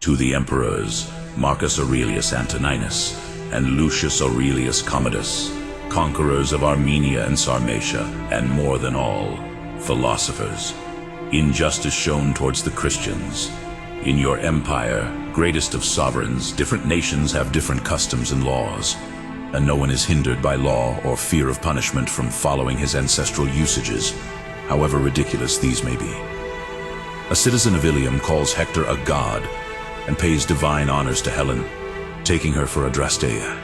To the emperors, Marcus Aurelius Antoninus and Lucius Aurelius Commodus, conquerors of Armenia and Sarmatia, and more than all, philosophers, injustice shown towards the Christians. In your empire, greatest of sovereigns, different nations have different customs and laws, and no one is hindered by law or fear of punishment from following his ancestral usages, however ridiculous these may be. A citizen of Ilium calls Hector a god and pays divine honors to Helen, taking her for Adrasteia.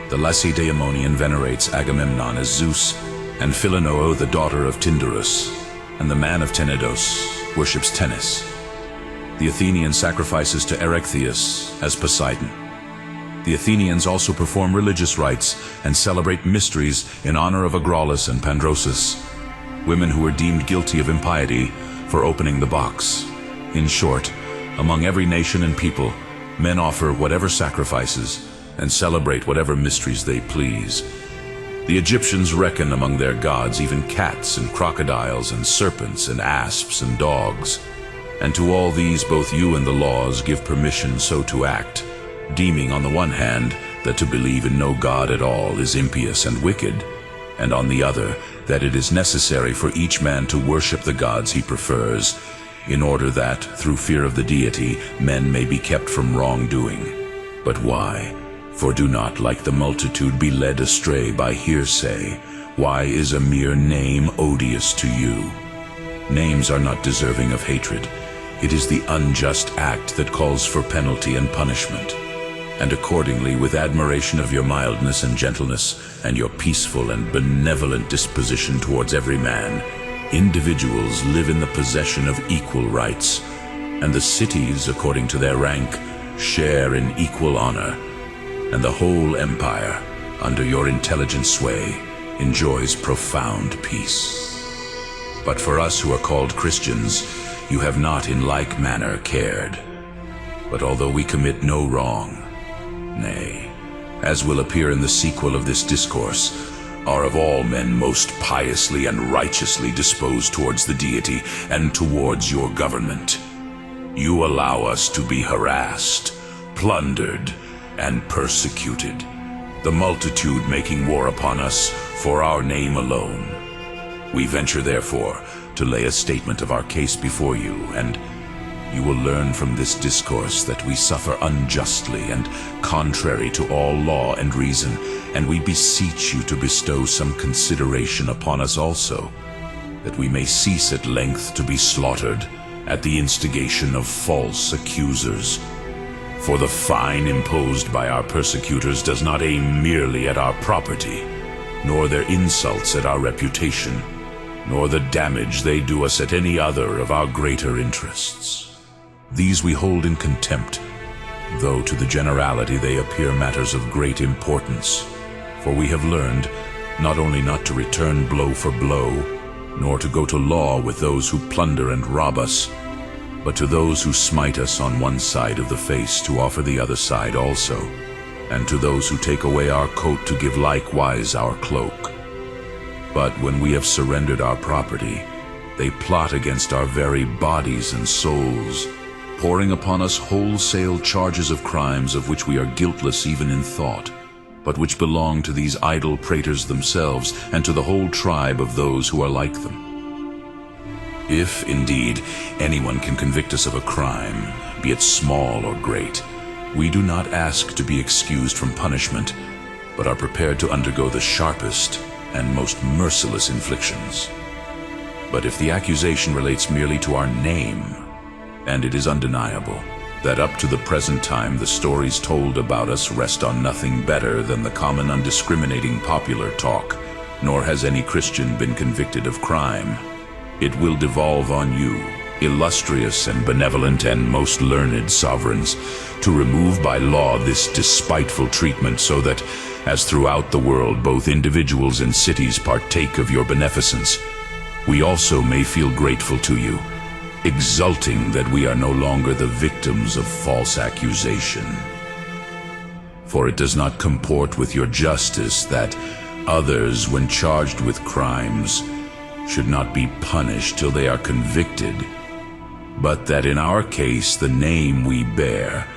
The Lacedaemonian venerates Agamemnon as Zeus, and Philinoo the daughter of Tyndarus, and the man of Tenedos worships Tennis. The Athenian sacrifices to Erechtheus as Poseidon. The Athenians also perform religious rites and celebrate mysteries in honor of Agralis and Pandrosus, women who were deemed guilty of impiety for opening the box. In short, among every nation and people, men offer whatever sacrifices and celebrate whatever mysteries they please. The Egyptians reckon among their gods even cats and crocodiles and serpents and asps and dogs. And to all these both you and the laws give permission so to act, deeming on the one hand that to believe in no god at all is impious and wicked, and on the other that it is necessary for each man to worship the gods he prefers, in order that, through fear of the deity, men may be kept from wrongdoing. But why? For do not, like the multitude, be led astray by hearsay. Why is a mere name odious to you? Names are not deserving of hatred. It is the unjust act that calls for penalty and punishment. And accordingly, with admiration of your mildness and gentleness, and your peaceful and benevolent disposition towards every man, individuals live in the possession of equal rights, and the cities, according to their rank, share in equal honor, and the whole empire, under your intelligent sway, enjoys profound peace. But for us who are called Christians, you have not in like manner cared. But although we commit no wrong, nay, as will appear in the sequel of this discourse, are of all men most piously and righteously disposed towards the deity and towards your government, you allow us to be harassed, plundered, and persecuted, the multitude making war upon us for our name alone. We venture, therefore, to lay a statement of our case before you, and you will learn from this discourse that we suffer unjustly and contrary to all law and reason, and we beseech you to bestow some consideration upon us also, that we may cease at length to be slaughtered at the instigation of false accusers. For the fine imposed by our persecutors does not aim merely at our property, nor their insults at our reputation, nor the damage they do us at any other of our greater interests. These we hold in contempt, though to the generality they appear matters of great importance. For we have learned not only not to return blow for blow, nor to go to law with those who plunder and rob us, but to those who smite us on one side of the face to offer the other side also, and to those who take away our coat to give likewise our cloak. But when we have surrendered our property, they plot against our very bodies and souls, pouring upon us wholesale charges of crimes of which we are guiltless even in thought, but which belong to these idle praters themselves and to the whole tribe of those who are like them. If, indeed, anyone can convict us of a crime, be it small or great, we do not ask to be excused from punishment, but are prepared to undergo the sharpest and most merciless inflictions. But if the accusation relates merely to our name, and it is undeniable that up to the present time the stories told about us rest on nothing better than the common undiscriminating popular talk, nor has any Christian been convicted of crime, it will devolve on you, illustrious and benevolent and most learned sovereigns, to remove by law this despiteful treatment, so that, as throughout the world both individuals and cities partake of your beneficence, we also may feel grateful to you, exulting that we are no longer the victims of false accusation. For it does not comport with your justice that others, when charged with crimes, should not be punished till they are convicted, but that in our case the name we bear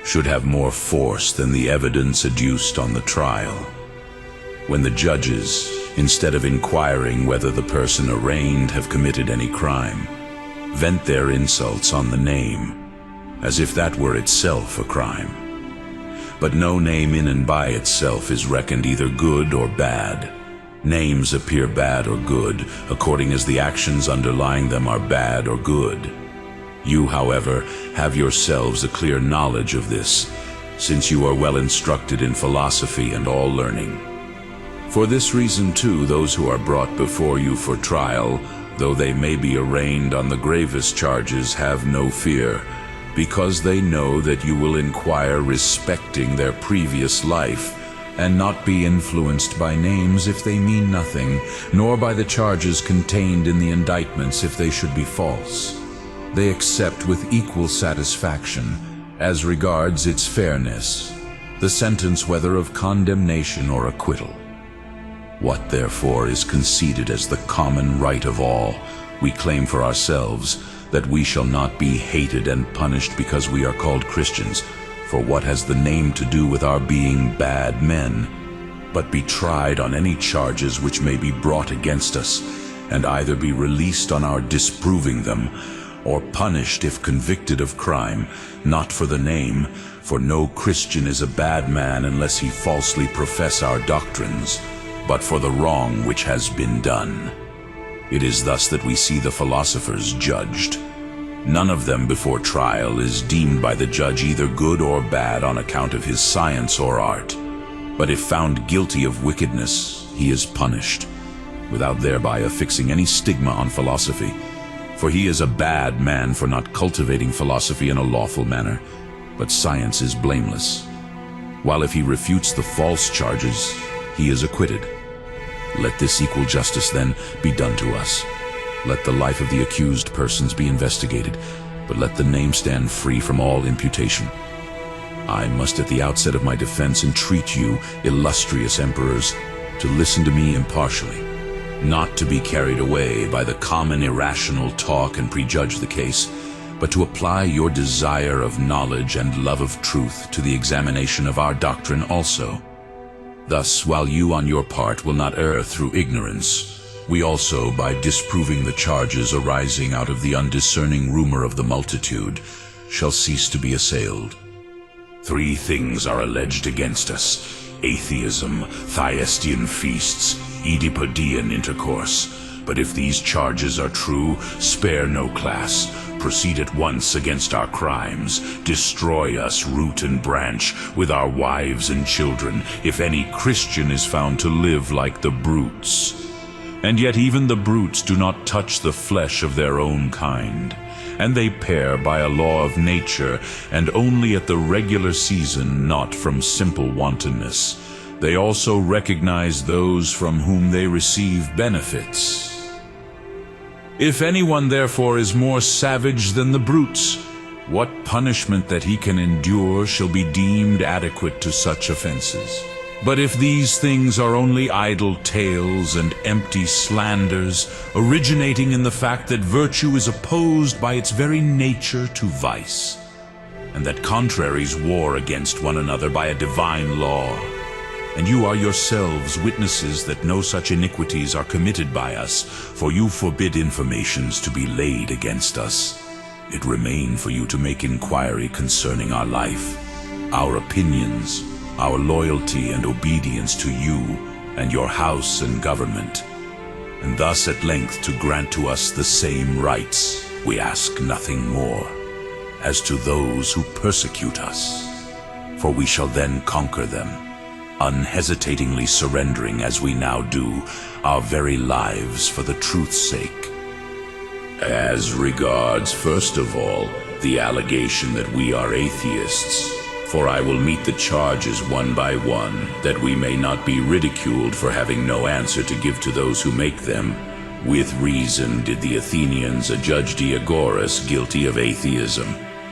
should have more force than the evidence adduced on the trial. When the judges, instead of inquiring whether the person arraigned have committed any crime, vent their insults on the name, as if that were itself a crime. But no name in and by itself is reckoned either good or bad. Names appear bad or good, according as the actions underlying them are bad or good. You, however, have yourselves a clear knowledge of this, since you are well instructed in philosophy and all learning. For this reason, too, those who are brought before you for trial, though they may be arraigned on the gravest charges, have no fear, because they know that you will inquire respecting their previous life, and not be influenced by names if they mean nothing, nor by the charges contained in the indictments if they should be false. They accept with equal satisfaction, as regards its fairness, the sentence whether of condemnation or acquittal. What therefore is conceded as the common right of all, we claim for ourselves, that we shall not be hated and punished because we are called Christians, for what has the name to do with our being bad men, but be tried on any charges which may be brought against us, and either be released on our disproving them, or punished if convicted of crime, not for the name, for no Christian is a bad man unless he falsely profess our doctrines, but for the wrong which has been done. It is thus that we see the philosophers judged. None of them before trial is deemed by the judge either good or bad on account of his science or art. But if found guilty of wickedness, he is punished, without thereby affixing any stigma on philosophy. For he is a bad man for not cultivating philosophy in a lawful manner, but science is blameless. While if he refutes the false charges, he is acquitted. Let this equal justice, then, be done to us. Let the life of the accused persons be investigated, but let the name stand free from all imputation. I must at the outset of my defense entreat you, illustrious emperors, to listen to me impartially, not to be carried away by the common irrational talk and prejudge the case, but to apply your desire of knowledge and love of truth to the examination of our doctrine also. Thus, while you on your part will not err through ignorance, we also, by disproving the charges arising out of the undiscerning rumor of the multitude, shall cease to be assailed. 3 things are alleged against us: atheism, Thyestean feasts, Oedipodian intercourse. But if these charges are true, spare no class. Proceed at once against our crimes. Destroy us root and branch, with our wives and children, if any Christian is found to live like the brutes. And yet even the brutes do not touch the flesh of their own kind, and they pair by a law of nature, and only at the regular season, not from simple wantonness. They also recognize those from whom they receive benefits. If anyone therefore is more savage than the brutes, what punishment that he can endure shall be deemed adequate to such offenses. But if these things are only idle tales and empty slanders, originating in the fact that virtue is opposed by its very nature to vice, and that contraries war against one another by a divine law, and you are yourselves witnesses that no such iniquities are committed by us, for you forbid informations to be laid against us, it remains for you to make inquiry concerning our life, our opinions, our loyalty and obedience to you and your house and government, and thus at length to grant to us the same rights, we ask nothing more, as to those who persecute us. For we shall then conquer them, unhesitatingly surrendering, as we now do, our very lives for the truth's sake. As regards, first of all, the allegation that we are atheists, for I will meet the charges one by one, that we may not be ridiculed for having no answer to give to those who make them. With reason did the Athenians adjudge Athenagoras guilty of atheism,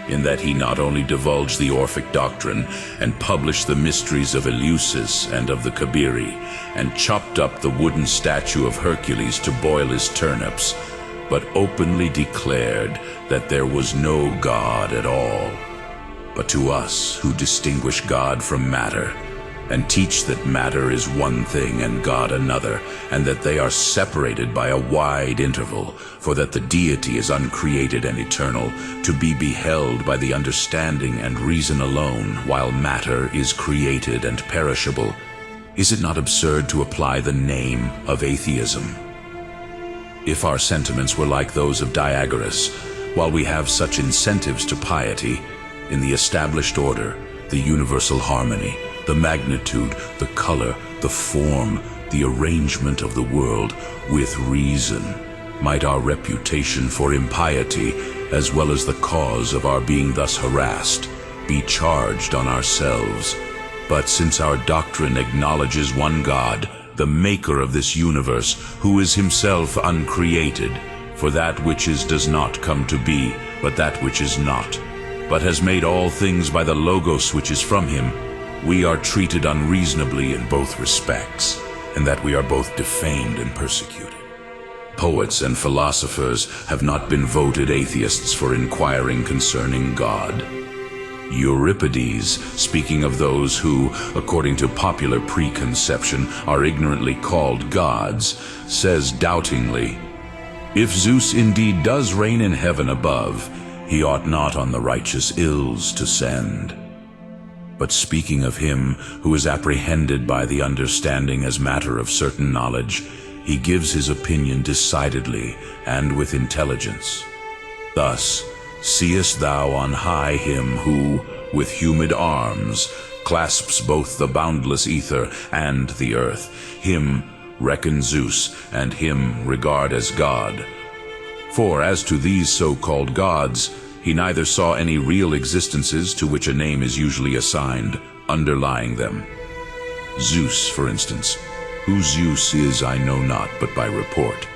in that he not only divulged the Orphic doctrine, and published the mysteries of Eleusis and of the Cabiri, and chopped up the wooden statue of Hercules to boil his turnips, but openly declared that there was no God at all. But to us who distinguish God from matter, and teach that matter is one thing and God another, and that they are separated by a wide interval, for that the deity is uncreated and eternal, to be beheld by the understanding and reason alone, while matter is created and perishable, is it not absurd to apply the name of atheism? If our sentiments were like those of Diagoras, while we have such incentives to piety, in the established order, the universal harmony, the magnitude, the color, the form, the arrangement of the world, with reason, might our reputation for impiety, as well as the cause of our being thus harassed, be charged on ourselves. But since our doctrine acknowledges one God, the maker of this universe, who is himself uncreated, for that which is does not come to be, but that which is not, but has made all things by the Logos which is from him, we are treated unreasonably in both respects, and that we are both defamed and persecuted. Poets and philosophers have not been voted atheists for inquiring concerning God. Euripides, speaking of those who, according to popular preconception, are ignorantly called gods, says doubtingly, "If Zeus indeed does reign in heaven above, he ought not on the righteous ills to send." But speaking of him who is apprehended by the understanding as matter of certain knowledge, he gives his opinion decidedly and with intelligence. Thus, seest thou on high him who, with humid arms, clasps both the boundless ether and the earth. Him reckon Zeus, and him regard as God. For as to these so-called gods, he neither saw any real existences to which a name is usually assigned, underlying them. Zeus, for instance, who Zeus is I know not but by report.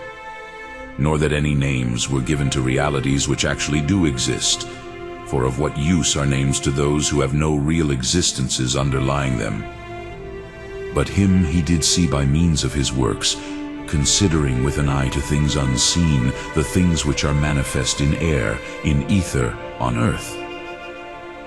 Nor that any names were given to realities which actually do exist, for of what use are names to those who have no real existences underlying them? But him he did see by means of his works, considering with an eye to things unseen, the things which are manifest in air, in ether, on earth.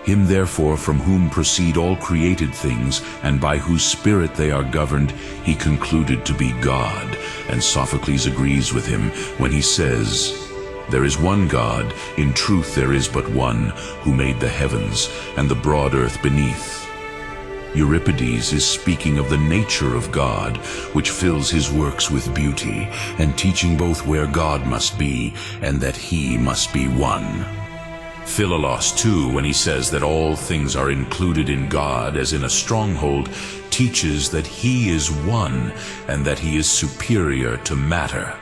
Him therefore from whom proceed all created things, and by whose spirit they are governed, he concluded to be God. And Sophocles agrees with him when he says, "There is one God, in truth there is but one, who made the heavens, and the broad earth beneath." Euripides is speaking of the nature of God, which fills his works with beauty, and teaching both where God must be, and that he must be one. Philolaus, too, when he says that all things are included in God as in a stronghold, teaches that he is one, and that he is superior to matter.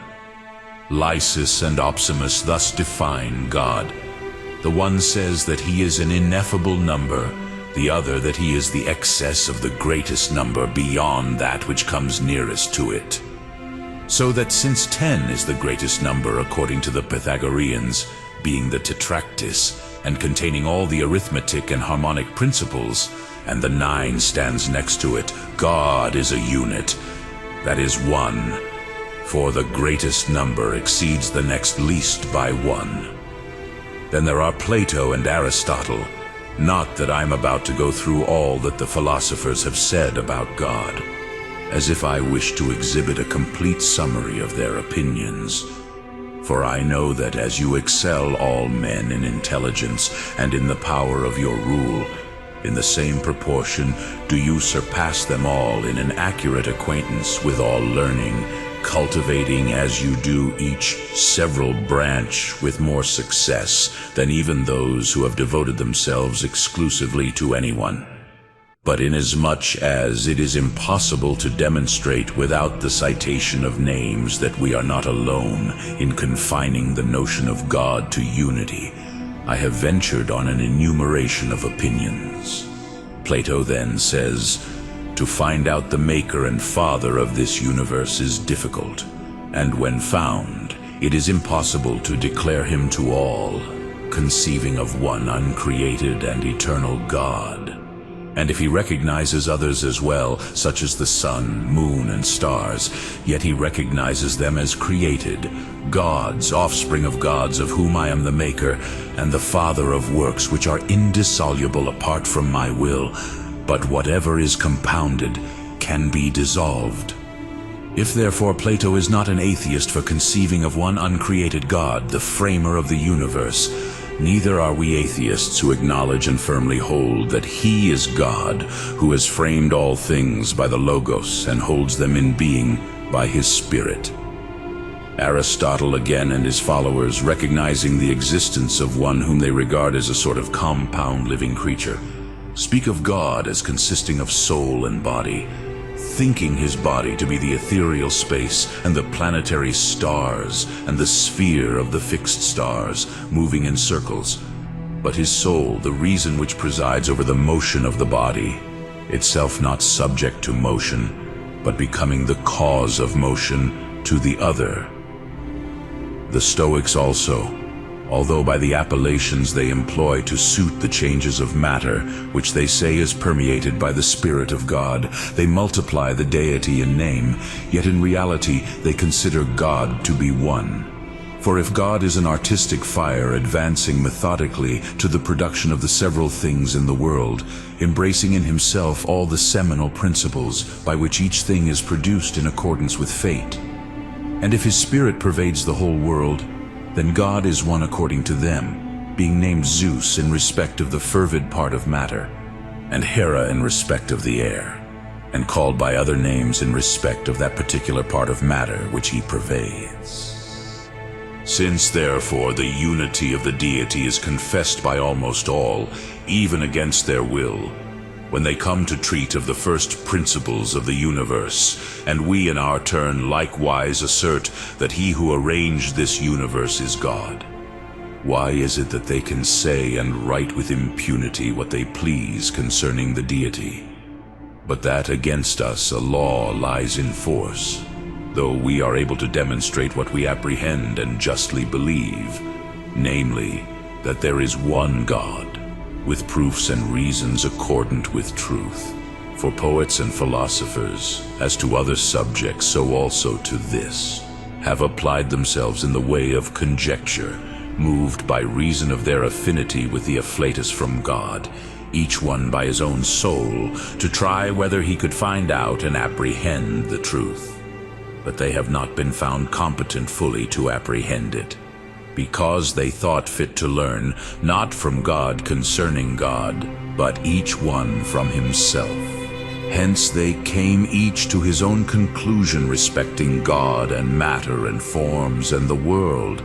Lysis and Opsimus thus define God. The one says that he is an ineffable number, the other that he is the excess of the greatest number beyond that which comes nearest to it. So that since 10 is the greatest number according to the Pythagoreans, being the tetractys, and containing all the arithmetic and harmonic principles, and the 9 stands next to it, God is a unit, that is one, for the greatest number exceeds the next least by 1. Then there are Plato and Aristotle. Not that I'm about to go through all that the philosophers have said about God, as if I wish to exhibit a complete summary of their opinions. For I know that as you excel all men in intelligence and in the power of your rule, in the same proportion do you surpass them all in an accurate acquaintance with all learning, cultivating as you do each several branch with more success than even those who have devoted themselves exclusively to anyone. But inasmuch as it is impossible to demonstrate without the citation of names that we are not alone in confining the notion of God to unity, I have ventured on an enumeration of opinions. Plato then says, "To find out the maker and father of this universe is difficult, and when found, it is impossible to declare him to all, conceiving of one uncreated and eternal God. And if he recognizes others as well, such as the sun, moon, and stars, yet he recognizes them as created, gods, offspring of gods, of whom I am the maker, and the father of works which are indissoluble apart from my will. But whatever is compounded can be dissolved. If therefore Plato is not an atheist for conceiving of one uncreated God, the framer of the universe, neither are we atheists who acknowledge and firmly hold that he is God, who has framed all things by the Logos and holds them in being by his Spirit. Aristotle again and his followers, recognizing the existence of one whom they regard as a sort of compound living creature, speak of God as consisting of soul and body, thinking his body to be the ethereal space and the planetary stars and the sphere of the fixed stars moving in circles, but his soul the reason which presides over the motion of the body, itself not subject to motion, but becoming the cause of motion to the other. The Stoics also, although by the appellations they employ to suit the changes of matter, which they say is permeated by the Spirit of God, they multiply the deity in name, yet in reality they consider God to be one. For if God is an artistic fire advancing methodically to the production of the several things in the world, embracing in himself all the seminal principles by which each thing is produced in accordance with fate, and if his Spirit pervades the whole world, then God is one according to them, being named Zeus in respect of the fervid part of matter, and Hera in respect of the air, and called by other names in respect of that particular part of matter which he pervades. Since therefore the unity of the deity is confessed by almost all, even against their will, when they come to treat of the first principles of the universe, and we in our turn likewise assert that he who arranged this universe is God, why is it that they can say and write with impunity what they please concerning the deity, but that against us a law lies in force, though we are able to demonstrate what we apprehend and justly believe, namely, that there is one God, with proofs and reasons accordant with truth. For poets and philosophers, as to other subjects, so also to this, have applied themselves in the way of conjecture, moved by reason of their affinity with the afflatus from God, each one by his own soul, to try whether he could find out and apprehend the truth. But they have not been found competent fully to apprehend it, because they thought fit to learn, not from God concerning God, but each one from himself. Hence they came each to his own conclusion respecting God and matter and forms and the world.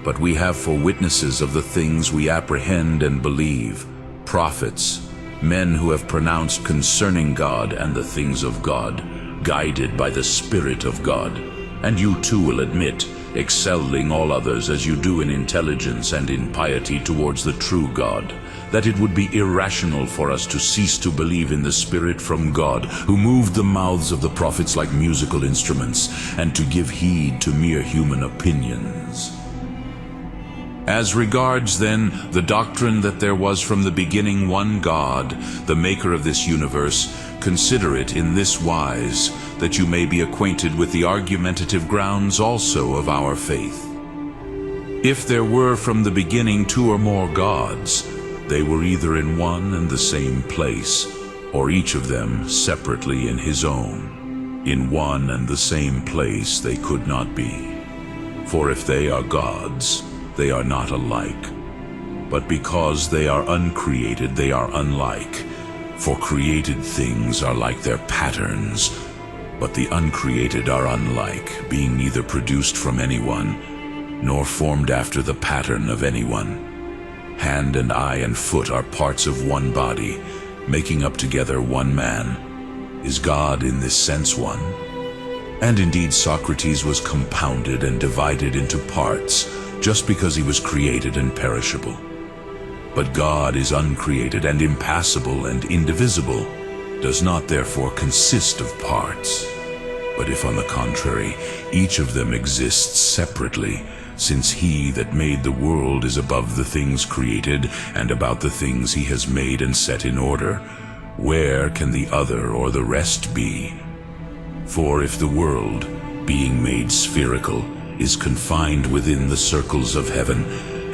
But we have for witnesses of the things we apprehend and believe, prophets, men who have pronounced concerning God and the things of God, guided by the Spirit of God. And you too will admit, excelling all others as you do in intelligence and in piety towards the true God, that it would be irrational for us to cease to believe in the Spirit from God, who moved the mouths of the prophets like musical instruments, and to give heed to mere human opinions. As regards, then, the doctrine that there was from the beginning one God, the maker of this universe, consider it in this wise, that you may be acquainted with the argumentative grounds also of our faith. If there were from the beginning two or more gods, they were either in one and the same place, or each of them separately in his own. In one and the same place they could not be. For if they are gods, they are not alike. But because they are uncreated, they are unlike. For created things are like their patterns, but the uncreated are unlike, being neither produced from anyone, nor formed after the pattern of anyone. Hand and eye and foot are parts of one body, making up together one man. Is God in this sense one? And indeed Socrates was compounded and divided into parts, just because he was created and perishable. But God is uncreated and impassible and indivisible, does not therefore consist of parts. But if on the contrary, each of them exists separately, since he that made the world is above the things created and about the things he has made and set in order, where can the other or the rest be? For if the world, being made spherical, is confined within the circles of heaven,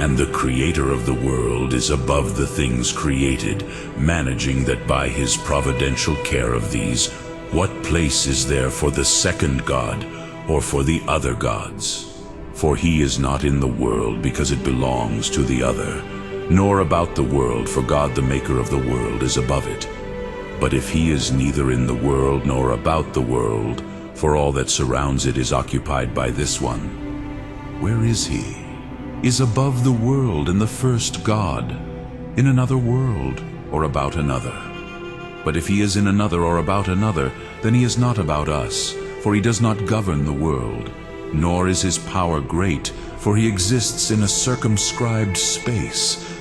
and the Creator of the world is above the things created, managing that by his providential care of these, what place is there for the second God, or for the other gods? For he is not in the world because it belongs to the other, nor about the world, for God the maker of the world is above it. But if he is neither in the world nor about the world, for all that surrounds it is occupied by this one, where is he? Is above the world and the first God, in another world or about another. But if he is in another or about another, then he is not about us, for he does not govern the world, nor is his power great, for he exists in a circumscribed space.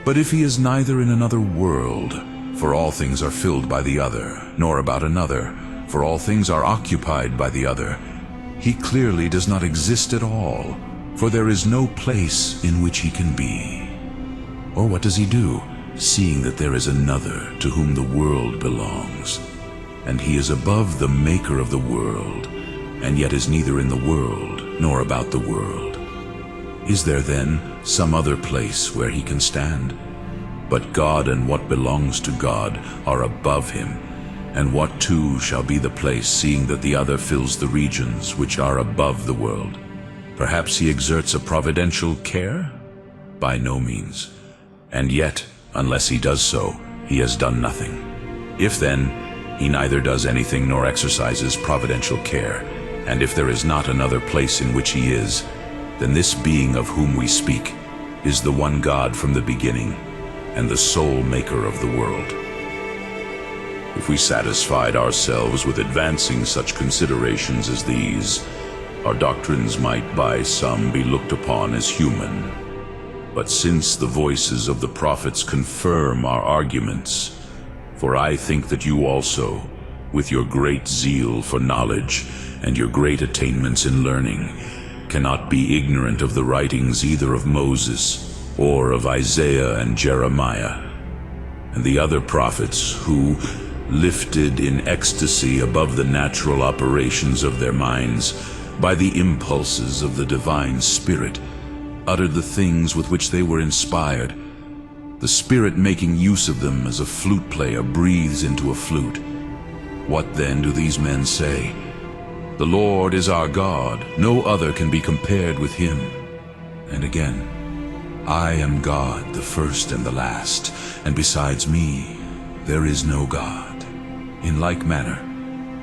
But if he is neither in another world, for all things are filled by the other, nor about another, for all things are occupied by the other, he clearly does not exist at all, for there is no place in which he can be. Or what does he do, seeing that there is another to whom the world belongs? And he is above the maker of the world, and yet is neither in the world nor about the world. Is there then some other place where he can stand? But God and what belongs to God are above him, and what too shall be the place, seeing that the other fills the regions which are above the world? Perhaps he exerts a providential care? By no means. And yet, unless he does so, he has done nothing. If then, he neither does anything nor exercises providential care, and if there is not another place in which he is, then this being of whom we speak is the one God from the beginning, and the sole maker of the world. If we satisfied ourselves with advancing such considerations as these, our doctrines might by some be looked upon as human. But since the voices of the prophets confirm our arguments, for I think that you also, with your great zeal for knowledge and your great attainments in learning, cannot be ignorant of the writings either of Moses or of Isaiah and Jeremiah, and the other prophets who, lifted in ecstasy above the natural operations of their minds, by the impulses of the divine Spirit, uttered the things with which they were inspired, the Spirit making use of them as a flute player breathes into a flute. What then do these men say? The Lord is our God, no other can be compared with him. And again, I am God, the first and the last, and besides me there is no God. In like manner,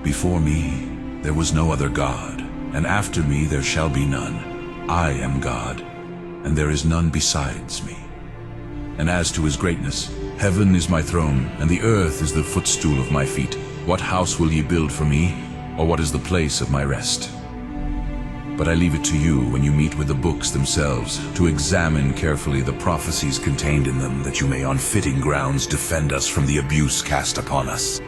before me there was no other God, and after me there shall be none. I am God, and there is none besides me. And as to his greatness, heaven is my throne, and the earth is the footstool of my feet. What house will ye build for me, or what is the place of my rest? But I leave it to you, when you meet with the books themselves, to examine carefully the prophecies contained in them, that you may on fitting grounds defend us from the abuse cast upon us.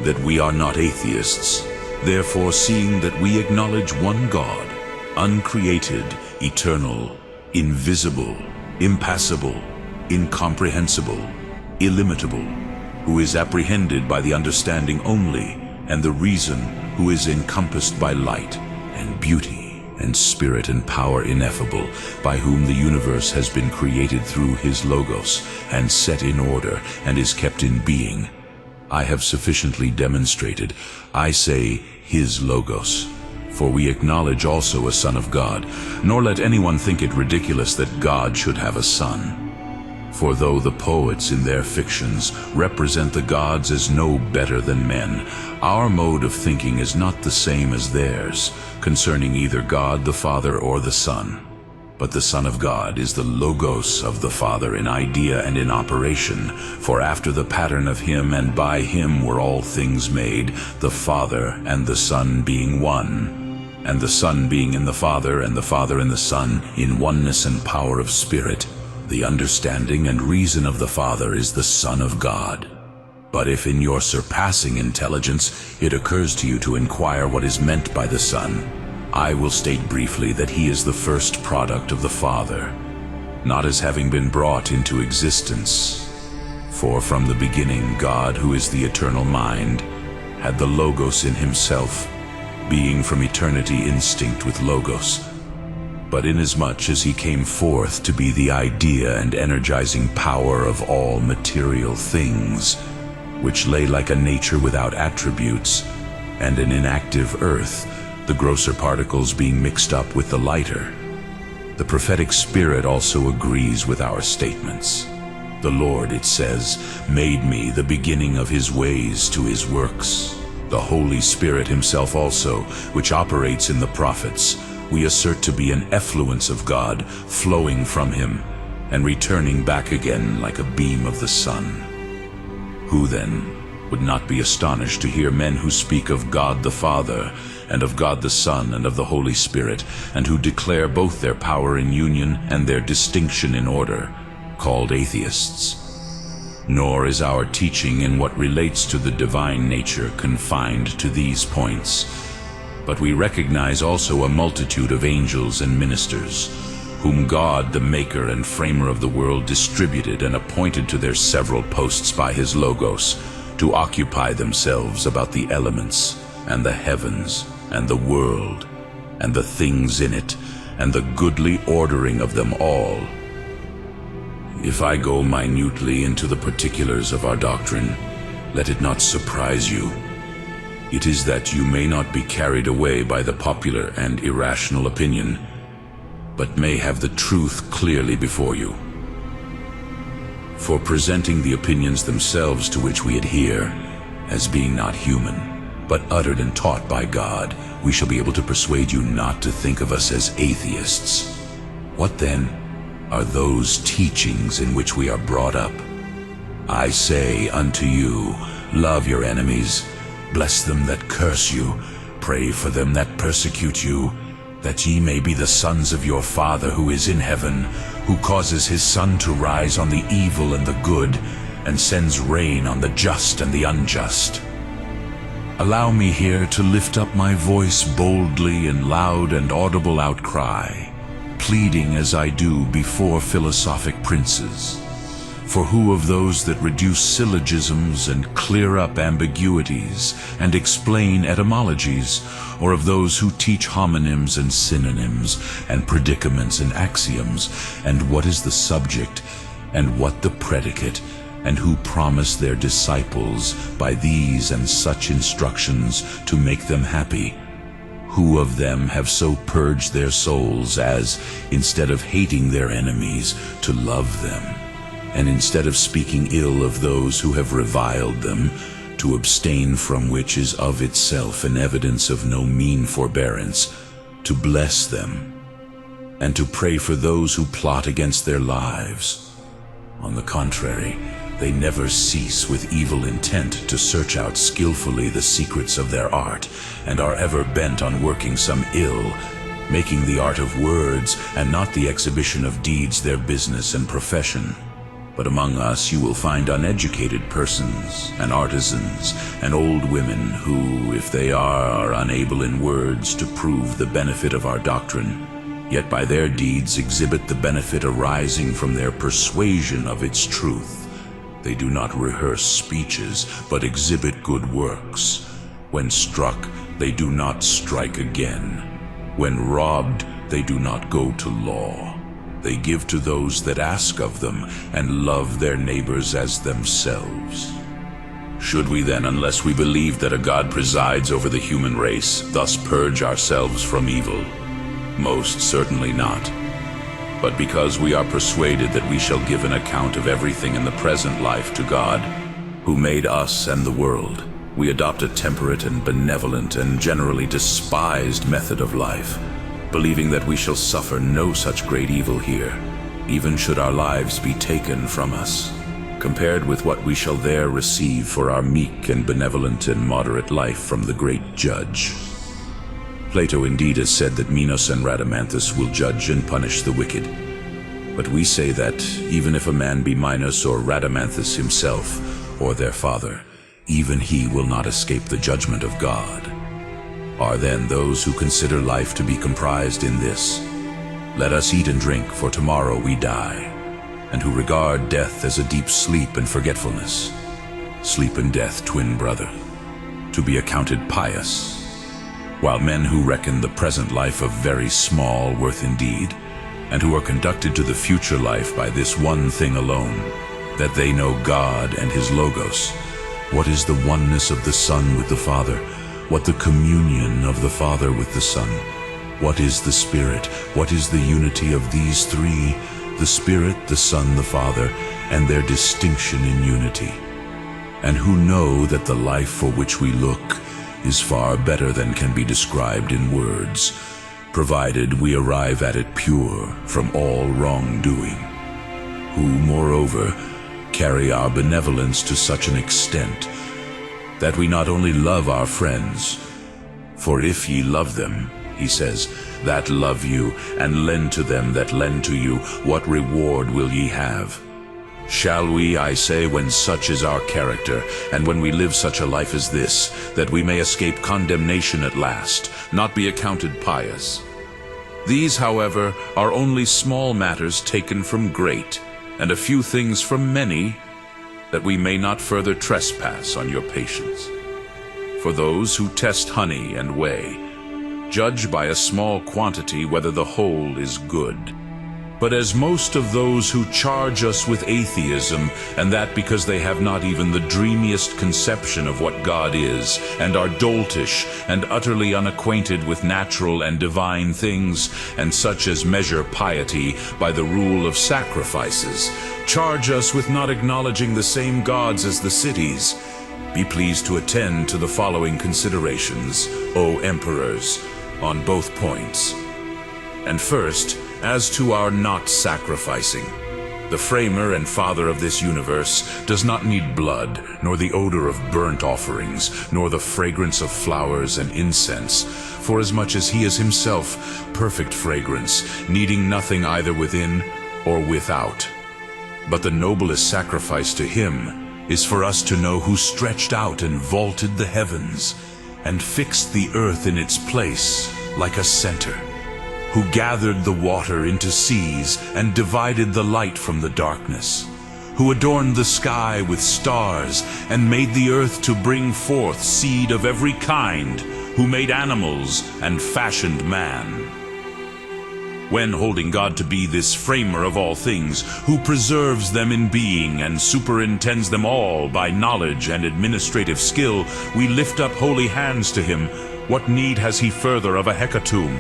That we are not atheists. Therefore, seeing that we acknowledge one God, uncreated, eternal, invisible, impassible, incomprehensible, illimitable, who is apprehended by the understanding only, and the reason, who is encompassed by light and beauty and spirit and power ineffable, by whom the universe has been created through his Logos, and set in order, and is kept in being. I have sufficiently demonstrated, I say his Logos, for we acknowledge also a Son of God, nor let anyone think it ridiculous that God should have a son. For though the poets in their fictions represent the gods as no better than men, our mode of thinking is not the same as theirs, concerning either God the Father or the Son. But the Son of God is the Logos of the Father in idea and in operation, for after the pattern of him and by him were all things made, the Father and the Son being one, and the Son being in the Father, and the Father in the Son, in oneness and power of Spirit. The understanding and reason of the Father is the Son of God. But if in your surpassing intelligence it occurs to you to inquire what is meant by the Son, I will state briefly that he is the first product of the Father, not as having been brought into existence, For from the beginning God, who is the eternal mind, had the Logos in himself, being from eternity instinct with Logos. But inasmuch as he came forth to be the idea and energizing power of all material things, which lay like a nature without attributes, and an inactive earth, the grosser particles being mixed up with the lighter, the prophetic spirit also agrees with our statements. The Lord, it says, made me the beginning of his ways to his works. The Holy Spirit himself also, which operates in the prophets, we assert to be an effluence of God flowing from him and returning back again like a beam of the sun. Who then would not be astonished to hear men who speak of God the Father, and of God the Son, and of the Holy Spirit, and who declare both their power in union and their distinction in order, called atheists? Nor is our teaching in what relates to the divine nature confined to these points, but we recognize also a multitude of angels and ministers, whom God, the maker and framer of the world, distributed and appointed to their several posts by his Logos, to occupy themselves about the elements, and the heavens, and the world, and the things in it, and the goodly ordering of them all. If I go minutely into the particulars of our doctrine, let it not surprise you. It is that you may not be carried away by the popular and irrational opinion, but may have the truth clearly before you. For presenting the opinions themselves to which we adhere, as being not human, but uttered and taught by God, we shall be able to persuade you not to think of us as atheists. What then are those teachings in which we are brought up? I say unto you, love your enemies, bless them that curse you, pray for them that persecute you, that ye may be the sons of your Father who is in heaven, who causes his sun to rise on the evil and the good, and sends rain on the just and the unjust. Allow me here to lift up my voice boldly in loud and audible outcry, pleading as I do before philosophic princes. For who of those that reduce syllogisms and clear up ambiguities and explain etymologies, or of those who teach homonyms and synonyms and predicaments and axioms, and what is the subject and what the predicate, and who promise their disciples by these and such instructions to make them happy? Who of them have so purged their souls as, instead of hating their enemies, to love them, and instead of speaking ill of those who have reviled them, to abstain from which is of itself an evidence of no mean forbearance, to bless them, and to pray for those who plot against their lives? On the contrary, they never cease with evil intent to search out skillfully the secrets of their art, and are ever bent on working some ill, making the art of words and not the exhibition of deeds their business and profession. But among us you will find uneducated persons, and artisans, and old women who, if they are unable in words to prove the benefit of our doctrine, yet by their deeds exhibit the benefit arising from their persuasion of its truth. They do not rehearse speeches, but exhibit good works. When struck, they do not strike again. When robbed, they do not go to law. They give to those that ask of them, and love their neighbors as themselves. Should we then, unless we believe that a God presides over the human race, thus purge ourselves from evil? Most certainly not. But because we are persuaded that we shall give an account of everything in the present life to God, who made us and the world, we adopt a temperate and benevolent and generally despised method of life, believing that we shall suffer no such great evil here, even should our lives be taken from us, compared with what we shall there receive for our meek and benevolent and moderate life from the great Judge. Plato indeed has said that Minos and Rhadamanthus will judge and punish the wicked. But we say that, even if a man be Minos or Rhadamanthus himself, or their father, even he will not escape the judgment of God. Are then those who consider life to be comprised in this: let us eat and drink, for tomorrow we die? and who regard death as a deep sleep and forgetfulness. Sleep and death, twin brother, to be accounted pious, while men who reckon the present life of very small worth indeed, and who are conducted to the future life by this one thing alone, that they know God and his Logos. What is the oneness of the Son with the Father? What the communion of the Father with the Son? What is the Spirit? What is the unity of these three? The Spirit, the Son, the Father, and their distinction in unity. And who know that the life for which we look is far better than can be described in words, provided we arrive at it pure from all wrongdoing, who, moreover, carry our benevolence to such an extent that we not only love our friends, for if ye love them, he says, that love you, and lend to them that lend to you, what reward will ye have? Shall we, I say, when such is our character, and when we live such a life as this, that we may escape condemnation at last, not be accounted pious? These, however, are only small matters taken from great, and a few things from many, that we may not further trespass on your patience. For those who test honey and weigh, judge by a small quantity whether the whole is good. But as most of those who charge us with atheism, and that because they have not even the dreamiest conception of what God is, and are doltish and utterly unacquainted with natural and divine things, and such as measure piety by the rule of sacrifices, charge us with not acknowledging the same gods as the cities, be pleased to attend to the following considerations, O emperors, on both points. And first, as to our not sacrificing, the framer and father of this universe does not need blood, nor the odor of burnt offerings, nor the fragrance of flowers and incense, forasmuch as he is himself perfect fragrance, needing nothing either within or without. But the noblest sacrifice to him is for us to know who stretched out and vaulted the heavens, and fixed the earth in its place like a center, who gathered the water into seas and divided the light from the darkness, who adorned the sky with stars and made the earth to bring forth seed of every kind, who made animals and fashioned man. When holding God to be this framer of all things, who preserves them in being and superintends them all by knowledge and administrative skill, we lift up holy hands to him. What need has he further of a hecatomb?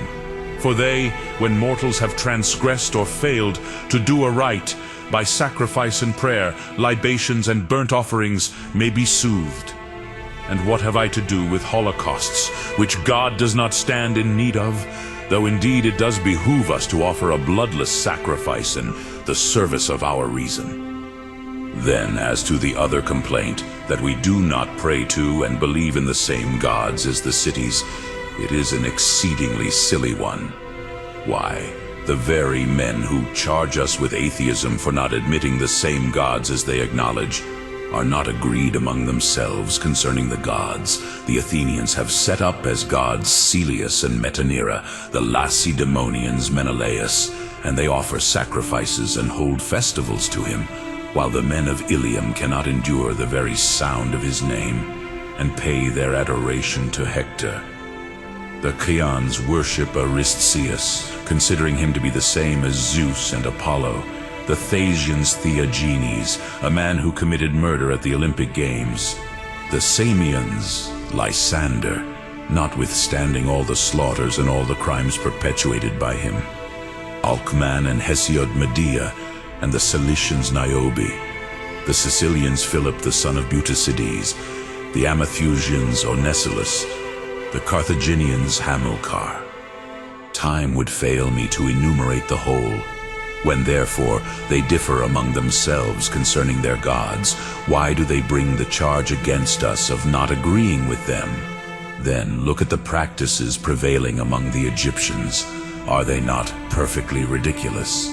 For they, when mortals have transgressed or failed to do aright, by sacrifice and prayer, libations and burnt offerings may be soothed. And what have I to do with holocausts, which God does not stand in need of? Though indeed it does behoove us to offer a bloodless sacrifice in the service of our reason. Then, as to the other complaint, that we do not pray to and believe in the same gods as the cities, it is an exceedingly silly one. Why, the very men who charge us with atheism for not admitting the same gods as they acknowledge are not agreed among themselves concerning the gods the Athenians have set up as gods Celius and Metanira, the Lacedaemonians Menelaus, and they offer sacrifices and hold festivals to him, while the men of Ilium cannot endure the very sound of his name, and pay their adoration to Hector. The Chians worship Aristæus, considering him to be the same as Zeus and Apollo. The Thasians Theagenes, a man who committed murder at the Olympic Games. The Samians Lysander, notwithstanding all the slaughters and all the crimes perpetuated by him. Alcman and Hesiod Medea, and the Cilicians Niobe. The Sicilians Philip the son of Butycides, the Amathusians Onesimus, the Carthaginians Hamilcar. Time would fail me to enumerate the whole. When therefore they differ among themselves concerning their gods, why do they bring the charge against us of not agreeing with them? Then look at the practices prevailing among the Egyptians. Are they not perfectly ridiculous?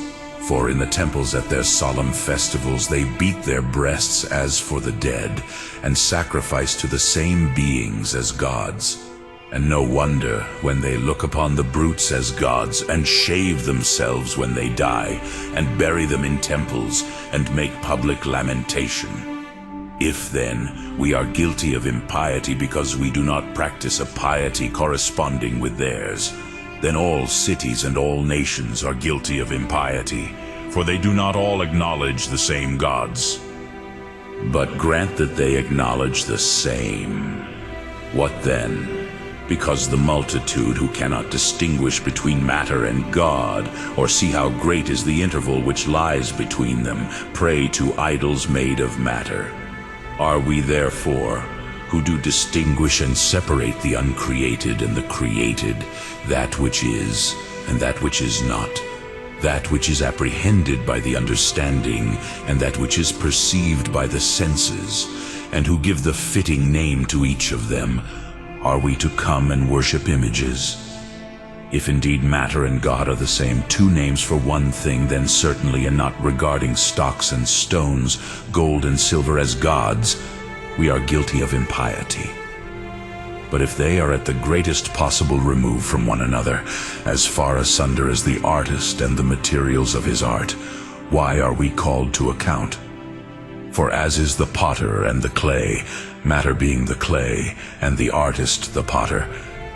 For in the temples at their solemn festivals they beat their breasts as for the dead, and sacrifice to the same beings as gods. And no wonder when they look upon the brutes as gods, and shave themselves when they die, and bury them in temples, and make public lamentation. If then we are guilty of impiety because we do not practice a piety corresponding with theirs, then all cities and all nations are guilty of impiety, for they do not all acknowledge the same gods. But grant that they acknowledge the same. What then? Because the multitude who cannot distinguish between matter and God, or see how great is the interval which lies between them, pray to idols made of matter. Are we therefore, who do distinguish and separate the uncreated and the created, that which is and that which is not, that which is apprehended by the understanding and that which is perceived by the senses, and who give the fitting name to each of them, are we to come and worship images? If indeed matter and God are the same, two names for one thing, then certainly, and not regarding stocks and stones, gold and silver as gods, we are guilty of impiety. But if they are at the greatest possible remove from one another, as far asunder as the artist and the materials of his art, why are we called to account? For as is the potter and the clay, matter being the clay, and the artist the potter,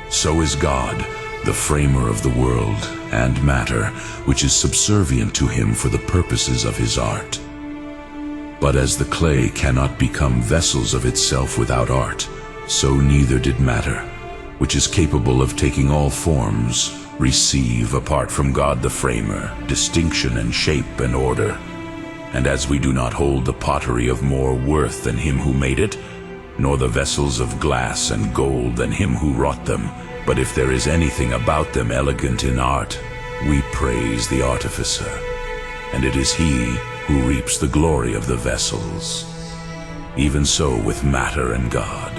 so is God, the framer of the world, and matter, which is subservient to him for the purposes of his art. But as the clay cannot become vessels of itself without art, so neither did matter, which is capable of taking all forms, receive, apart from God the framer, distinction and shape and order. And as we do not hold the pottery of more worth than him who made it, nor the vessels of glass and gold than him who wrought them, but if there is anything about them elegant in art, we praise the artificer, and it is he who reaps the glory of the vessels. Even so with matter and God,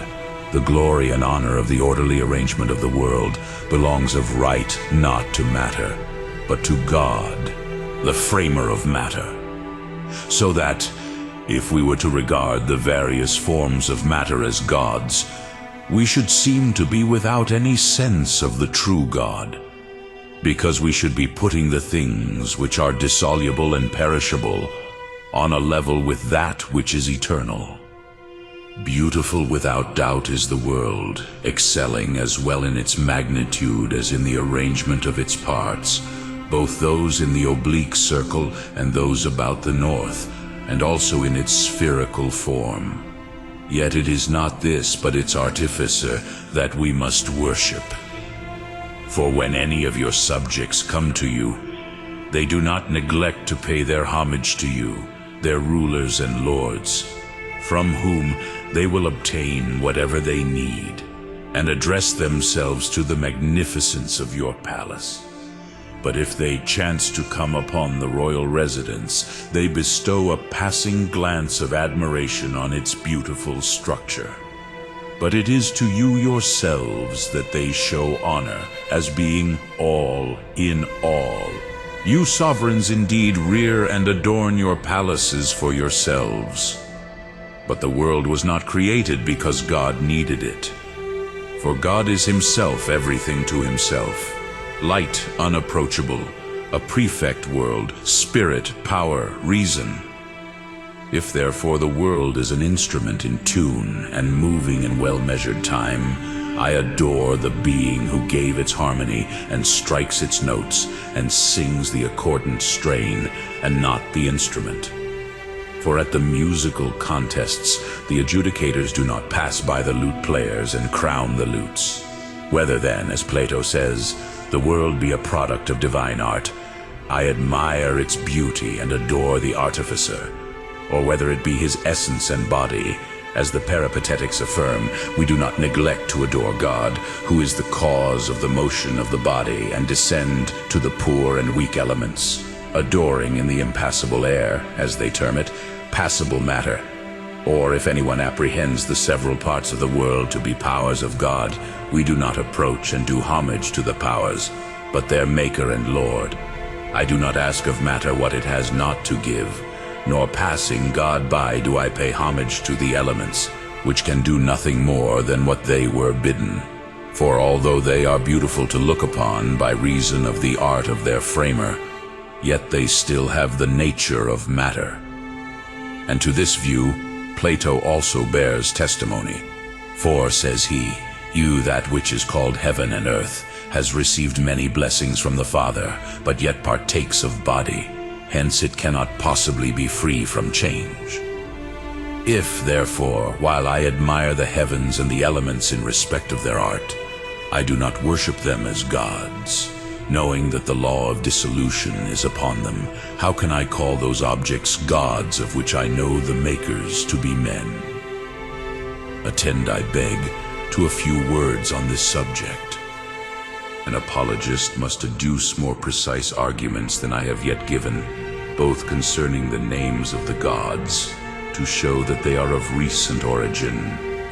the glory and honor of the orderly arrangement of the world belongs of right not to matter, but to God, the framer of matter. So that, if we were to regard the various forms of matter as gods, we should seem to be without any sense of the true God, because we should be putting the things which are dissoluble and perishable on a level with that which is eternal. Beautiful without doubt is the world, excelling as well in its magnitude as in the arrangement of its parts, both those in the oblique circle and those about the north, and also in its spherical form. Yet it is not this, but its artificer, that we must worship. For when any of your subjects come to you, they do not neglect to pay their homage to you, their rulers and lords, from whom they will obtain whatever they need, and address themselves to the magnificence of your palace. But if they chance to come upon the royal residence, they bestow a passing glance of admiration on its beautiful structure. But it is to you yourselves that they show honor, as being all in all. You sovereigns indeed rear and adorn your palaces for yourselves. But the world was not created because God needed it. For God is himself everything to himself. Light unapproachable, a prefect world, spirit, power, reason. If therefore the world is an instrument in tune and moving in well-measured time, I adore the being who gave its harmony and strikes its notes and sings the accordant strain and not the instrument. For at the musical contests, the adjudicators do not pass by the lute players and crown the lutes. Whether then, as Plato says, the world be a product of divine art, I admire its beauty and adore the artificer, or whether it be his essence and body, as the Peripatetics affirm, we do not neglect to adore God, who is the cause of the motion of the body, and descend to the poor and weak elements, adoring in the impassible air, as they term it, passible matter. Or if anyone apprehends the several parts of the world to be powers of God, we do not approach and do homage to the powers, but their Maker and Lord. I do not ask of matter what it has not to give, nor passing God by do I pay homage to the elements, which can do nothing more than what they were bidden. For although they are beautiful to look upon by reason of the art of their framer, yet they still have the nature of matter. And to this view Plato also bears testimony. For, says he, you that which is called heaven and earth has received many blessings from the Father, but yet partakes of body. Hence it cannot possibly be free from change. If, therefore, while I admire the heavens and the elements in respect of their art, I do not worship them as gods, knowing that the law of dissolution is upon them, how can I call those objects gods of which I know the makers to be men? Attend, I beg, to a few words on this subject. An apologist must adduce more precise arguments than I have yet given, both concerning the names of the gods, to show that they are of recent origin,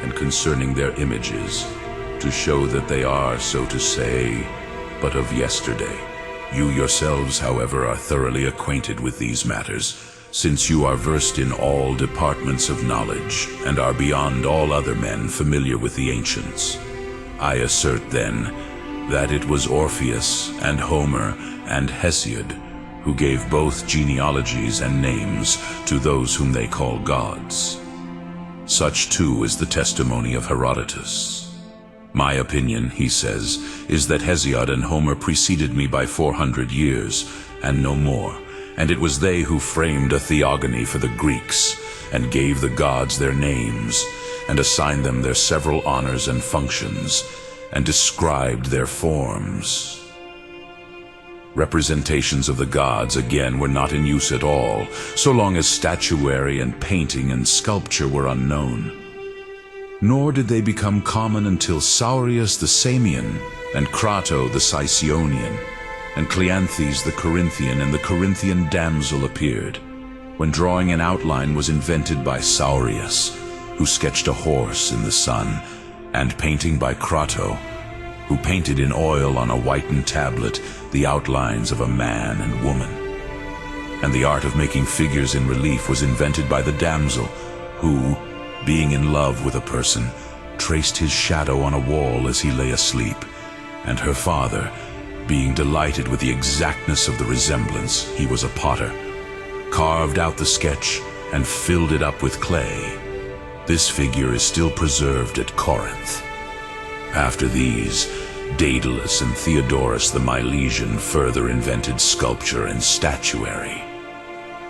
and concerning their images, to show that they are, so to say, but of yesterday. You yourselves, however, are thoroughly acquainted with these matters, since you are versed in all departments of knowledge, and are beyond all other men familiar with the ancients. I assert, then, that it was Orpheus, and Homer, and Hesiod, who gave both genealogies and names to those whom they call gods. Such, too, is the testimony of Herodotus. My opinion, he says, is that Hesiod and Homer preceded me by 400 years, and no more, and it was they who framed a theogony for the Greeks, and gave the gods their names, and assigned them their several honors and functions, and described their forms. Representations of the gods, again, were not in use at all, so long as statuary and painting and sculpture were unknown. Nor did they become common until Saurius the Samian, and Crato the Sicyonian, and Cleanthes the Corinthian and the Corinthian damsel appeared, when drawing an outline was invented by Saurius, who sketched a horse in the sun, and painting by Crato, who painted in oil on a whitened tablet the outlines of a man and woman. And the art of making figures in relief was invented by the damsel, who, being in love with a person, traced his shadow on a wall as he lay asleep, and her father, being delighted with the exactness of the resemblance, he was a potter, carved out the sketch and filled it up with clay. This figure is still preserved at Corinth. After these, Daedalus and Theodorus the Milesian further invented sculpture and statuary.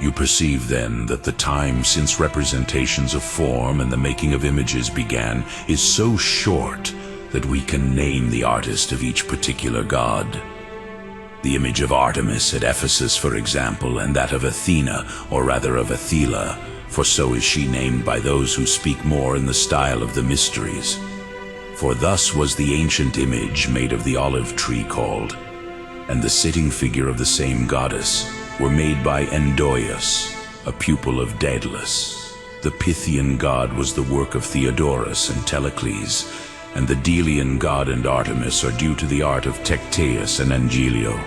You perceive then that the time since representations of form and the making of images began is so short that we can name the artist of each particular god. The image of Artemis at Ephesus, for example, and that of Athena, or rather of Athela, for so is she named by those who speak more in the style of the mysteries. For thus was the ancient image made of the olive tree called, and the sitting figure of the same goddess were made by Endoius, a pupil of Daedalus. The Pythian god was the work of Theodorus and Telecles, and the Delian god and Artemis are due to the art of Tecteus and Angelio.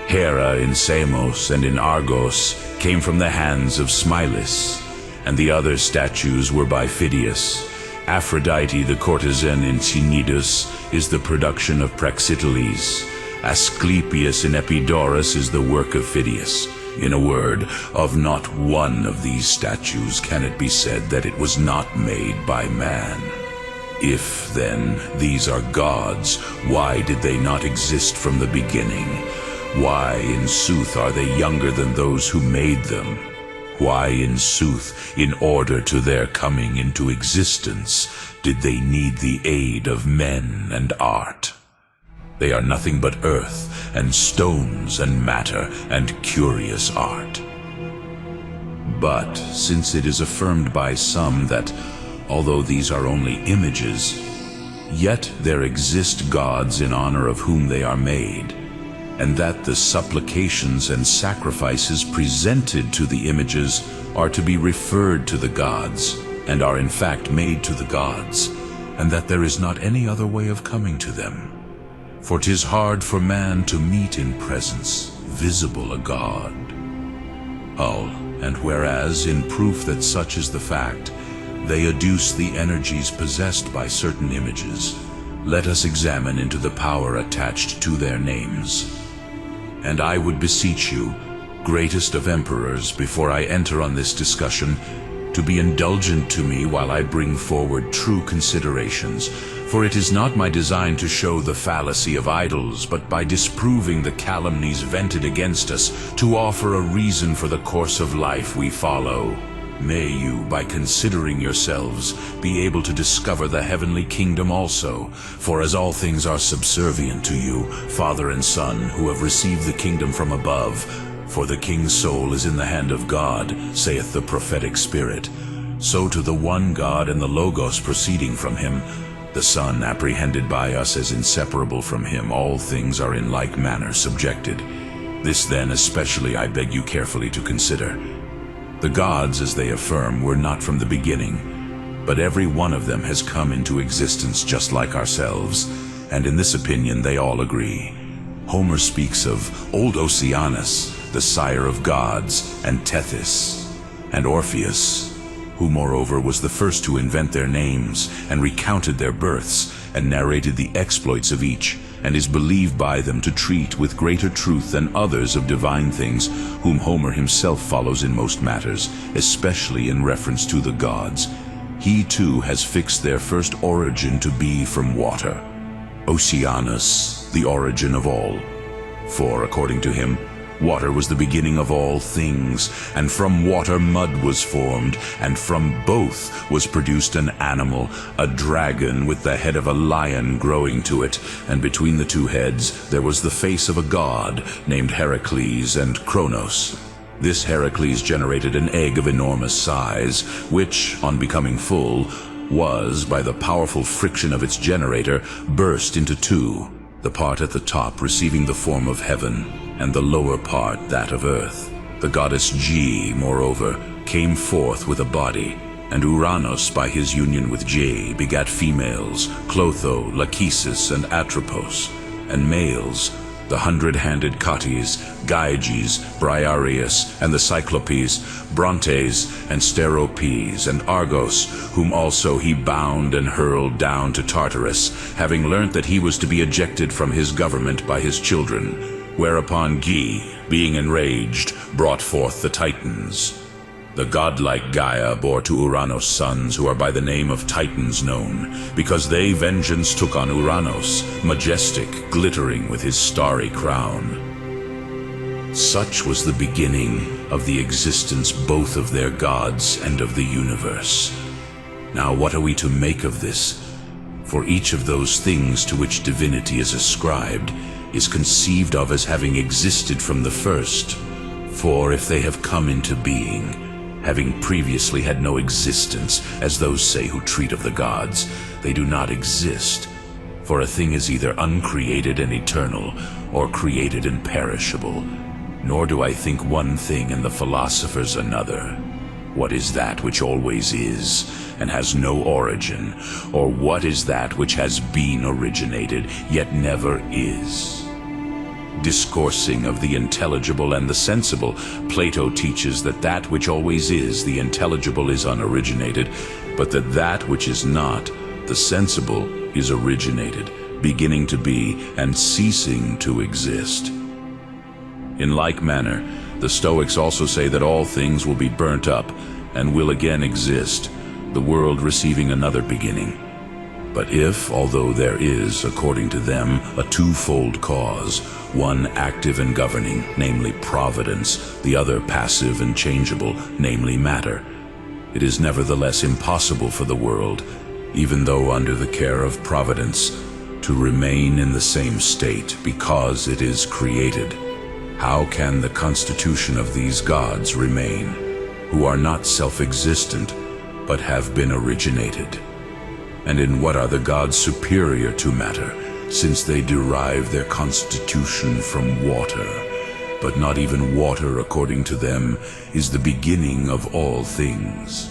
Hera in Samos and in Argos came from the hands of Smilus, and the other statues were by Phidias. Aphrodite the courtesan in Cnidus is the production of Praxiteles. Asclepius in Epidaurus is the work of Phidias. In a word, of not one of these statues can it be said that it was not made by man. If, then, these are gods, why did they not exist from the beginning? Why, in sooth, are they younger than those who made them? Why, in sooth, in order to their coming into existence, did they need the aid of men and art? They are nothing but earth, and stones, and matter, and curious art. But, since it is affirmed by some that, although these are only images, yet there exist gods in honor of whom they are made, and that the supplications and sacrifices presented to the images are to be referred to the gods, and are in fact made to the gods, and that there is not any other way of coming to them. For 'tis hard for man to meet in presence visible a god. And whereas, in proof that such is the fact, they adduce the energies possessed by certain images, let us examine into the power attached to their names. And I would beseech you, greatest of emperors, before I enter on this discussion, to be indulgent to me while I bring forward true considerations, for it is not my design to show the fallacy of idols, but by disproving the calumnies vented against us, to offer a reason for the course of life we follow. May you, by considering yourselves, be able to discover the heavenly kingdom also, for as all things are subservient to you, Father and Son, who have received the kingdom from above, for the king's soul is in the hand of God, saith the prophetic spirit. So to the one God and the Logos proceeding from him, the Son apprehended by us as inseparable from him, all things are in like manner subjected. This then especially I beg you carefully to consider. The gods, as they affirm, were not from the beginning, but every one of them has come into existence just like ourselves, and in this opinion they all agree. Homer speaks of old Oceanus, the sire of gods, and Tethys, and Orpheus, who moreover was the first to invent their names, and recounted their births, and narrated the exploits of each, and is believed by them to treat with greater truth than others of divine things, whom Homer himself follows in most matters, especially in reference to the gods. He too has fixed their first origin to be from water. Oceanus, the origin of all. For, according to him, water was the beginning of all things, and from water mud was formed, and from both was produced an animal, a dragon with the head of a lion growing to it, and between the two heads there was the face of a god, named Heracles and Kronos. This Heracles generated an egg of enormous size, which, on becoming full, was, by the powerful friction of its generator, burst into two, the part at the top receiving the form of heaven, and the lower part that of earth. The goddess Ge, moreover, came forth with a body, and Uranos, by his union with Ge, begat females, Clotho, Lachesis, and Atropos, and males, the 100-handed Cotys, Gyges, Briareus, and the Cyclopes, Brontes, and Steropes, and Argos, whom also he bound and hurled down to Tartarus, having learnt that he was to be ejected from his government by his children. Whereupon Ge, being enraged, brought forth the Titans. The godlike Gaia bore to Uranos sons, who are by the name of Titans known, because they vengeance took on Uranos, majestic, glittering with his starry crown. Such was the beginning of the existence both of their gods and of the universe. Now what are we to make of this? For each of those things to which divinity is ascribed is conceived of as having existed from the first. For if they have come into being, having previously had no existence, as those say who treat of the gods, they do not exist. For a thing is either uncreated and eternal, or created and perishable. Nor do I think one thing and the philosophers another. What is that which always is, and has no origin? Or what is that which has been originated, yet never is? Discoursing of the intelligible and the sensible, Plato teaches that that which always is, the intelligible, is unoriginated, but that that which is not, the sensible, is originated, beginning to be and ceasing to exist. In like manner, the Stoics also say that all things will be burnt up and will again exist, the world receiving another beginning. But if, although there is, according to them, a twofold cause, one active and governing, namely providence, the other passive and changeable, namely matter, it is nevertheless impossible for the world, even though under the care of providence, to remain in the same state because it is created. How can the constitution of these gods remain, who are not self-existent, but have been originated? And in what are the gods superior to matter, since they derive their constitution from water? But not even water, according to them, is the beginning of all things.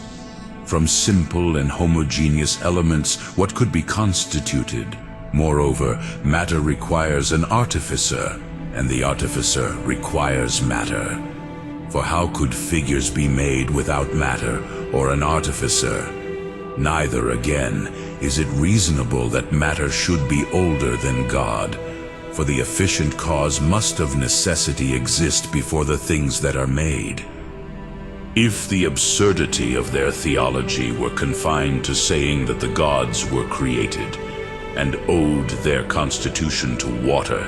From simple and homogeneous elements, what could be constituted? Moreover, matter requires an artificer, and the artificer requires matter. For how could figures be made without matter or an artificer? Neither, again, is it reasonable that matter should be older than God, for the efficient cause must of necessity exist before the things that are made. If the absurdity of their theology were confined to saying that the gods were created and owed their constitution to water,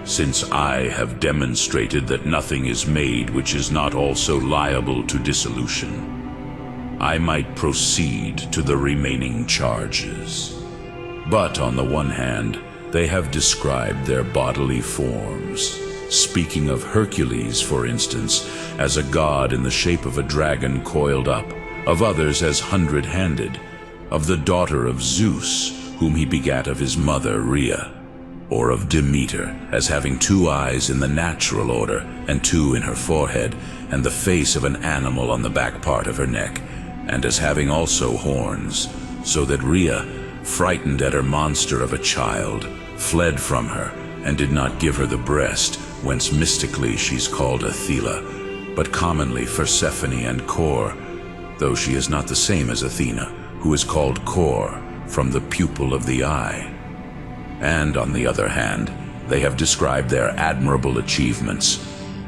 since I have demonstrated that nothing is made which is not also liable to dissolution, I might proceed to the remaining charges. But on the one hand, they have described their bodily forms, speaking of Hercules, for instance, as a god in the shape of a dragon coiled up, of others as 100-handed, of the daughter of Zeus, whom he begat of his mother Rhea, or of Demeter, as having 2 eyes in the natural order, and 2 in her forehead, and the face of an animal on the back part of her neck, and as having also horns, so that Rhea, frightened at her monster of a child, fled from her, and did not give her the breast, whence mystically she's called Athela, but commonly Persephone and Kore, though she is not the same as Athena, who is called Kore, from the pupil of the eye. And on the other hand, they have described their admirable achievements,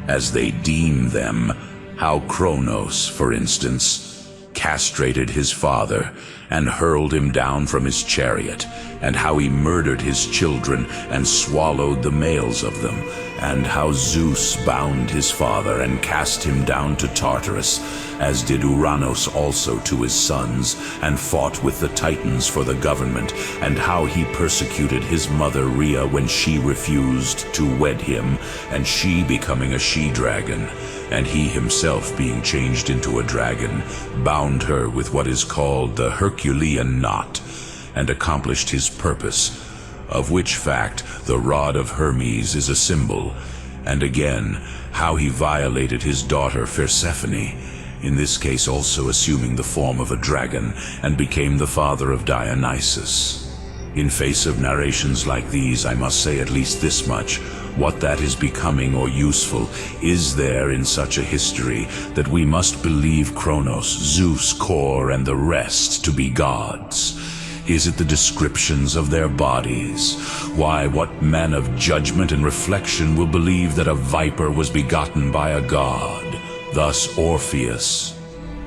as they deem them, how Kronos, for instance, castrated his father and hurled him down from his chariot, and how he murdered his children and swallowed the males of them, and how Zeus bound his father and cast him down to Tartarus, as did Uranos also to his sons, and fought with the Titans for the government, and how he persecuted his mother Rhea when she refused to wed him, and she becoming a she-dragon, and he himself being changed into a dragon, bound her with what is called the Herculean knot, and accomplished his purpose, of which fact the rod of Hermes is a symbol, and again, how he violated his daughter Persephone, in this case also assuming the form of a dragon, and became the father of Dionysus. In face of narrations like these, I must say at least this much: what that is becoming or useful is there in such a history that we must believe Kronos, Zeus, Kore, and the rest to be gods? Is it the descriptions of their bodies? Why, what man of judgment and reflection will believe that a viper was begotten by a god, thus Orpheus?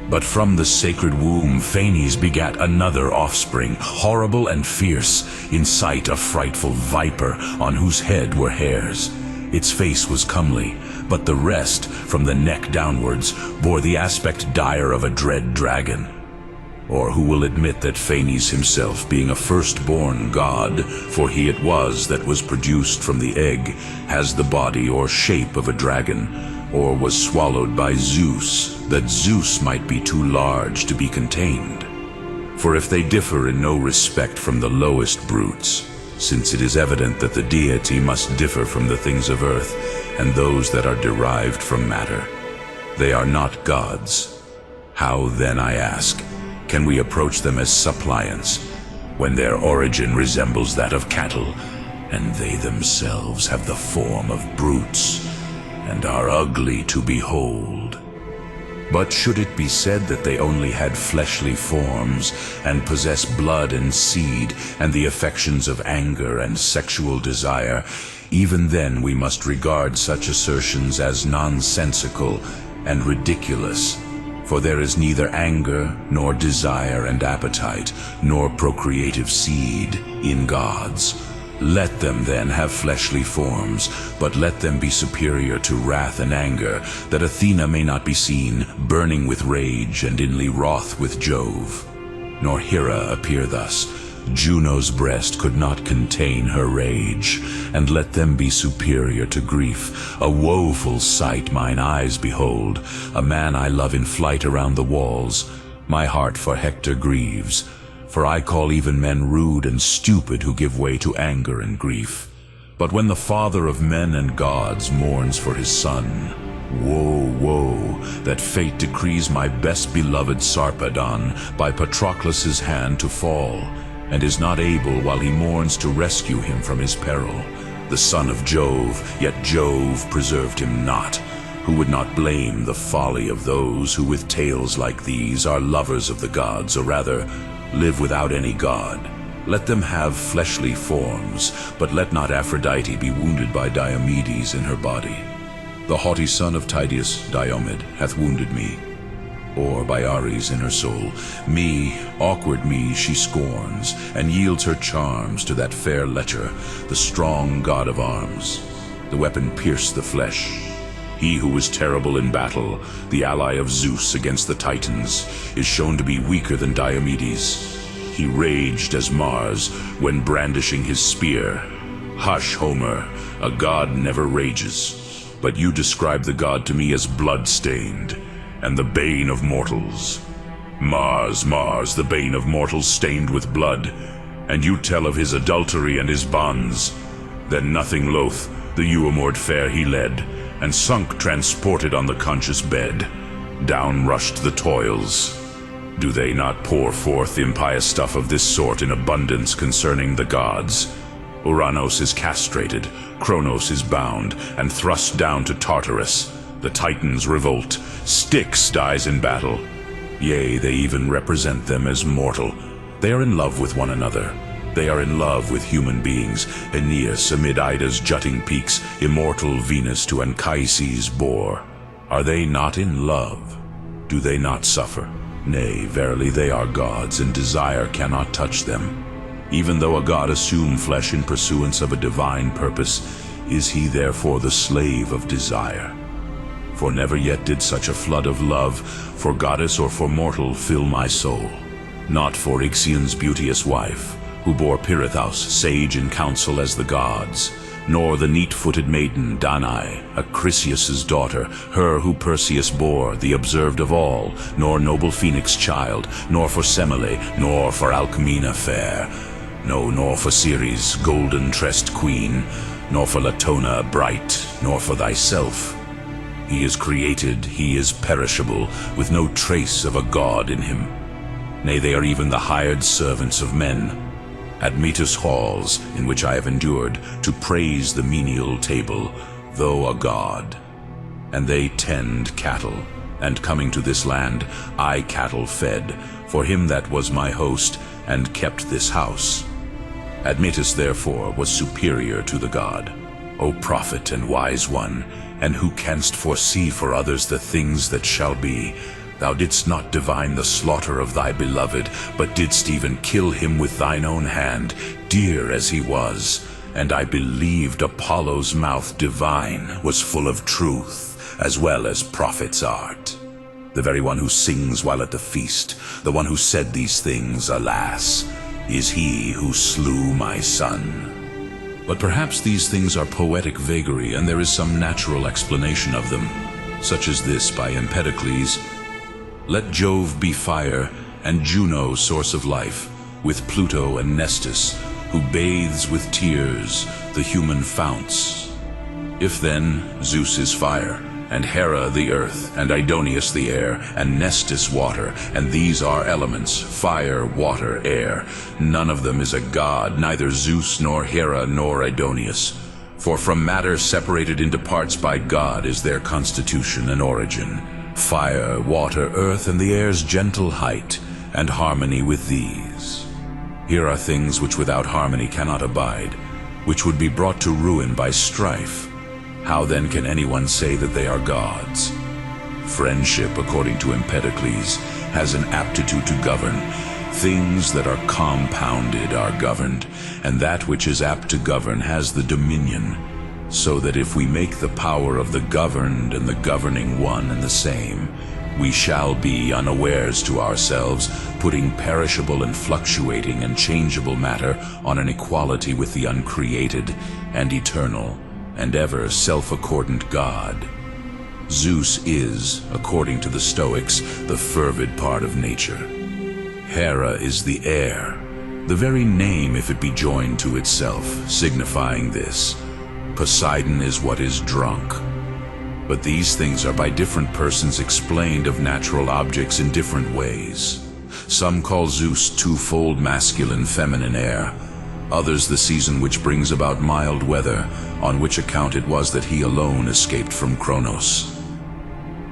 But from the sacred womb Phanes begat another offspring, horrible and fierce, in sight a frightful viper, on whose head were hairs. Its face was comely, but the rest, from the neck downwards, bore the aspect dire of a dread dragon. Or who will admit that Phanes himself, being a firstborn god, for he it was that was produced from the egg, has the body or shape of a dragon, or was swallowed by Zeus, that Zeus might be too large to be contained? For if they differ in no respect from the lowest brutes, since it is evident that the deity must differ from the things of earth, and those that are derived from matter, they are not gods. How then, I ask, can we approach them as suppliants, when their origin resembles that of cattle, and they themselves have the form of brutes, and are ugly to behold? But should it be said that they only had fleshly forms, and possess blood and seed, and the affections of anger and sexual desire, even then we must regard such assertions as nonsensical and ridiculous. For there is neither anger, nor desire and appetite, nor procreative seed in gods. Let them then have fleshly forms, but let them be superior to wrath and anger, that Athena may not be seen burning with rage and inly wroth with Jove. Nor Hera appear thus. Juno's breast could not contain her rage, and let them be superior to grief. A woeful sight mine eyes behold, a man I love in flight around the walls. My heart for Hector grieves, for I call even men rude and stupid who give way to anger and grief. But when the father of men and gods mourns for his son, woe, woe, that fate decrees my best beloved Sarpedon by Patroclus' hand to fall, and is not able while he mourns to rescue him from his peril. The son of Jove, yet Jove preserved him not, who would not blame the folly of those who with tales like these are lovers of the gods, or rather live without any god. Let them have fleshly forms, but let not Aphrodite be wounded by Diomedes in her body. The haughty son of Tydeus, Diomed, hath wounded me, or by Ares in her soul. Me, awkward me, she scorns, and yields her charms to that fair lecher, the strong god of arms. The weapon pierced the flesh. He who was terrible in battle, the ally of Zeus against the Titans, is shown to be weaker than Diomedes. He raged as Mars when brandishing his spear. Hush, Homer, a god never rages. But you describe the god to me as blood-stained, and the bane of mortals. Mars, Mars, the bane of mortals stained with blood, and you tell of his adultery and his bonds. Then nothing loath, the Euamored fair he led, and sunk transported on the conscious bed. Down rushed the toils. Do they not pour forth impious stuff of this sort in abundance concerning the gods? Uranos is castrated, Kronos is bound, and thrust down to Tartarus. The Titans revolt, Styx dies in battle. Yea, they even represent them as mortal. They are in love with one another. They are in love with human beings. Aeneas amid Ida's jutting peaks, immortal Venus to Anchises bore. Are they not in love? Do they not suffer? Nay, verily they are gods, and desire cannot touch them. Even though a god assume flesh in pursuance of a divine purpose, is he therefore the slave of desire? For never yet did such a flood of love, for goddess or for mortal, fill my soul. Not for Ixion's beauteous wife, who bore Pirithous, sage in council as the gods, nor the neat-footed maiden Danae, Acrisius' daughter, her who Perseus bore, the observed of all, nor noble Phoenix' child, nor for Semele, nor for Alcmena fair, no, nor for Ceres, golden-tressed queen, nor for Latona bright, nor for thyself. He is created, he is perishable, with no trace of a god in him. Nay, they are even the hired servants of men. Admetus halls, in which I have endured, to praise the menial table, though a god. And they tend cattle, and coming to this land, I cattle fed, for him that was my host, and kept this house. Admetus therefore was superior to the god. O prophet and wise one, and who canst foresee for others the things that shall be, thou didst not divine the slaughter of thy beloved, but didst even kill him with thine own hand, dear as he was. And I believed Apollo's mouth divine was full of truth, as well as prophet's art. The very one who sings while at the feast, the one who said these things, alas, is he who slew my son. But perhaps these things are poetic vagary, and there is some natural explanation of them, such as this by Empedocles. Let Jove be fire, and Juno source of life, with Pluto and Nestus, who bathes with tears the human founts. If then Zeus is fire, and Hera the earth, and Aidoneus the air, and Nestus water, and these are elements, fire, water, air, none of them is a god, neither Zeus nor Hera nor Aidoneus. For from matter separated into parts by God is their constitution and origin. Fire, water, earth, and the air's gentle height, and harmony with these. Here are things which without harmony cannot abide, which would be brought to ruin by strife. How then can anyone say that they are gods? Friendship, according to Empedocles, has an aptitude to govern. Things that are compounded are governed, and that which is apt to govern has the dominion. So that if we make the power of the governed and the governing one and the same, we shall be unawares to ourselves, putting perishable and fluctuating and changeable matter on an equality with the uncreated and eternal and ever self-accordant God. Zeus is, according to the Stoics, the fervid part of nature. Hera is the air, the very name if it be joined to itself, signifying this. Poseidon is what is drunk. But these things are by different persons explained of natural objects in different ways. Some call Zeus twofold masculine, feminine air, others the season which brings about mild weather, on which account it was that he alone escaped from Kronos.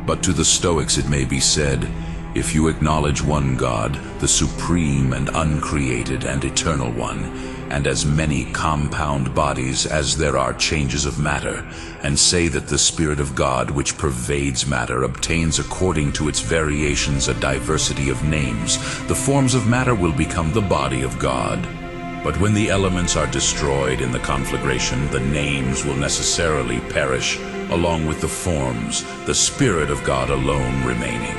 But to the Stoics it may be said, If you acknowledge one God, the supreme and uncreated and eternal one, and as many compound bodies as there are changes of matter, and say that the Spirit of God which pervades matter obtains according to its variations a diversity of names, the forms of matter will become the body of God. But when the elements are destroyed in the conflagration, the names will necessarily perish, along with the forms, the Spirit of God alone remaining.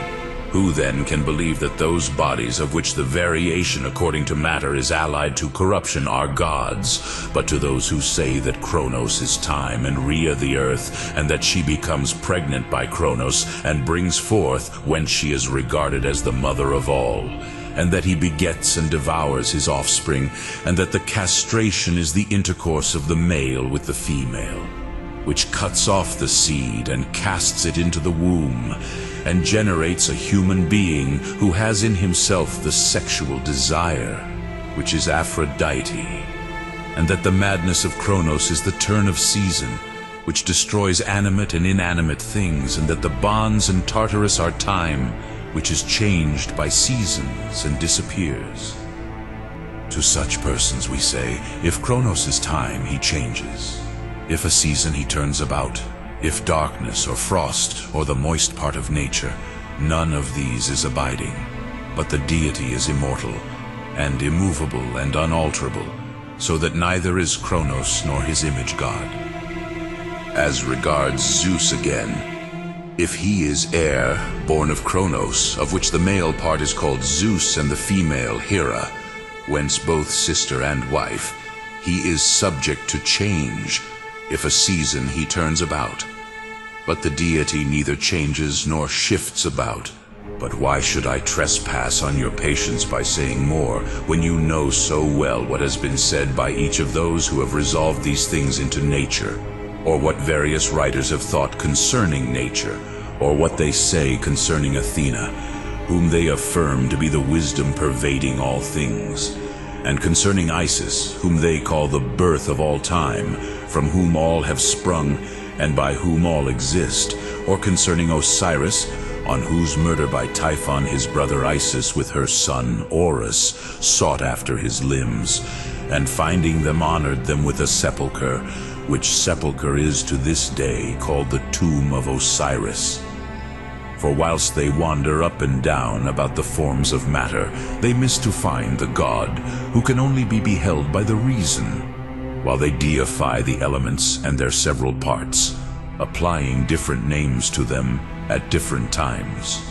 Who then can believe that those bodies of which the variation according to matter is allied to corruption are gods, but to those who say that Kronos is time and Rhea the earth, and that she becomes pregnant by Kronos and brings forth when she is regarded as the mother of all, and that he begets and devours his offspring, and that the castration is the intercourse of the male with the female, which cuts off the seed and casts it into the womb, and generates a human being who has in himself the sexual desire, which is Aphrodite, and that the madness of Kronos is the turn of season, which destroys animate and inanimate things, and that the bonds and Tartarus are time, which is changed by seasons and disappears. To such persons we say, if Kronos is time, he changes. If a season, he turns about. If darkness or frost or the moist part of nature, none of these is abiding. But the deity is immortal and immovable and unalterable, so that neither is Kronos nor his image God. As regards Zeus again, if he is heir, born of Kronos, of which the male part is called Zeus and the female Hera, whence both sister and wife, he is subject to change. If a season he turns about. But the deity neither changes nor shifts about. But why should I trespass on your patience by saying more, when you know so well what has been said by each of those who have resolved these things into nature, or what various writers have thought concerning nature, or what they say concerning Athena, whom they affirm to be the wisdom pervading all things, and concerning Isis, whom they call the birth of all time, from whom all have sprung, and by whom all exist, or concerning Osiris, on whose murder by Typhon his brother Isis with her son Horus sought after his limbs, and finding them honored them with a sepulchre, which sepulchre is to this day called the tomb of Osiris. For whilst they wander up and down about the forms of matter, they miss to find the God, who can only be beheld by the reason, while they deify the elements and their several parts, applying different names to them at different times,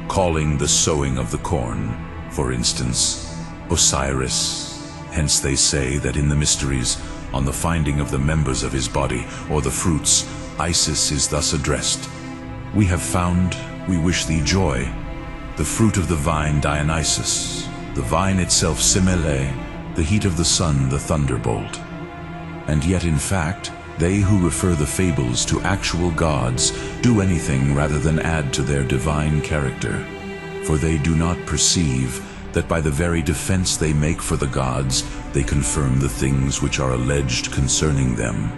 calling the sowing of the corn, for instance, Osiris. Hence they say that in the mysteries, on the finding of the members of his body, or the fruits, Isis is thus addressed: we have found, we wish thee joy, the fruit of the vine Dionysus, the vine itself Semele, the heat of the sun the thunderbolt. And yet in fact, they who refer the fables to actual gods do anything rather than add to their divine character, for they do not perceive that by the very defense they make for the gods, they confirm the things which are alleged concerning them.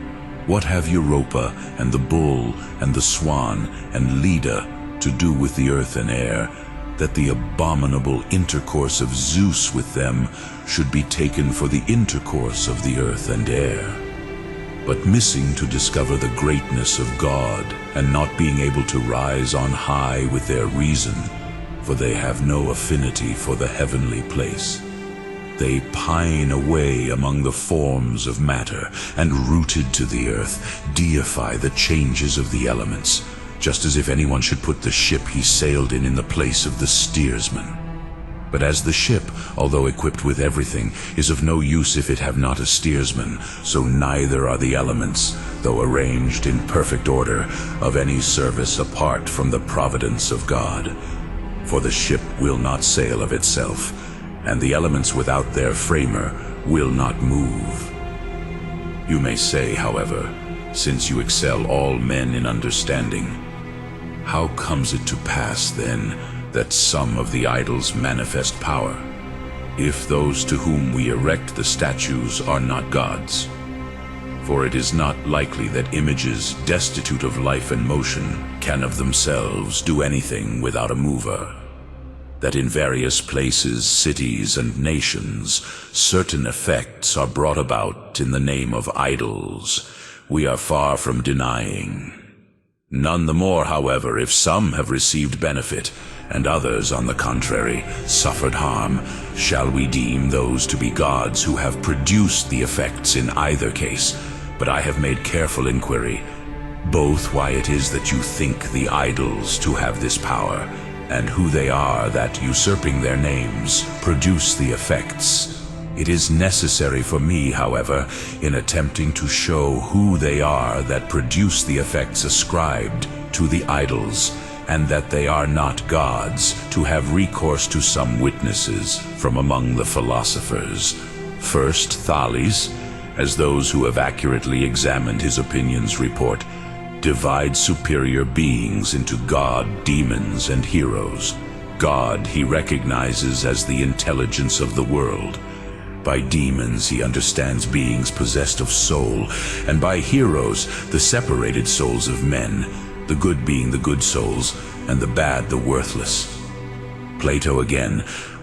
What have Europa and the bull and the swan and Leda to do with the earth and air, that the abominable intercourse of Zeus with them should be taken for the intercourse of the earth and air? But missing to discover the greatness of God, and not being able to rise on high with their reason, for they have no affinity for the heavenly place, they pine away among the forms of matter, and rooted to the earth, deify the changes of the elements, just as if anyone should put the ship he sailed in the place of the steersman. But as the ship, although equipped with everything, is of no use if it have not a steersman, so neither are the elements, though arranged in perfect order, of any service apart from the providence of God. For the ship will not sail of itself, and the elements without their framer will not move. You may say, however, since you excel all men in understanding, how comes it to pass, then, that some of the idols manifest power, if those to whom we erect the statues are not gods? For it is not likely that images destitute of life and motion can of themselves do anything without a mover. that in various places, cities, and nations, certain effects are brought about in the name of idols, we are far from denying. None the more, however, if some have received benefit, and others, on the contrary, suffered harm, shall we deem those to be gods who have produced the effects in either case. But I have made careful inquiry, both why it is that you think the idols to have this power, and who they are that, usurping their names, produce the effects. It is necessary for me, however, in attempting to show who they are that produce the effects ascribed to the idols, and that they are not gods, to have recourse to some witnesses from among the philosophers. First, Thales, as those who have accurately examined his opinions report, divides superior beings into God, demons, and heroes. God he recognizes as the intelligence of the world. By demons he understands beings possessed of soul, and by heroes the separated souls of men, the good being the good souls, and the bad the worthless. Plato again,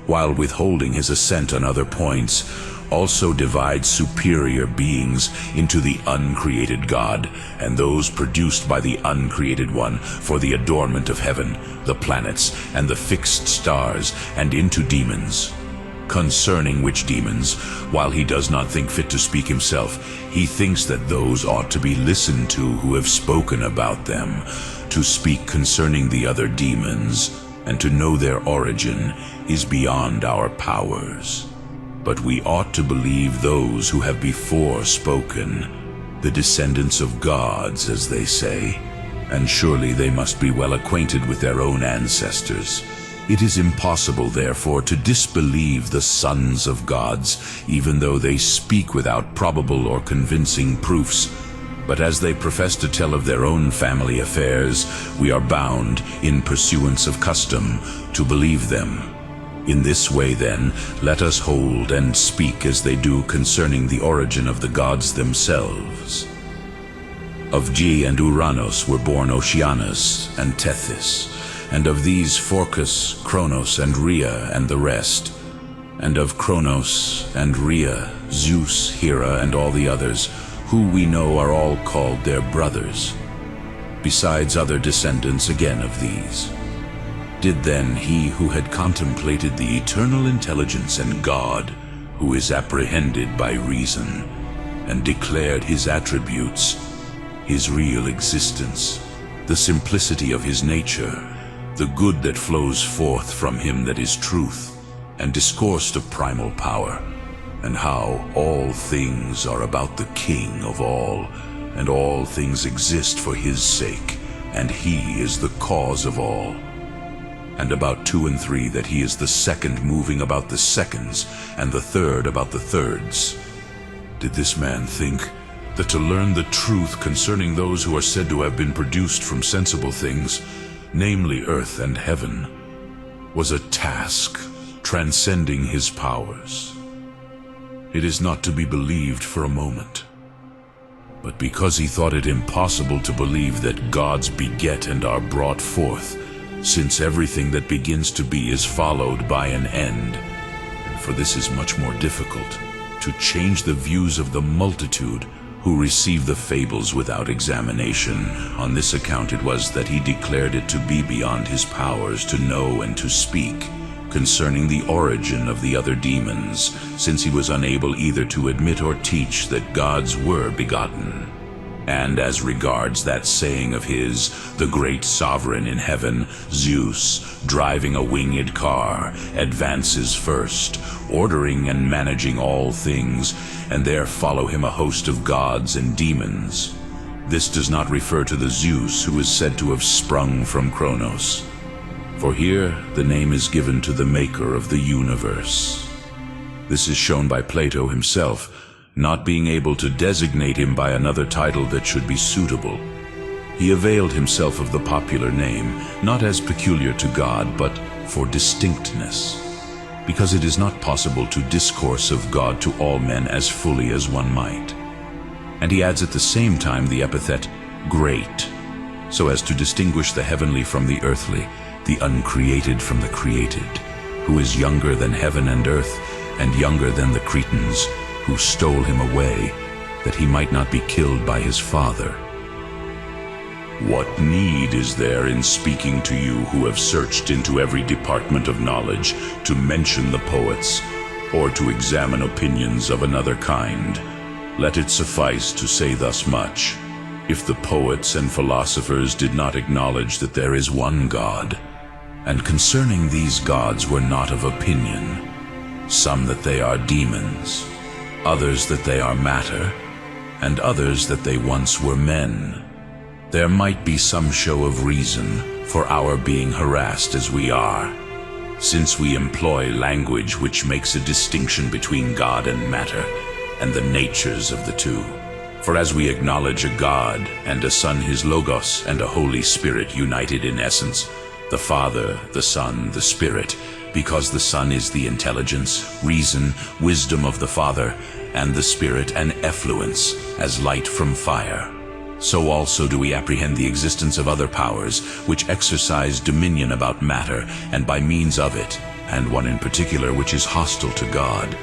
while withholding his assent on other points, also divides superior beings into the uncreated God, and those produced by the uncreated one for the adornment of heaven, the planets, and the fixed stars, and into demons. Concerning which demons, while he does not think fit to speak himself, he thinks that those ought to be listened to who have spoken about them. To speak concerning the other demons, and to know their origin, is beyond our powers. But we ought to believe those who have before spoken, the descendants of gods, as they say, and surely they must be well acquainted with their own ancestors. It is impossible, therefore, to disbelieve the sons of gods, even though they speak without probable or convincing proofs. But as they profess to tell of their own family affairs, we are bound, in pursuance of custom, to believe them. In this way, then, let us hold and speak as they do concerning the origin of the gods themselves. Of Ge and Uranos were born Oceanus and Tethys, and of these Phorcus, Cronos, and Rhea, and the rest. And of Cronos and Rhea, Zeus, Hera, and all the others, who we know are all called their brothers, besides other descendants again of these. Did then he who had contemplated the eternal intelligence and God, who is apprehended by reason, and declared his attributes, his real existence, the simplicity of his nature, the good that flows forth from him that is truth, and discoursed of primal power, and how all things are about the King of all, and all things exist for his sake, and he is the cause of all. And about 2 and 3 that he is the second moving about the seconds, and the third about the thirds. Did this man think that to learn the truth concerning those who are said to have been produced from sensible things, namely earth and heaven, was a task transcending his powers? It is not to be believed for a moment. But because he thought it impossible to believe that gods beget and are brought forth, since everything that begins to be is followed by an end, and for this is much more difficult, to change the views of the multitude who receive the fables without examination. On this account it was that he declared it to be beyond his powers to know and to speak concerning the origin of the other demons, since he was unable either to admit or teach that gods were begotten. And as regards that saying of his, the great sovereign in heaven, Zeus, driving a winged car, advances first, ordering and managing all things, and there follow him a host of gods and demons. This does not refer to the Zeus who is said to have sprung from Cronos, for here the name is given to the maker of the universe. This is shown by Plato himself, not being able to designate him by another title that should be suitable. He availed himself of the popular name, not as peculiar to God, but for distinctness, because it is not possible to discourse of God to all men as fully as one might. And he adds at the same time the epithet great, so as to distinguish the heavenly from the earthly, the uncreated from the created. who is younger than heaven and earth, and younger than the Cretans, who stole him away, that he might not be killed by his father. What need is there in speaking to you who have searched into every department of knowledge to mention the poets, or to examine opinions of another kind? Let it suffice to say thus much. If the poets and philosophers did not acknowledge that there is one God, and concerning these gods were not of opinion, some that they are demons, others that they are matter, and others that they once were men, there might be some show of reason for our being harassed as we are, since we employ language which makes a distinction between God and matter, and the natures of the two. For as we acknowledge a God and a Son, his Logos, and a Holy Spirit united in essence, the Father, the Son, the Spirit, because the Son is the intelligence, reason, wisdom of the Father, and the Spirit an effluence, as light from fire. So also do we apprehend the existence of other powers, which exercise dominion about matter, and by means of it, and one in particular which is hostile to God.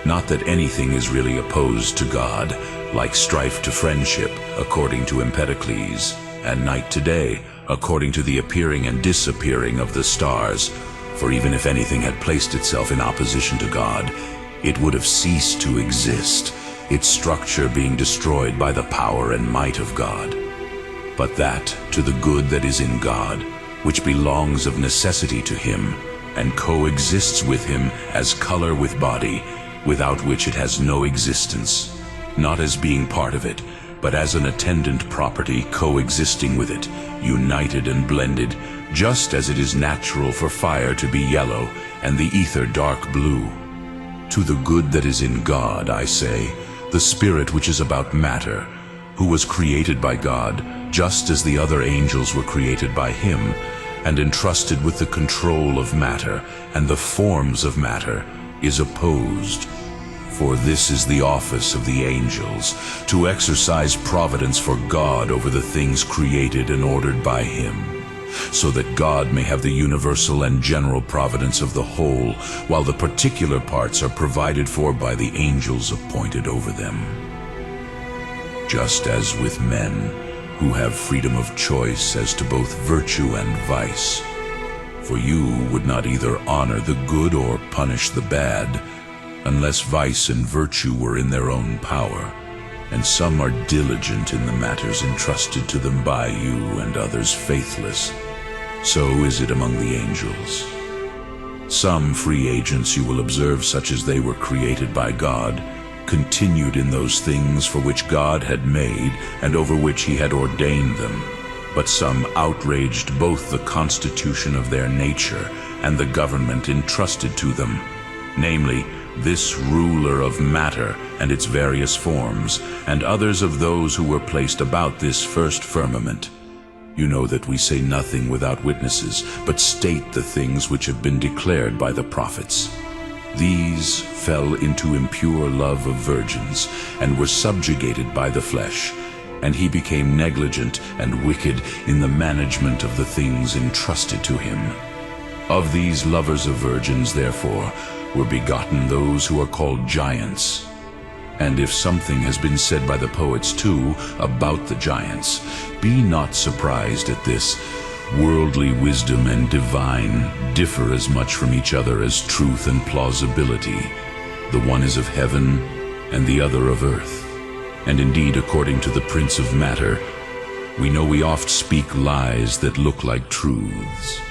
Not that anything is really opposed to God, like strife to friendship, according to Empedocles, and night to day, according to the appearing and disappearing of the stars. For even if anything had placed itself in opposition to God, it would have ceased to exist, its structure being destroyed by the power and might of God. But that to the good that is in God, which belongs of necessity to him, and coexists with him as color with body, without which it has no existence, not as being part of it, but as an attendant property coexisting with it, united and blended, just as it is natural for fire to be yellow and the ether dark blue. To the good that is in God, I say, the Spirit which is about matter, who was created by God, just as the other angels were created by him, and entrusted with the control of matter and the forms of matter, is opposed. For this is the office of the angels, to exercise providence for God over the things created and ordered by him, so that God may have the universal and general providence of the whole, while the particular parts are provided for by the angels appointed over them. Just as with men, who have freedom of choice as to both virtue and vice. For you would not either honor the good or punish the bad, unless vice and virtue were in their own power, and some are diligent in the matters entrusted to them by you, and others faithless. So is it among the angels. Some free agents you will observe, such as they were created by God, continued in those things for which God had made and over which he had ordained them. But some outraged both the constitution of their nature and the government entrusted to them, namely, this ruler of matter and its various forms, and others of those who were placed about this first firmament. You know that we say nothing without witnesses, but state the things which have been declared by the prophets. These fell into impure love of virgins, and were subjugated by the flesh, and he became negligent and wicked in the management of the things entrusted to him. Of these lovers of virgins, therefore, were begotten those who are called giants. And if something has been said by the poets too about the giants, be not surprised at this. Worldly wisdom and divine differ as much from each other as truth and plausibility. The one is of heaven, and the other of earth. And indeed, according to the prince of matter, we know we oft speak lies that look like truths.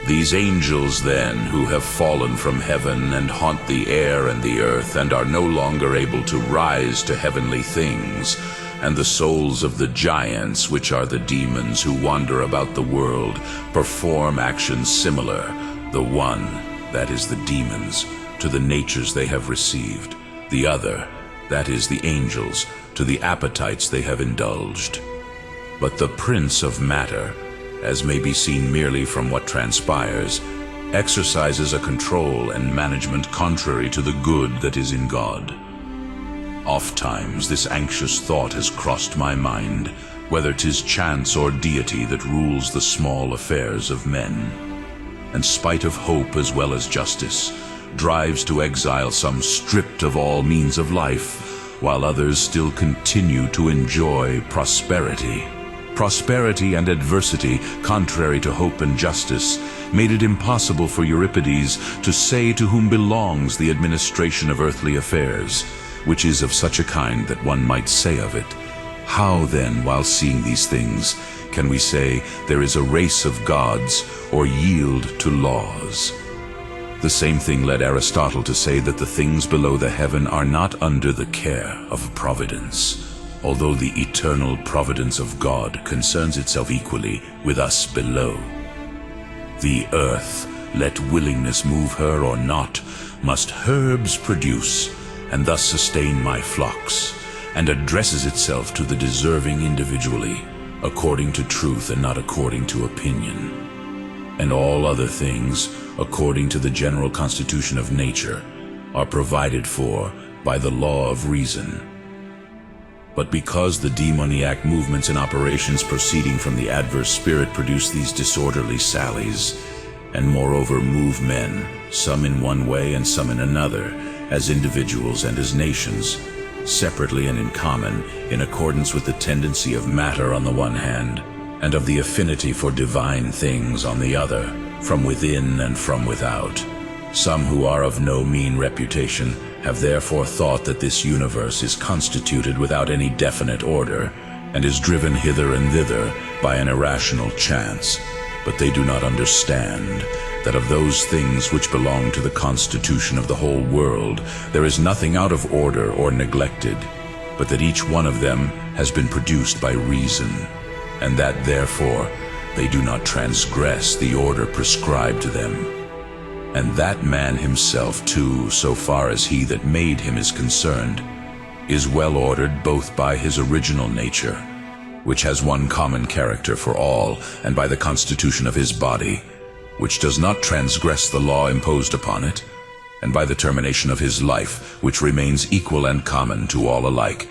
These angels, then, who have fallen from heaven and haunt the air and the earth, and are no longer able to rise to heavenly things, and the souls of the giants, which are the demons who wander about the world, perform actions similar, the one, that is the demons, to the natures they have received, the other, that is the angels, to the appetites they have indulged. But the prince of matter, as may be seen merely from what transpires, exercises a control and management contrary to the good that is in God. Ofttimes this anxious thought has crossed my mind, whether 'tis chance or deity that rules the small affairs of men. and spite of hope as well as justice, drives to exile some stripped of all means of life, while others still continue to enjoy prosperity. Prosperity and adversity, contrary to hope and justice, made it impossible for Euripides to say to whom belongs the administration of earthly affairs, which is of such a kind that one might say of it, "How then, while seeing these things, can we say there is a race of gods, or yield to laws?" The same thing led Aristotle to say that the things below the heaven are not under the care of providence, although the eternal providence of God concerns itself equally with us below. The earth, let willingness move her or not, must herbs produce, and thus sustain my flocks, and addresses itself to the deserving individually, according to truth and not according to opinion. And all other things, according to the general constitution of nature, are provided for by the law of reason. But because the demoniac movements and operations proceeding from the adverse spirit produce these disorderly sallies, and moreover move men, some in one way and some in another, as individuals and as nations, separately and in common, in accordance with the tendency of matter on the one hand, and of the affinity for divine things on the other, from within and from without. Some who are of no mean reputation have therefore thought that this universe is constituted without any definite order, and is driven hither and thither by an irrational chance. But they do not understand that of those things which belong to the constitution of the whole world, there is nothing out of order or neglected, but that each one of them has been produced by reason, and that therefore they do not transgress the order prescribed to them. And that man himself too, so far as he that made him is concerned, is well ordered both by his original nature, which has one common character for all, and by the constitution of his body, which does not transgress the law imposed upon it, and by the termination of his life, which remains equal and common to all alike,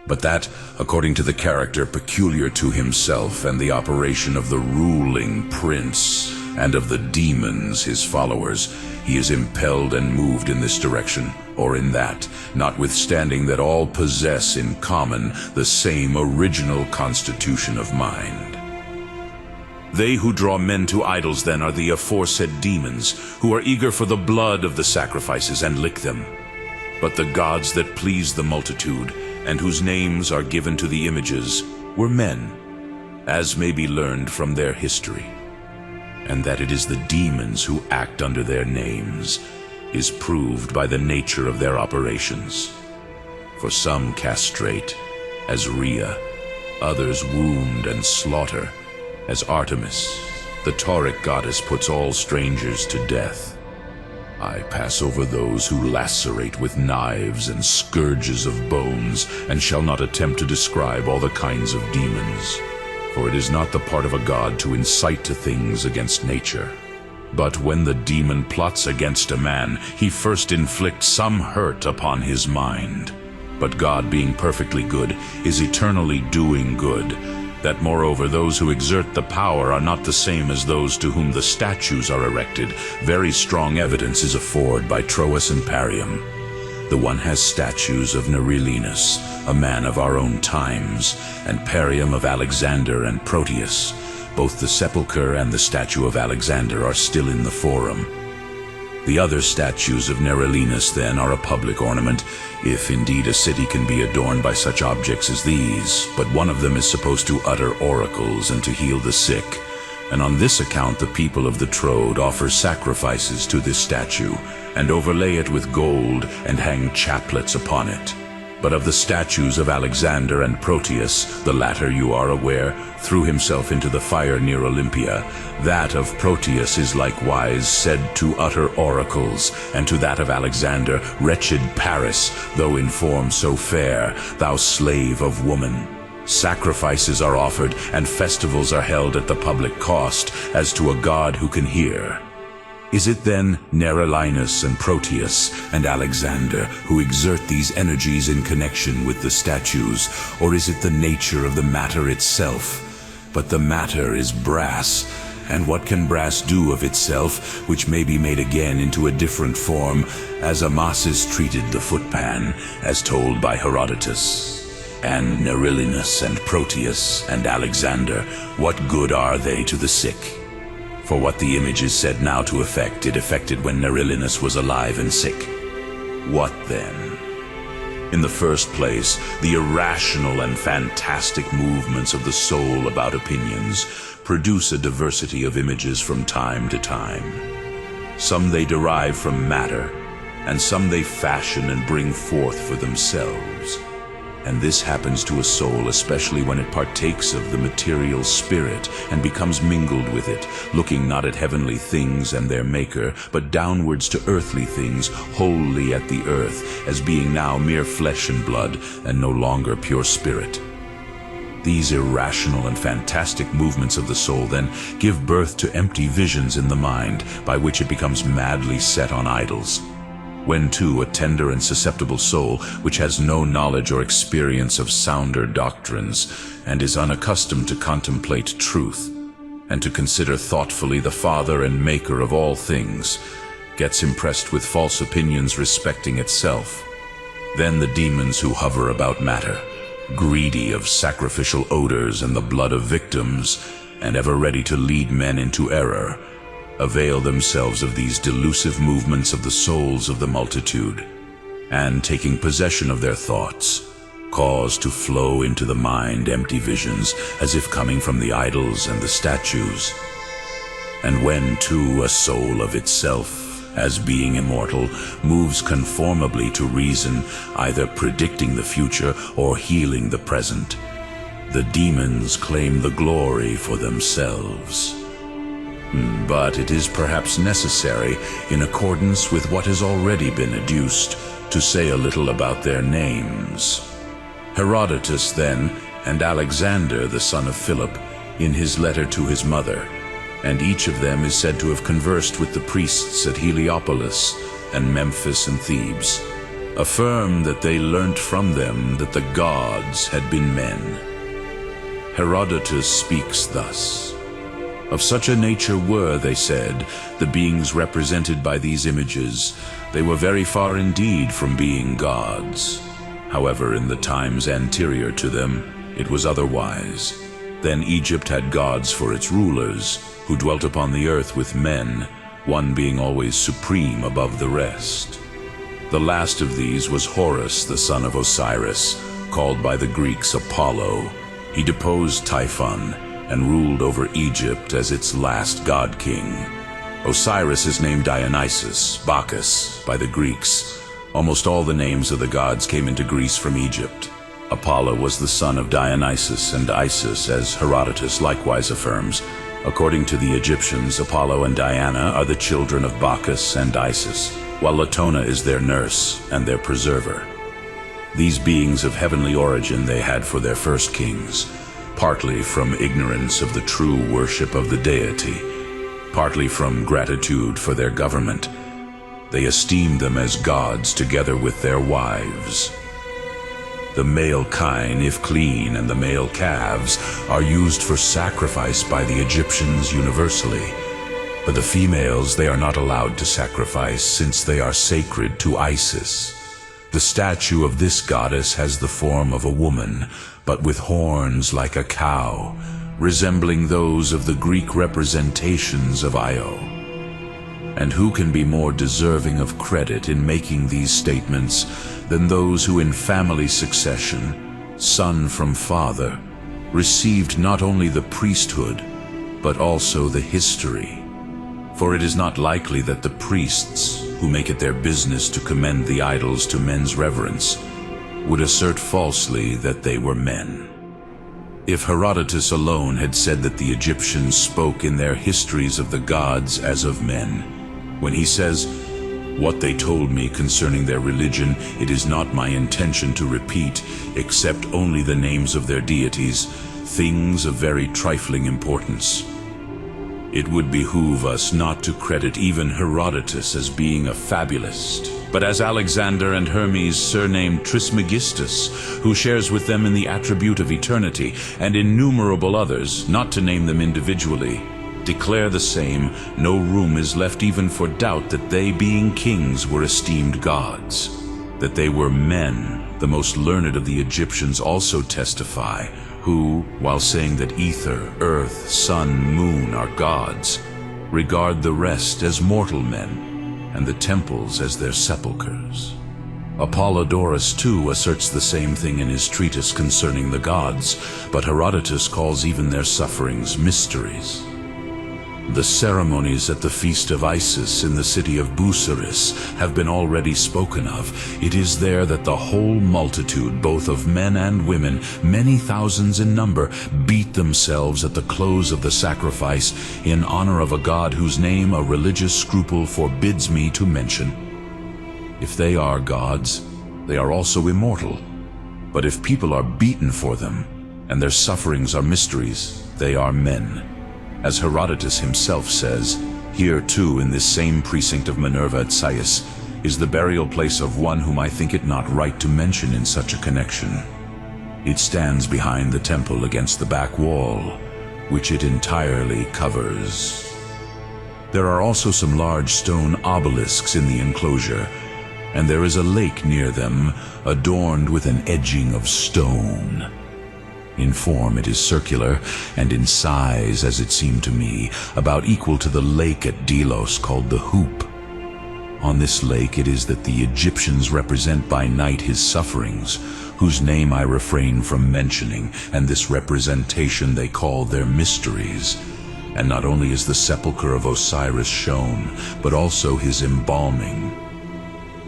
but that, according to the character peculiar to himself and the operation of the ruling prince, and of the demons, his followers, he is impelled and moved in this direction, or in that, notwithstanding that all possess in common the same original constitution of mind. They who draw men to idols then are the aforesaid demons, who are eager for the blood of the sacrifices and lick them. But the gods that please the multitude, and whose names are given to the images, were men, as may be learned from their history. And that it is the demons who act under their names is proved by the nature of their operations. For some castrate, as Rhea, others wound and slaughter, as Artemis, the tauric goddess, puts all strangers to death. I pass over those who lacerate with knives and scourges of bones, and shall not attempt to describe all the kinds of demons. For it is not the part of a god to incite to things against nature. But when the demon plots against a man, he first inflicts some hurt upon his mind. But God, being perfectly good, is eternally doing good, that moreover those who exert the power are not the same as those to whom the statues are erected. Very strong evidence is afforded by Troas and Parium. The one has statues of Nerelinus, a man of our own times, and Parium of Alexander and Proteus. Both the sepulchre and the statue of Alexander are still in the forum. The other statues of Nerelinus then are a public ornament, if indeed a city can be adorned by such objects as these, but one of them is supposed to utter oracles and to heal the sick, and on this account the people of the Troad offer sacrifices to this statue, and overlay it with gold, and hang chaplets upon it. But of the statues of Alexander and Proteus, the latter, you are aware, threw himself into the fire near Olympia. That of Proteus is likewise said to utter oracles, and to that of Alexander, wretched Paris, though in form so fair, thou slave of woman. Sacrifices are offered, and festivals are held at the public cost, as to a god who can hear. Is it then Nerelinus and Proteus and Alexander who exert these energies in connection with the statues, or is it the nature of the matter itself? But the matter is brass, And what can brass do of itself, which may be made again into a different form, as Amasis treated the footpan, as told by Herodotus? And Nerilinus and Proteus and Alexander, what good are they to the sick? For what the image is said now to effect, it effected when Nerilinus was alive and sick. What then? In the first place, the irrational and fantastic movements of the soul about opinions produce a diversity of images from time to time. Some they derive from matter, and some they fashion and bring forth for themselves. And this happens to a soul especially when it partakes of the material spirit and becomes mingled with it, looking not at heavenly things and their maker, but downwards to earthly things, wholly at the earth, as being now mere flesh and blood, and no longer pure spirit. These irrational and fantastic movements of the soul then give birth to empty visions in the mind, by which it becomes madly set on idols. When too a tender and susceptible soul, which has no knowledge or experience of sounder doctrines, and is unaccustomed to contemplate truth, and to consider thoughtfully the Father and Maker of all things, gets impressed with false opinions respecting itself, then the demons who hover about matter, greedy of sacrificial odors and the blood of victims, and ever ready to lead men into error, avail themselves of these delusive movements of the souls of the multitude, and taking possession of their thoughts, cause to flow into the mind empty visions, as if coming from the idols and the statues. And when too a soul of itself, as being immortal, moves conformably to reason, either predicting the future or healing the present, the demons claim the glory for themselves. But it is perhaps necessary, in accordance with what has already been adduced, to say a little about their names. Herodotus then, and Alexander the son of Philip, in his letter to his mother, and each of them is said to have conversed with the priests at Heliopolis and Memphis and Thebes, affirm that they learnt from them that the gods had been men. Herodotus speaks thus: "Of such a nature were, they said, the beings represented by these images. They were very far indeed from being gods. However, in the times anterior to them, it was otherwise. Then Egypt had gods for its rulers, who dwelt upon the earth with men, one being always supreme above the rest. The last of these was Horus, the son of Osiris, called by the Greeks Apollo. He deposed Typhon, and ruled over Egypt as its last god-king. Osiris is named Dionysus, Bacchus, by the Greeks. Almost all the names of the gods came into Greece from Egypt. Apollo was the son of Dionysus and Isis, as Herodotus likewise affirms. According to the Egyptians, Apollo and Diana are the children of Bacchus and Isis, while Latona is their nurse and their preserver. These beings of heavenly origin they had for their first kings, partly from ignorance of the true worship of the deity, partly from gratitude for their government. They esteemed them as gods together with their wives. The male kine, if clean, and the male calves are used for sacrifice by the Egyptians universally, but the females they are not allowed to sacrifice, since they are sacred to Isis. The statue of this goddess has the form of a woman, but with horns like a cow, resembling those of the Greek representations of Io. And who can be more deserving of credit in making these statements than those who in family succession, son from father, received not only the priesthood, but also the history? For it is not likely that the priests, who make it their business to commend the idols to men's reverence, would assert falsely that they were men. If Herodotus alone had said that the Egyptians spoke in their histories of the gods as of men, when he says, "What they told me concerning their religion, it is not my intention to repeat, except only the names of their deities, things of very trifling importance," it would behoove us not to credit even Herodotus as being a fabulist, but as Alexander and Hermes surnamed Trismegistus, who shares with them in the attribute of eternity, and innumerable others, not to name them individually, declare the same, no room is left even for doubt that they, being kings, were esteemed gods. That they were men, the most learned of the Egyptians also testify, who, while saying that ether, earth, sun, moon are gods, regard the rest as mortal men, and the temples as their sepulchres. Apollodorus too asserts the same thing in his treatise concerning the gods, but Herodotus calls even their sufferings mysteries. The ceremonies at the feast of Isis in the city of Busiris have been already spoken of. It is there that the whole multitude, both of men and women, many thousands in number, beat themselves at the close of the sacrifice in honor of a god whose name a religious scruple forbids me to mention. If they are gods, they are also immortal. But if people are beaten for them, and their sufferings are mysteries, they are men. As Herodotus himself says, here too in this same precinct of Minerva at Sais is the burial place of one whom I think it not right to mention in such a connection. It stands behind the temple against the back wall, which it entirely covers. There are also some large stone obelisks in the enclosure, and there is a lake near them, adorned with an edging of stone. In form it is circular, and in size, as it seemed to me, about equal to the lake at Delos called the Hoop. On this lake it is that the Egyptians represent by night his sufferings, whose name I refrain from mentioning, and this representation they call their mysteries. And not only is the sepulchre of Osiris shown, but also his embalming.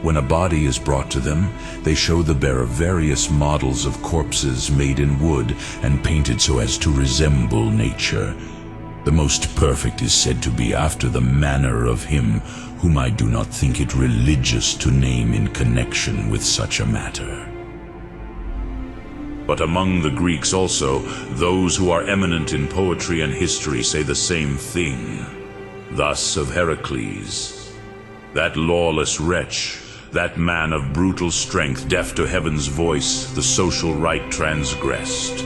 When a body is brought to them, they show the bearer various models of corpses made in wood and painted so as to resemble nature. The most perfect is said to be after the manner of him whom I do not think it religious to name in connection with such a matter. But among the Greeks also, those who are eminent in poetry and history say the same thing. Thus of Heracles, that lawless wretch, that man of brutal strength, deaf to heaven's voice, the social right transgressed.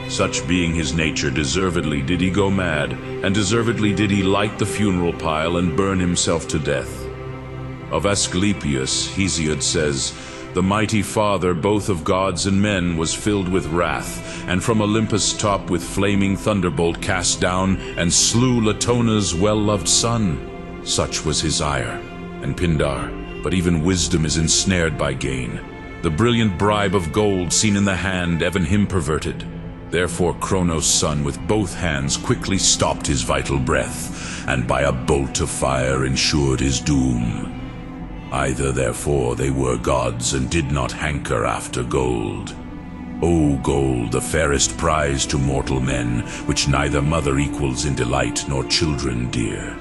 Such being his nature, deservedly did he go mad, and deservedly did he light the funeral pile and burn himself to death. Of Asclepius, Hesiod says, the mighty father both of gods and men was filled with wrath, and from Olympus' top with flaming thunderbolt cast down, and slew Latona's well-loved son. Such was his ire. And Pindar, but even wisdom is ensnared by gain. The brilliant bribe of gold seen in the hand, even him perverted. Therefore Cronos' son with both hands quickly stopped his vital breath, and by a bolt of fire ensured his doom. Either therefore they were gods and did not hanker after gold. O gold, the fairest prize to mortal men, which neither mother equals in delight nor children dear.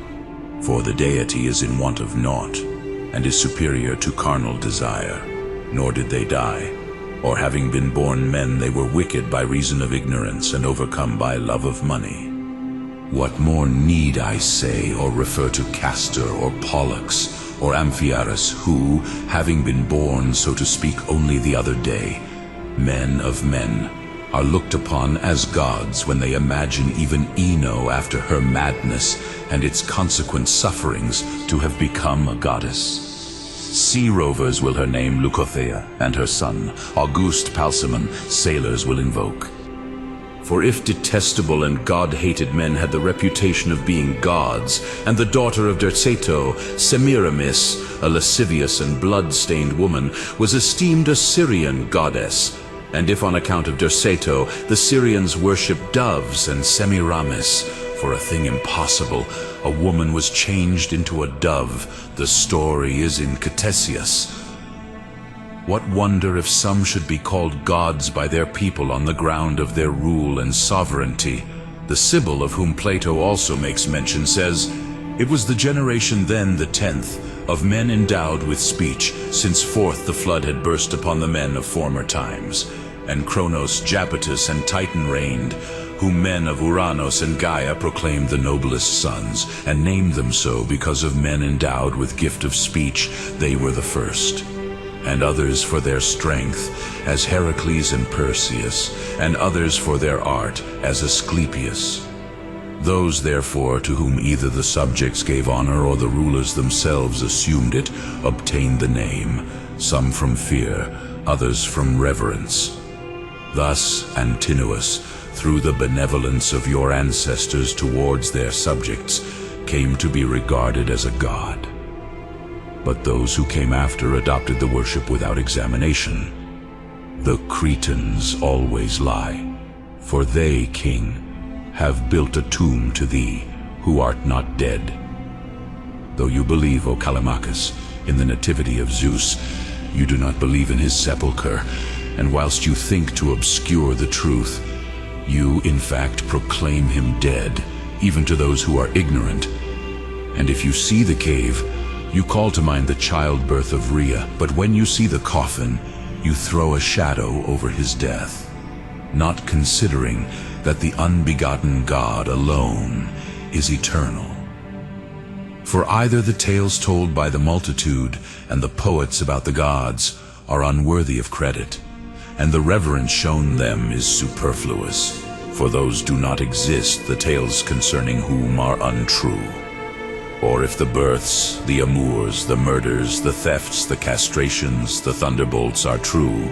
For the deity is in want of naught, and is superior to carnal desire. Nor did they die, or having been born men they were wicked by reason of ignorance and overcome by love of money. What more need I say or refer to Castor or Pollux or Amphiaraus, who, having been born, so to speak, only the other day, men of men, are looked upon as gods when they imagine even Ino after her madness and its consequent sufferings to have become a goddess. Sea rovers will her name Leucothea, and her son, August Palsamon, sailors will invoke. For if detestable and god-hated men had the reputation of being gods, and the daughter of Derceto, Semiramis, a lascivious and blood-stained woman, was esteemed a Syrian goddess, and if on account of Derceto the Syrians worshipped doves and Semiramis, for a thing impossible, a woman was changed into a dove, the story is in Ctesias. What wonder if some should be called gods by their people on the ground of their rule and sovereignty? The Sibyl, of whom Plato also makes mention, says, "It was the generation then, the 10th, of men endowed with speech, since forth the flood had burst upon the men of former times. And Cronos, Japetus, and Titan reigned, whom men of Uranos and Gaia proclaimed the noblest sons, and named them so because of men endowed with gift of speech, they were the first. And others for their strength, as Heracles and Perseus, and others for their art, as Asclepius. Those, therefore, to whom either the subjects gave honor or the rulers themselves assumed it, obtained the name, some from fear, others from reverence. Thus, Antinous, through the benevolence of your ancestors towards their subjects, came to be regarded as a god. But those who came after adopted the worship without examination. The Cretans always lie, for they, king, have built a tomb to thee, who art not dead. Though you believe, O Callimachus, in the nativity of Zeus, you do not believe in his sepulchre, and whilst you think to obscure the truth, you in fact proclaim him dead, even to those who are ignorant. And if you see the cave, you call to mind the childbirth of Rhea, but when you see the coffin, you throw a shadow over his death, not considering that the unbegotten God alone is eternal. For either the tales told by the multitude and the poets about the gods are unworthy of credit, and the reverence shown them is superfluous, for those do not exist, the tales concerning whom are untrue. Or if the births, the amours, the murders, the thefts, the castrations, the thunderbolts are true,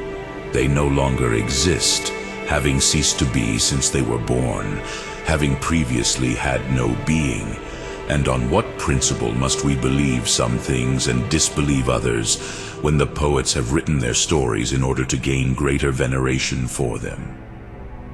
they no longer exist, having ceased to be since they were born, having previously had no being. And on what principle must we believe some things and disbelieve others, when the poets have written their stories in order to gain greater veneration for them?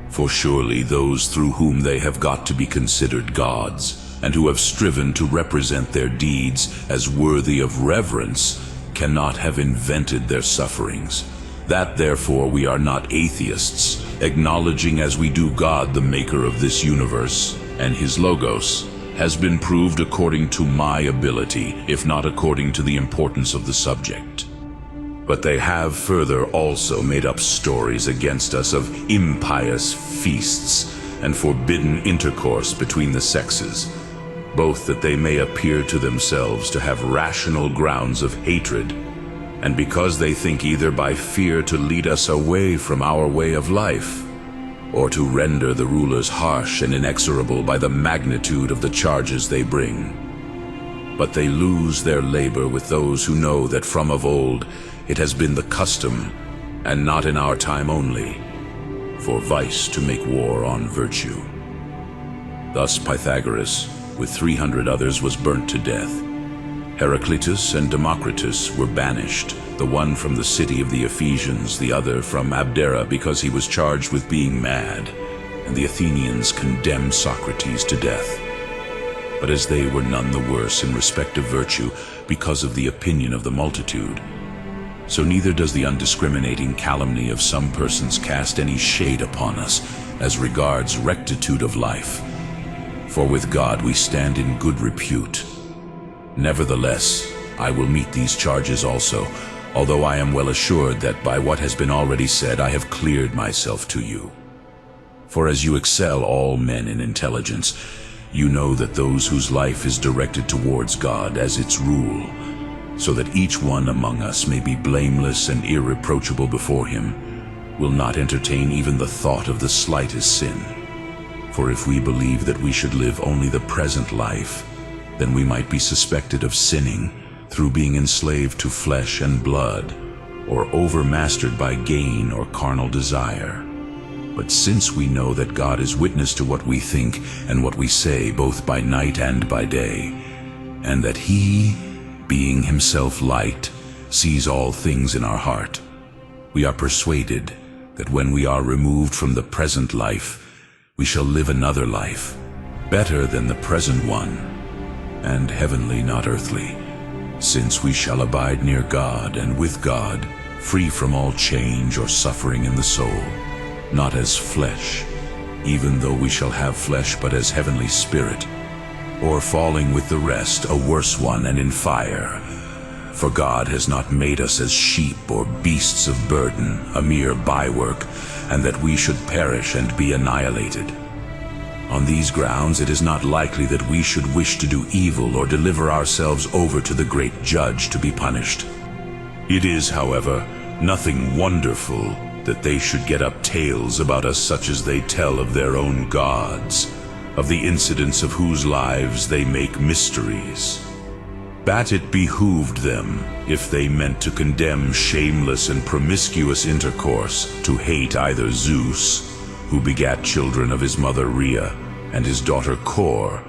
For surely those through whom they have got to be considered gods, and who have striven to represent their deeds as worthy of reverence, cannot have invented their sufferings. That therefore we are not atheists, acknowledging as we do God the maker of this universe, and his Logos, has been proved according to my ability, if not according to the importance of the subject. But they have further also made up stories against us of impious feasts and forbidden intercourse between the sexes, both that they may appear to themselves to have rational grounds of hatred, and because they think either by fear to lead us away from our way of life, or to render the rulers harsh and inexorable by the magnitude of the charges they bring. But they lose their labor with those who know that from of old it has been the custom, and not in our time only, for vice to make war on virtue. Thus Pythagoras, with 300 others, was burnt to death. Heraclitus and Democritus were banished, the one from the city of the Ephesians, the other from Abdera, because he was charged with being mad, and the Athenians condemned Socrates to death. But as they were none the worse in respect of virtue because of the opinion of the multitude, so neither does the undiscriminating calumny of some persons cast any shade upon us as regards rectitude of life. For with God we stand in good repute. Nevertheless, I will meet these charges also, although I am well assured that by what has been already said I have cleared myself to you. For as you excel all men in intelligence, you know that those whose life is directed towards God as its rule, so that each one among us may be blameless and irreproachable before him, will not entertain even the thought of the slightest sin. For if we believe that we should live only the present life, then we might be suspected of sinning through being enslaved to flesh and blood, or overmastered by gain or carnal desire. But since we know that God is witness to what we think and what we say both by night and by day, and that he, being himself light, sees all things in our heart, we are persuaded that when we are removed from the present life, we shall live another life, better than the present one, and heavenly, not earthly, since we shall abide near God and with God, free from all change or suffering in the soul, not as flesh, even though we shall have flesh, but as heavenly spirit, or falling with the rest, a worse one, and in fire. For God has not made us as sheep or beasts of burden, a mere bywork, and that we should perish and be annihilated. On these grounds it is not likely that we should wish to do evil or deliver ourselves over to the great judge to be punished. It is, however, nothing wonderful that they should get up tales about us such as they tell of their own gods, of the incidents of whose lives they make mysteries. But it behooved them, if they meant to condemn shameless and promiscuous intercourse, to hate either Zeus, who begat children of his mother Rhea, and his daughter Cor,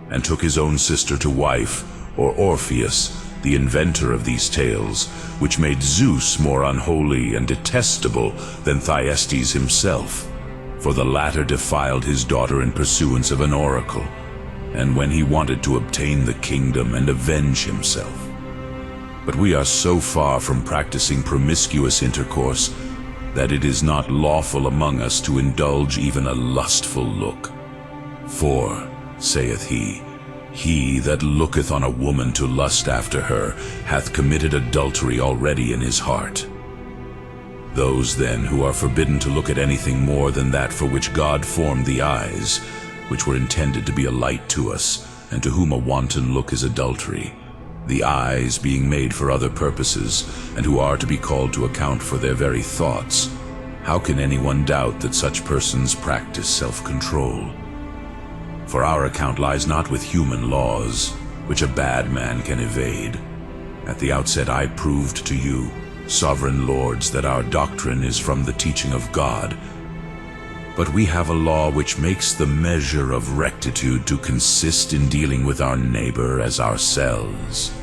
and took his own sister to wife, or Orpheus, the inventor of these tales, which made Zeus more unholy and detestable than Thyestes himself, for the latter defiled his daughter in pursuance of an oracle, and when he wanted to obtain the kingdom and avenge himself. But we are so far from practicing promiscuous intercourse that it is not lawful among us to indulge even a lustful look. For, saith he, he that looketh on a woman to lust after her hath committed adultery already in his heart. Those then who are forbidden to look at anything more than that for which God formed the eyes, which were intended to be a light to us, and to whom a wanton look is adultery, the eyes being made for other purposes, and who are to be called to account for their very thoughts, how can anyone doubt that such persons practice self-control? For our account lies not with human laws, which a bad man can evade. At the outset I proved to you, sovereign lords, that our doctrine is from the teaching of God. But we have a law which makes the measure of rectitude to consist in dealing with our neighbor as ourselves.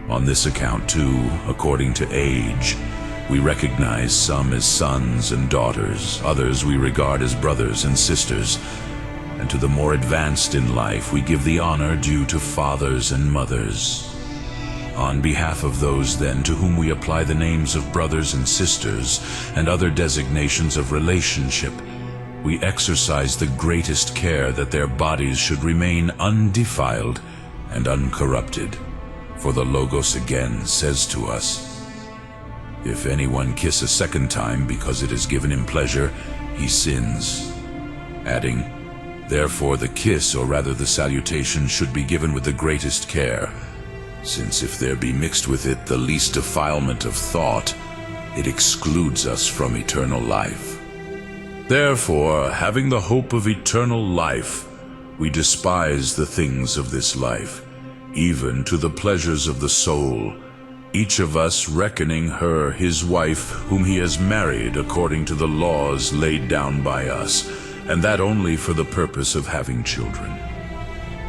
On this account, too, according to age, we recognize some as sons and daughters, others we regard as brothers and sisters, and to the more advanced in life we give the honor due to fathers and mothers. On behalf of those, then, to whom we apply the names of brothers and sisters and other designations of relationship, we exercise the greatest care that their bodies should remain undefiled and uncorrupted. For the Logos again says to us, if anyone kiss a second time because it is given him pleasure, he sins, adding, therefore the kiss, or rather the salutation, should be given with the greatest care, since if there be mixed with it the least defilement of thought, it excludes us from eternal life. Therefore, having the hope of eternal life, we despise the things of this life, even to the pleasures of the soul, each of us reckoning her his wife whom he has married according to the laws laid down by us, and that only for the purpose of having children.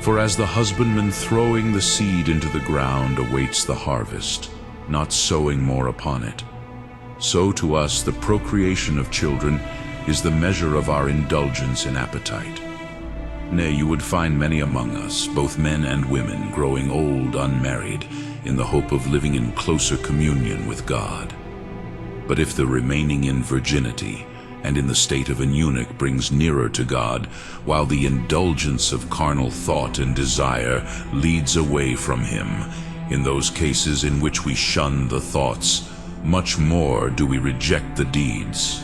For as the husbandman throwing the seed into the ground awaits the harvest, not sowing more upon it, so to us the procreation of children is the measure of our indulgence in appetite. Nay, you would find many among us, both men and women, growing old unmarried, in the hope of living in closer communion with God. But if the remaining in virginity and in the state of an eunuch brings nearer to God, while the indulgence of carnal thought and desire leads away from him, in those cases in which we shun the thoughts, much more do we reject the deeds.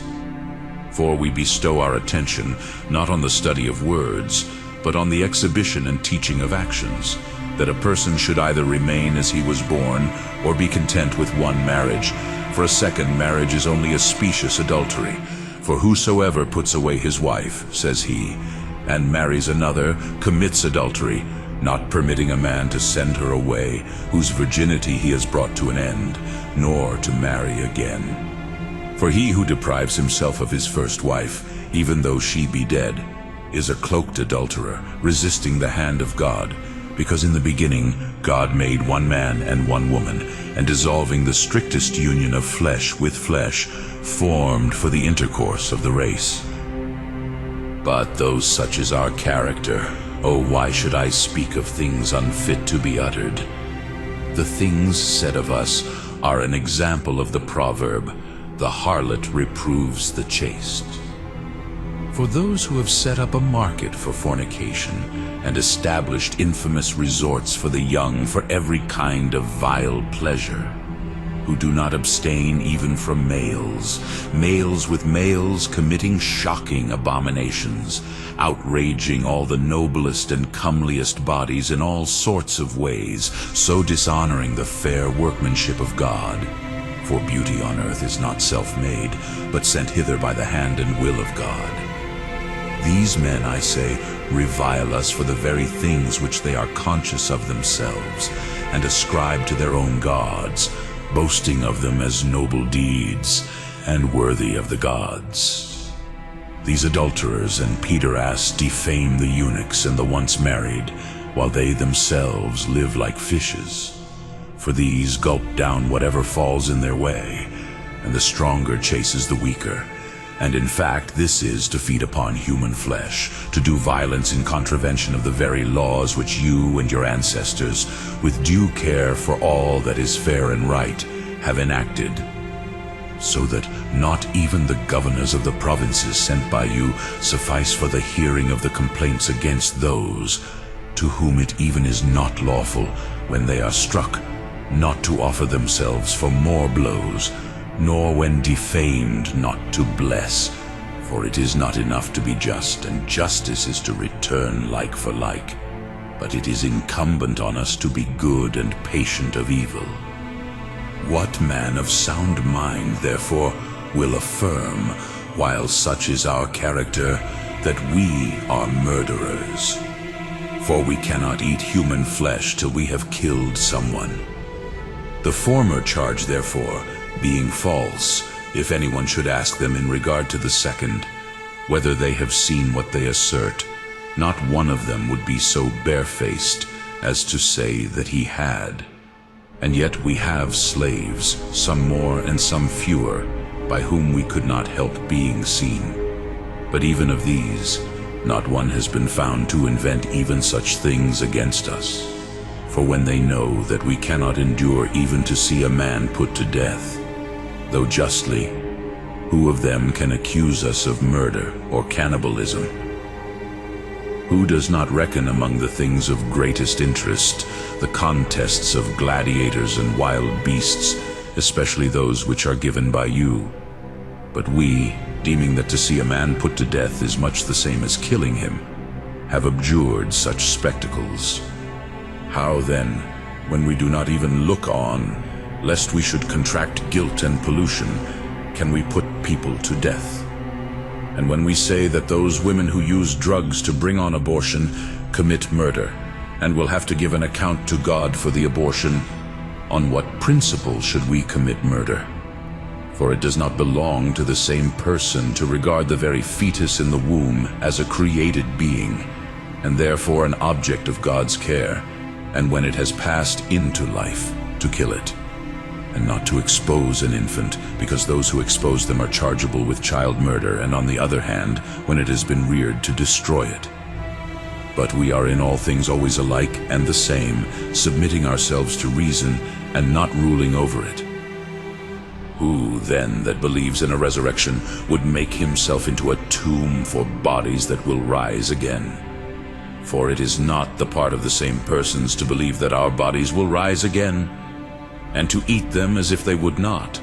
For we bestow our attention not on the study of words, but on the exhibition and teaching of actions, that a person should either remain as he was born, or be content with one marriage. For a second marriage is only a specious adultery. For whosoever puts away his wife, says he, and marries another, commits adultery, not permitting a man to send her away, whose virginity he has brought to an end, nor to marry again. For he who deprives himself of his first wife, even though she be dead, is a cloaked adulterer, resisting the hand of God, because in the beginning God made one man and one woman, and dissolving the strictest union of flesh with flesh, formed for the intercourse of the race. But though such is our character, oh, why should I speak of things unfit to be uttered? The things said of us are an example of the proverb, the harlot reproves the chaste. For those who have set up a market for fornication, and established infamous resorts for the young for every kind of vile pleasure, who do not abstain even from males, males with males committing shocking abominations, outraging all the noblest and comeliest bodies in all sorts of ways, so dishonoring the fair workmanship of God. For beauty on earth is not self-made, but sent hither by the hand and will of God. These men, I say, revile us for the very things which they are conscious of themselves, and ascribe to their own gods, boasting of them as noble deeds, and worthy of the gods. These adulterers and pederasts defame the eunuchs and the once married, while they themselves live like fishes. For these gulp down whatever falls in their way, and the stronger chases the weaker. And in fact, this is to feed upon human flesh, to do violence in contravention of the very laws which you and your ancestors, with due care for all that is fair and right, have enacted, so that not even the governors of the provinces sent by you suffice for the hearing of the complaints against those to whom it even is not lawful, when they are struck, not to offer themselves for more blows, nor when defamed not to bless. For it is not enough to be just, and justice is to return like for like. But it is incumbent on us to be good and patient of evil. What man of sound mind, therefore, will affirm, while such is our character, that we are murderers? For we cannot eat human flesh till we have killed someone. The former charge, therefore, being false, if anyone should ask them in regard to the second, whether they have seen what they assert, not one of them would be so barefaced as to say that he had. And yet we have slaves, some more and some fewer, by whom we could not help being seen. But even of these, not one has been found to invent even such things against us. For when they know that we cannot endure even to see a man put to death, though justly, who of them can accuse us of murder or cannibalism? Who does not reckon among the things of greatest interest the contests of gladiators and wild beasts, especially those which are given by you? But we, deeming that to see a man put to death is much the same as killing him, have abjured such spectacles. How then, when we do not even look on, lest we should contract guilt and pollution, can we put people to death? And when we say that those women who use drugs to bring on abortion commit murder, and will have to give an account to God for the abortion, on what principle should we commit murder? For it does not belong to the same person to regard the very fetus in the womb as a created being, and therefore an object of God's care, and when it has passed into life, to kill it, and not to expose an infant, because those who expose them are chargeable with child murder, and on the other hand, when it has been reared, to destroy it. But we are in all things always alike and the same, submitting ourselves to reason, and not ruling over it. Who, then, that believes in a resurrection, would make himself into a tomb for bodies that will rise again? For it is not the part of the same persons to believe that our bodies will rise again, and to eat them as if they would not,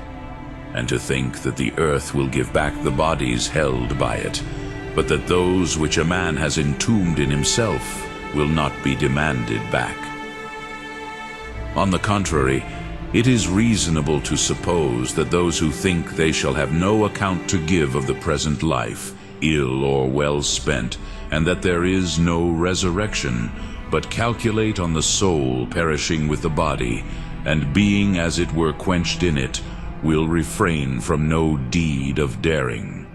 and to think that the earth will give back the bodies held by it, but that those which a man has entombed in himself will not be demanded back. On the contrary, it is reasonable to suppose that those who think they shall have no account to give of the present life, ill or well spent, and that there is no resurrection, but calculate on the soul perishing with the body, and being as it were quenched in it, will refrain from no deed of daring.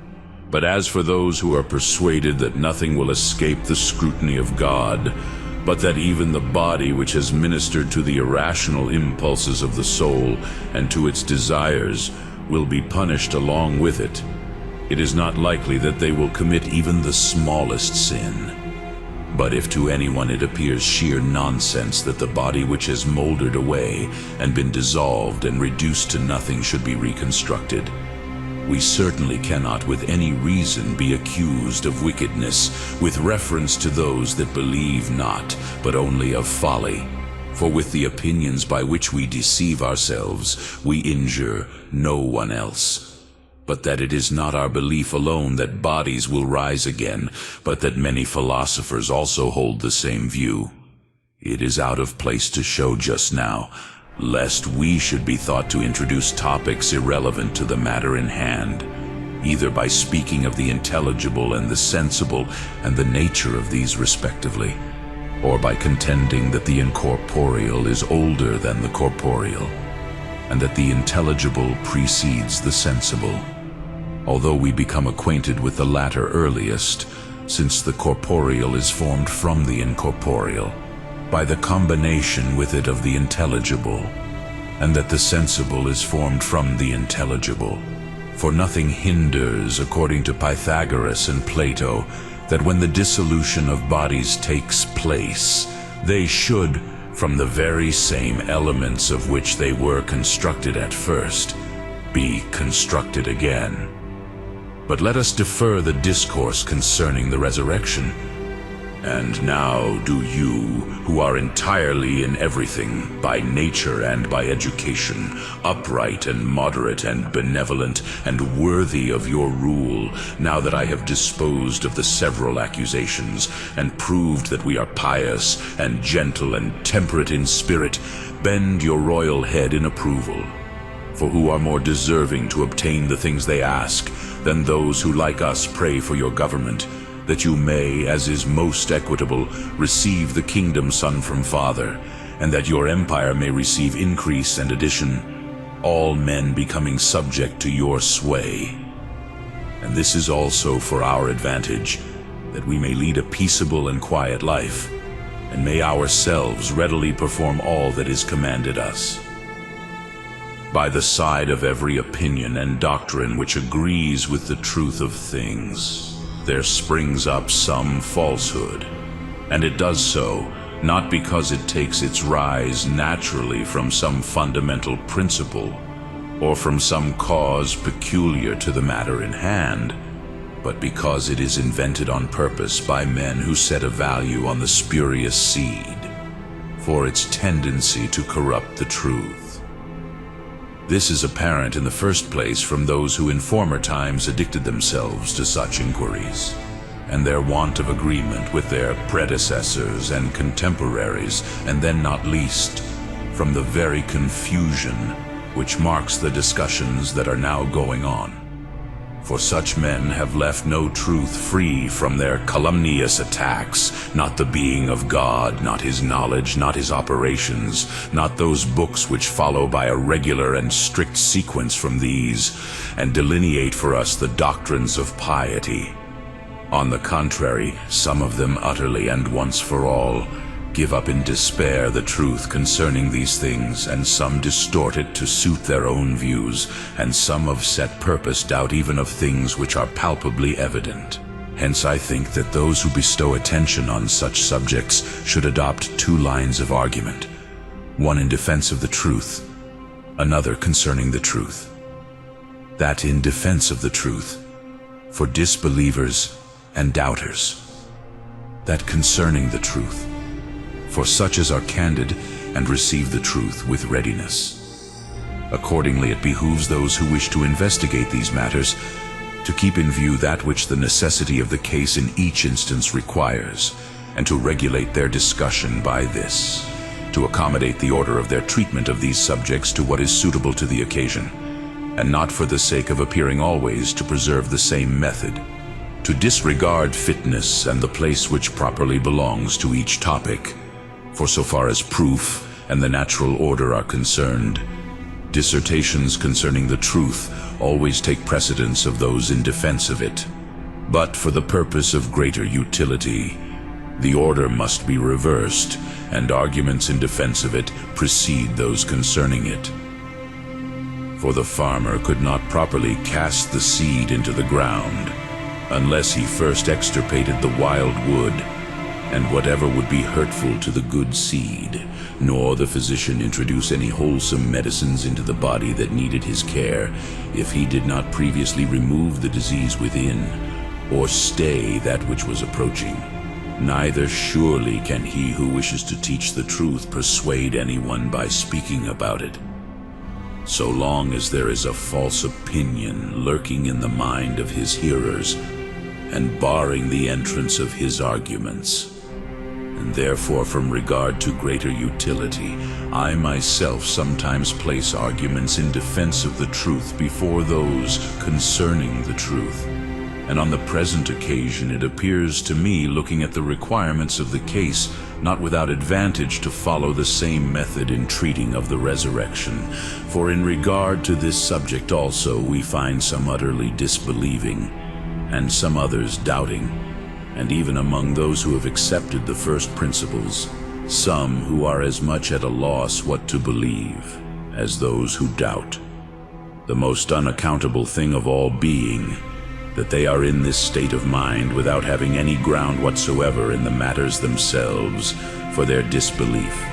But as for those who are persuaded that nothing will escape the scrutiny of God, but that even the body which has ministered to the irrational impulses of the soul and to its desires will be punished along with it, it is not likely that they will commit even the smallest sin. But if to anyone it appears sheer nonsense that the body which has moldered away and been dissolved and reduced to nothing should be reconstructed, we certainly cannot with any reason be accused of wickedness with reference to those that believe not, but only of folly. For with the opinions by which we deceive ourselves, we injure no one else. But that it is not our belief alone that bodies will rise again, but that many philosophers also hold the same view. It is out of place to show just now, lest we should be thought to introduce topics irrelevant to the matter in hand. either by speaking of the intelligible and the sensible and the nature of these respectively, or by contending that the incorporeal is older than the corporeal, and that the intelligible precedes the sensible, although we become acquainted with the latter earliest, since the corporeal is formed from the incorporeal, by the combination with it of the intelligible, and that the sensible is formed from the intelligible. For nothing hinders, according to Pythagoras and Plato, that when the dissolution of bodies takes place, they should, from the very same elements of which they were constructed at first, be constructed again. But let us defer the discourse concerning the resurrection. And now do you, who are entirely in everything, by nature and by education, upright and moderate and benevolent and worthy of your rule, now that I have disposed of the several accusations, and proved that we are pious and gentle and temperate in spirit, bend your royal head in approval. For who are more deserving to obtain the things they ask than those who like us pray for your government, that you may, as is most equitable, receive the kingdom son from father, and that your empire may receive increase and addition, all men becoming subject to your sway. And this is also for our advantage, that we may lead a peaceable and quiet life, and may ourselves readily perform all that is commanded us. By the side of every opinion and doctrine which agrees with the truth of things, there springs up some falsehood, and it does so not because it takes its rise naturally from some fundamental principle or from some cause peculiar to the matter in hand, but because it is invented on purpose by men who set a value on the spurious seed, for its tendency to corrupt the truth. This is apparent in the first place from those who in former times addicted themselves to such inquiries, and their want of agreement with their predecessors and contemporaries, and then not least, from the very confusion which marks the discussions that are now going on. For such men have left no truth free from their calumnious attacks, not the being of God, not his knowledge, not his operations, not those books which follow by a regular and strict sequence from these, and delineate for us the doctrines of piety. On the contrary, some of them utterly and once for all give up in despair the truth concerning these things, and some distort it to suit their own views, and some of set purpose doubt even of things which are palpably evident. Hence I think that those who bestow attention on such subjects should adopt two lines of argument, one in defense of the truth, another concerning the truth. That in defense of the truth, for disbelievers and doubters. That concerning the truth, for such as are candid and receive the truth with readiness. Accordingly, it behooves those who wish to investigate these matters to keep in view that which the necessity of the case in each instance requires, and to regulate their discussion by this, to accommodate the order of their treatment of these subjects to what is suitable to the occasion, and not for the sake of appearing always to preserve the same method, to disregard fitness and the place which properly belongs to each topic. For so far as proof and the natural order are concerned, dissertations concerning the truth always take precedence of those in defense of it. But for the purpose of greater utility, the order must be reversed, and arguments in defense of it precede those concerning it. For the farmer could not properly cast the seed into the ground unless he first extirpated the wild wood and whatever would be hurtful to the good seed, nor the physician introduce any wholesome medicines into the body that needed his care, if he did not previously remove the disease within, or stay that which was approaching. Neither surely can he who wishes to teach the truth persuade anyone by speaking about it, so long as there is a false opinion lurking in the mind of his hearers, and barring the entrance of his arguments. and therefore from regard to greater utility, I myself sometimes place arguments in defense of the truth before those concerning the truth. And on the present occasion it appears to me, looking at the requirements of the case, not without advantage to follow the same method in treating of the resurrection. For in regard to this subject also we find some utterly disbelieving, and some others doubting, and even among those who have accepted the first principles, some who are as much at a loss what to believe as those who doubt. The most unaccountable thing of all being, that they are in this state of mind without having any ground whatsoever in the matters themselves for their disbelief,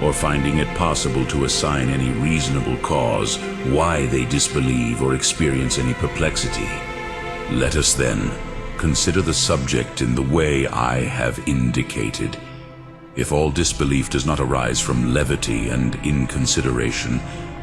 or finding it possible to assign any reasonable cause why they disbelieve or experience any perplexity. Let us then consider the subject in the way I have indicated. If all disbelief does not arise from levity and inconsideration,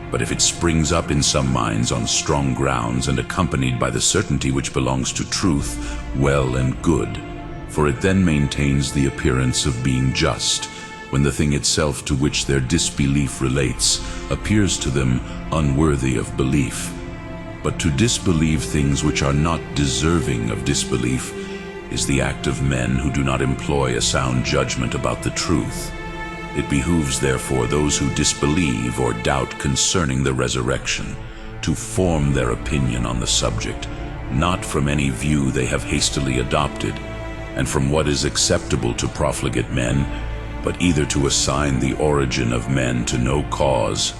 but if it springs up in some minds on strong grounds and accompanied by the certainty which belongs to truth, well and good, for it then maintains the appearance of being just, when the thing itself to which their disbelief relates appears to them unworthy of belief. But to disbelieve things which are not deserving of disbelief is the act of men who do not employ a sound judgment about the truth. It behooves therefore those who disbelieve or doubt concerning the resurrection to form their opinion on the subject, not from any view they have hastily adopted, and from what is acceptable to profligate men, but either to assign the origin of men to no cause,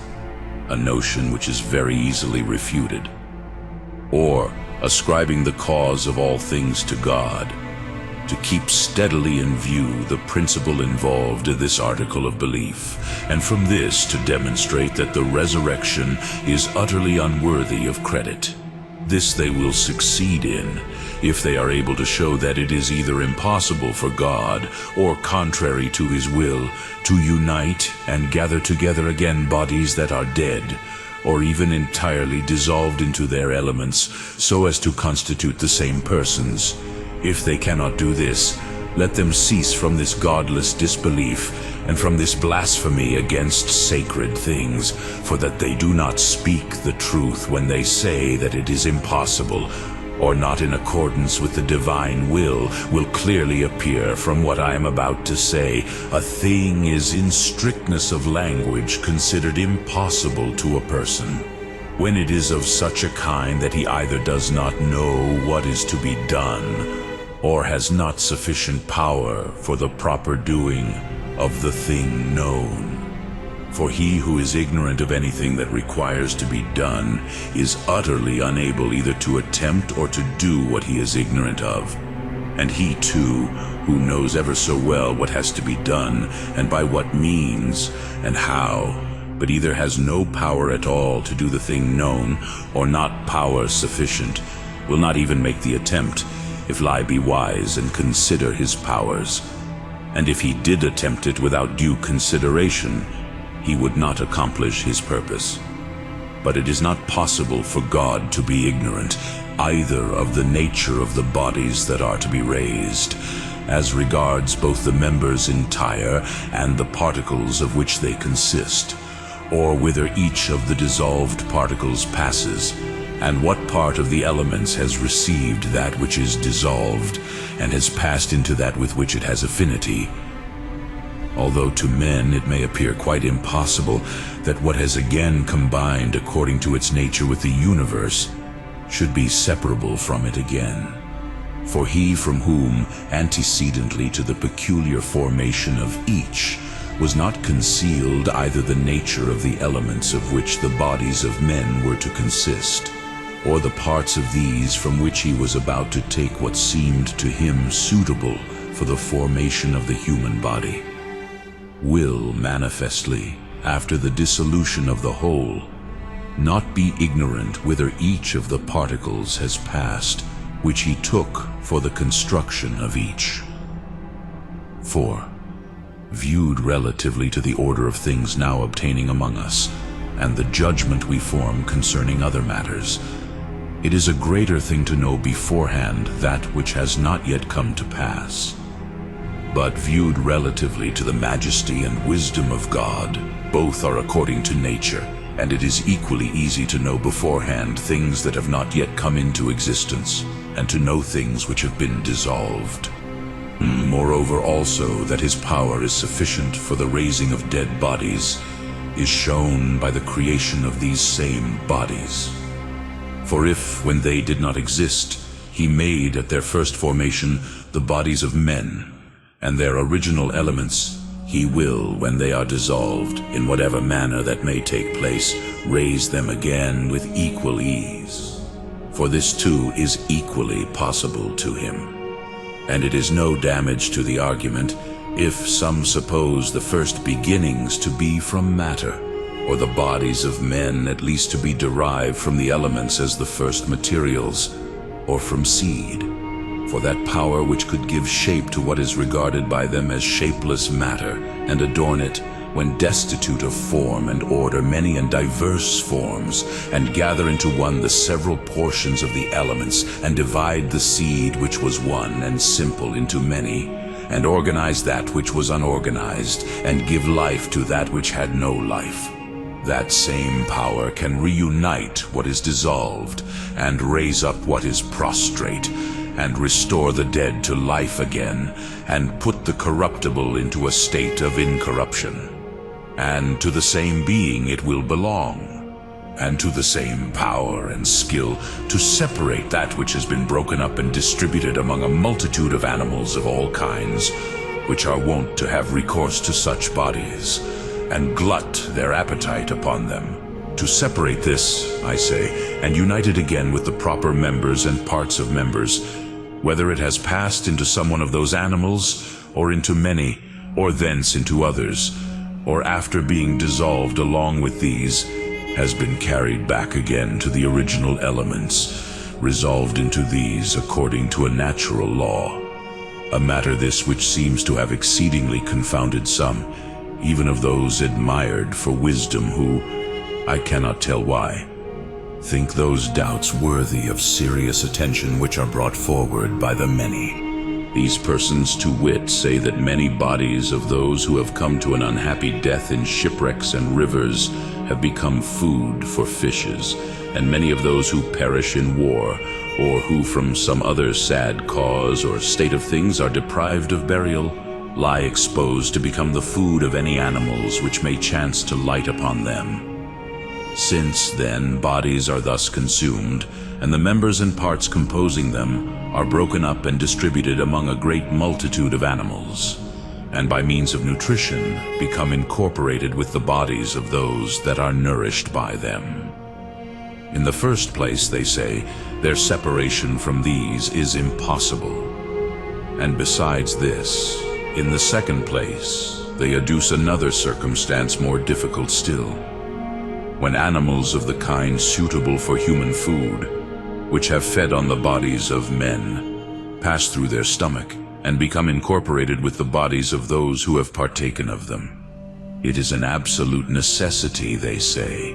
a notion which is very easily refuted, or ascribing the cause of all things to God, to keep steadily in view the principle involved in this article of belief, and from this to demonstrate that the resurrection is utterly unworthy of credit. This they will succeed in, if they are able to show that it is either impossible for God, or contrary to his will, to unite and gather together again bodies that are dead, or even entirely dissolved into their elements, so as to constitute the same persons. If they cannot do this, let them cease from this godless disbelief and from this blasphemy against sacred things, for that they do not speak the truth when they say that it is impossible, or not in accordance with the divine will clearly appear from what I am about to say. A thing is in strictness of language considered impossible to a person, when it is of such a kind that he either does not know what is to be done, or has not sufficient power for the proper doing of the thing known. For he who is ignorant of anything that requires to be done is utterly unable either to attempt or to do what he is ignorant of. And he too, who knows ever so well what has to be done, and by what means, and how, but either has no power at all to do the thing known, or not power sufficient, will not even make the attempt, if lie be wise and consider his powers. And if he did attempt it without due consideration, he would not accomplish his purpose. But it is not possible for God to be ignorant either of the nature of the bodies that are to be raised, as regards both the members entire and the particles of which they consist, or whither each of the dissolved particles passes, and what part of the elements has received that which is dissolved, and has passed into that with which it has affinity. Although to men it may appear quite impossible that what has again combined according to its nature with the universe should be separable from it again. For he from whom, antecedently to the peculiar formation of each, was not concealed either the nature of the elements of which the bodies of men were to consist, or the parts of these from which he was about to take what seemed to him suitable for the formation of the human body, will manifestly, after the dissolution of the whole, not be ignorant whither each of the particles has passed, which he took for the construction of each. For, viewed relatively to the order of things now obtaining among us, and the judgment we form concerning other matters, it is a greater thing to know beforehand that which has not yet come to pass, but viewed relatively to the majesty and wisdom of God, both are according to nature, and it is equally easy to know beforehand things that have not yet come into existence, and to know things which have been dissolved. Moreover also that his power is sufficient for the raising of dead bodies is shown by the creation of these same bodies. For if, when they did not exist, he made at their first formation the bodies of men, and their original elements, he will, when they are dissolved, in whatever manner that may take place, raise them again with equal ease. For this too is equally possible to him. And it is no damage to the argument if some suppose the first beginnings to be from matter, or the bodies of men at least to be derived from the elements as the first materials, or from seed. For that power which could give shape to what is regarded by them as shapeless matter, and adorn it, when destitute of form and order, many and diverse forms, and gather into one the several portions of the elements, and divide the seed which was one and simple into many, and organize that which was unorganized, and give life to that which had no life. That same power can reunite what is dissolved, and raise up what is prostrate, and restore the dead to life again, and put the corruptible into a state of incorruption. And to the same being it will belong, and to the same power and skill to separate that which has been broken up and distributed among a multitude of animals of all kinds, which are wont to have recourse to such bodies, and glut their appetite upon them. To separate this, I say, and unite it again with the proper members and parts of members, whether it has passed into some one of those animals, or into many, or thence into others, or after being dissolved along with these, has been carried back again to the original elements, resolved into these according to a natural law. A matter this which seems to have exceedingly confounded some, even of those admired for wisdom who, I cannot tell why, think those doubts worthy of serious attention which are brought forward by the many. These persons, to wit, say that many bodies of those who have come to an unhappy death in shipwrecks and rivers have become food for fishes, and many of those who perish in war, or who from some other sad cause or state of things are deprived of burial, lie exposed to become the food of any animals which may chance to light upon them. Since, then, bodies are thus consumed, and the members and parts composing them are broken up and distributed among a great multitude of animals, and by means of nutrition become incorporated with the bodies of those that are nourished by them. In the first place, they say, their separation from these is impossible. And besides this, in the second place, they adduce another circumstance more difficult still. When animals of the kind suitable for human food, which have fed on the bodies of men, pass through their stomach and become incorporated with the bodies of those who have partaken of them, it is an absolute necessity, they say,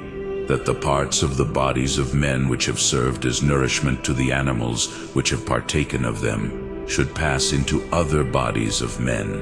that the parts of the bodies of men which have served as nourishment to the animals which have partaken of them should pass into other bodies of men,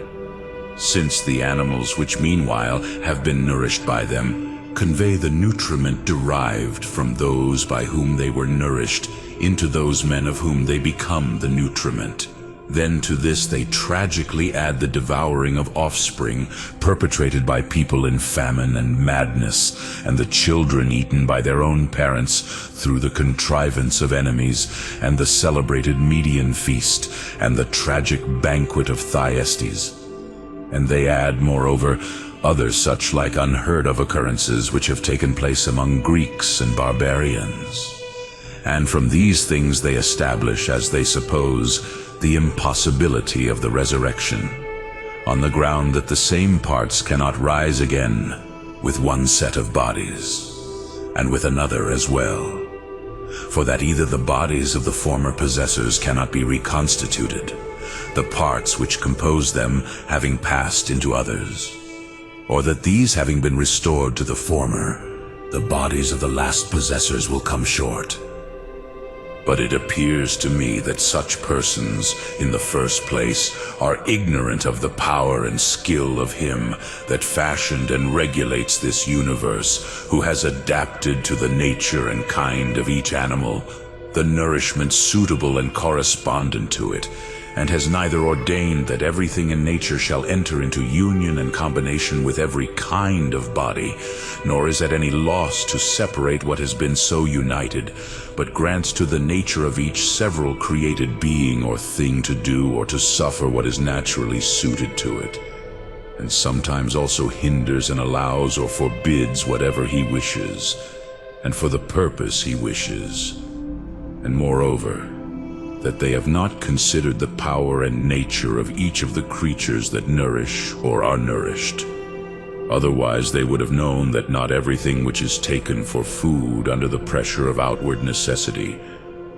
since the animals which meanwhile have been nourished by them convey the nutriment derived from those by whom they were nourished into those men of whom they become the nutriment. Then to this they tragically add the devouring of offspring perpetrated by people in famine and madness, and the children eaten by their own parents through the contrivance of enemies, and the celebrated Median feast, and the tragic banquet of Thyestes. And they add, moreover, other such like unheard of occurrences which have taken place among Greeks and barbarians. And from these things they establish, as they suppose, the impossibility of the resurrection, on the ground that the same parts cannot rise again with one set of bodies, and with another as well, for that either the bodies of the former possessors cannot be reconstituted, the parts which compose them having passed into others, or that these having been restored to the former, the bodies of the last possessors will come short. But it appears to me that such persons, in the first place, are ignorant of the power and skill of Him that fashioned and regulates this universe, who has adapted to the nature and kind of each animal the nourishment suitable and correspondent to it, and has neither ordained that everything in nature shall enter into union and combination with every kind of body, nor is at any loss to separate what has been so united, but grants to the nature of each several created being or thing to do or to suffer what is naturally suited to it, and sometimes also hinders and allows or forbids whatever He wishes, and for the purpose He wishes. And moreover, that they have not considered the power and nature of each of the creatures that nourish or are nourished. Otherwise they would have known that not everything which is taken for food under the pressure of outward necessity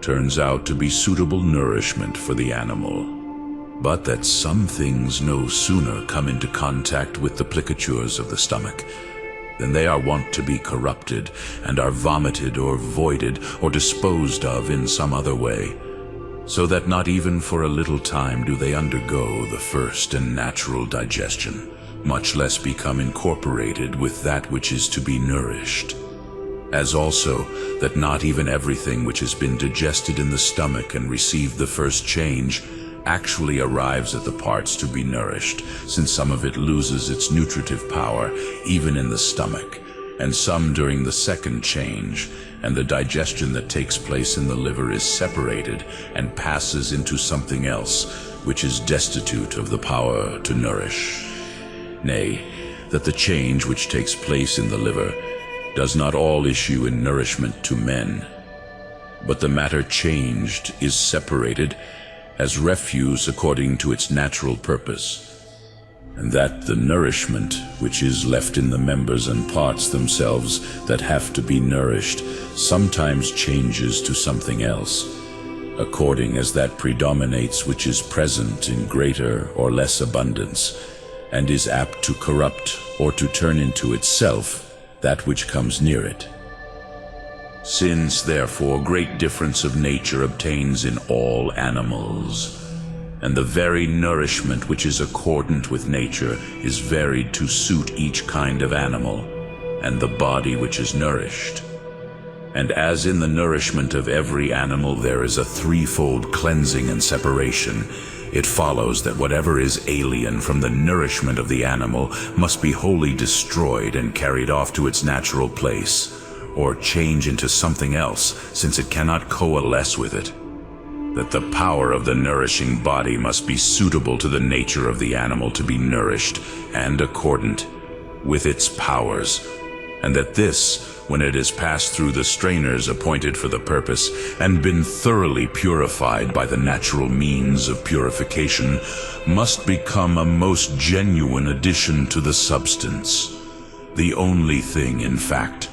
turns out to be suitable nourishment for the animal, but that some things no sooner come into contact with the plicatures of the stomach than they are wont to be corrupted, and are vomited or voided or disposed of in some other way, so that not even for a little time do they undergo the first and natural digestion, much less become incorporated with that which is to be nourished. As also that not even everything which has been digested in the stomach and received the first change actually arrives at the parts to be nourished, since some of it loses its nutritive power even in the stomach, and some during the second change, and the digestion that takes place in the liver is separated and passes into something else, which is destitute of the power to nourish. Nay, that the change which takes place in the liver does not all issue in nourishment to men, but the matter changed is separated as refuse according to its natural purpose, and that the nourishment which is left in the members and parts themselves that have to be nourished sometimes changes to something else, according as that predominates which is present in greater or less abundance, and is apt to corrupt or to turn into itself that which comes near it. Since, therefore, great difference of nature obtains in all animals, and the very nourishment which is accordant with nature is varied to suit each kind of animal, and the body which is nourished. And as in the nourishment of every animal there is a threefold cleansing and separation, it follows that whatever is alien from the nourishment of the animal must be wholly destroyed and carried off to its natural place, or change into something else, since it cannot coalesce with it. That the power of the nourishing body must be suitable to the nature of the animal to be nourished, and accordant with its powers, and that this, when it has passed through the strainers appointed for the purpose, and been thoroughly purified by the natural means of purification, must become a most genuine addition to the substance, the only thing, in fact,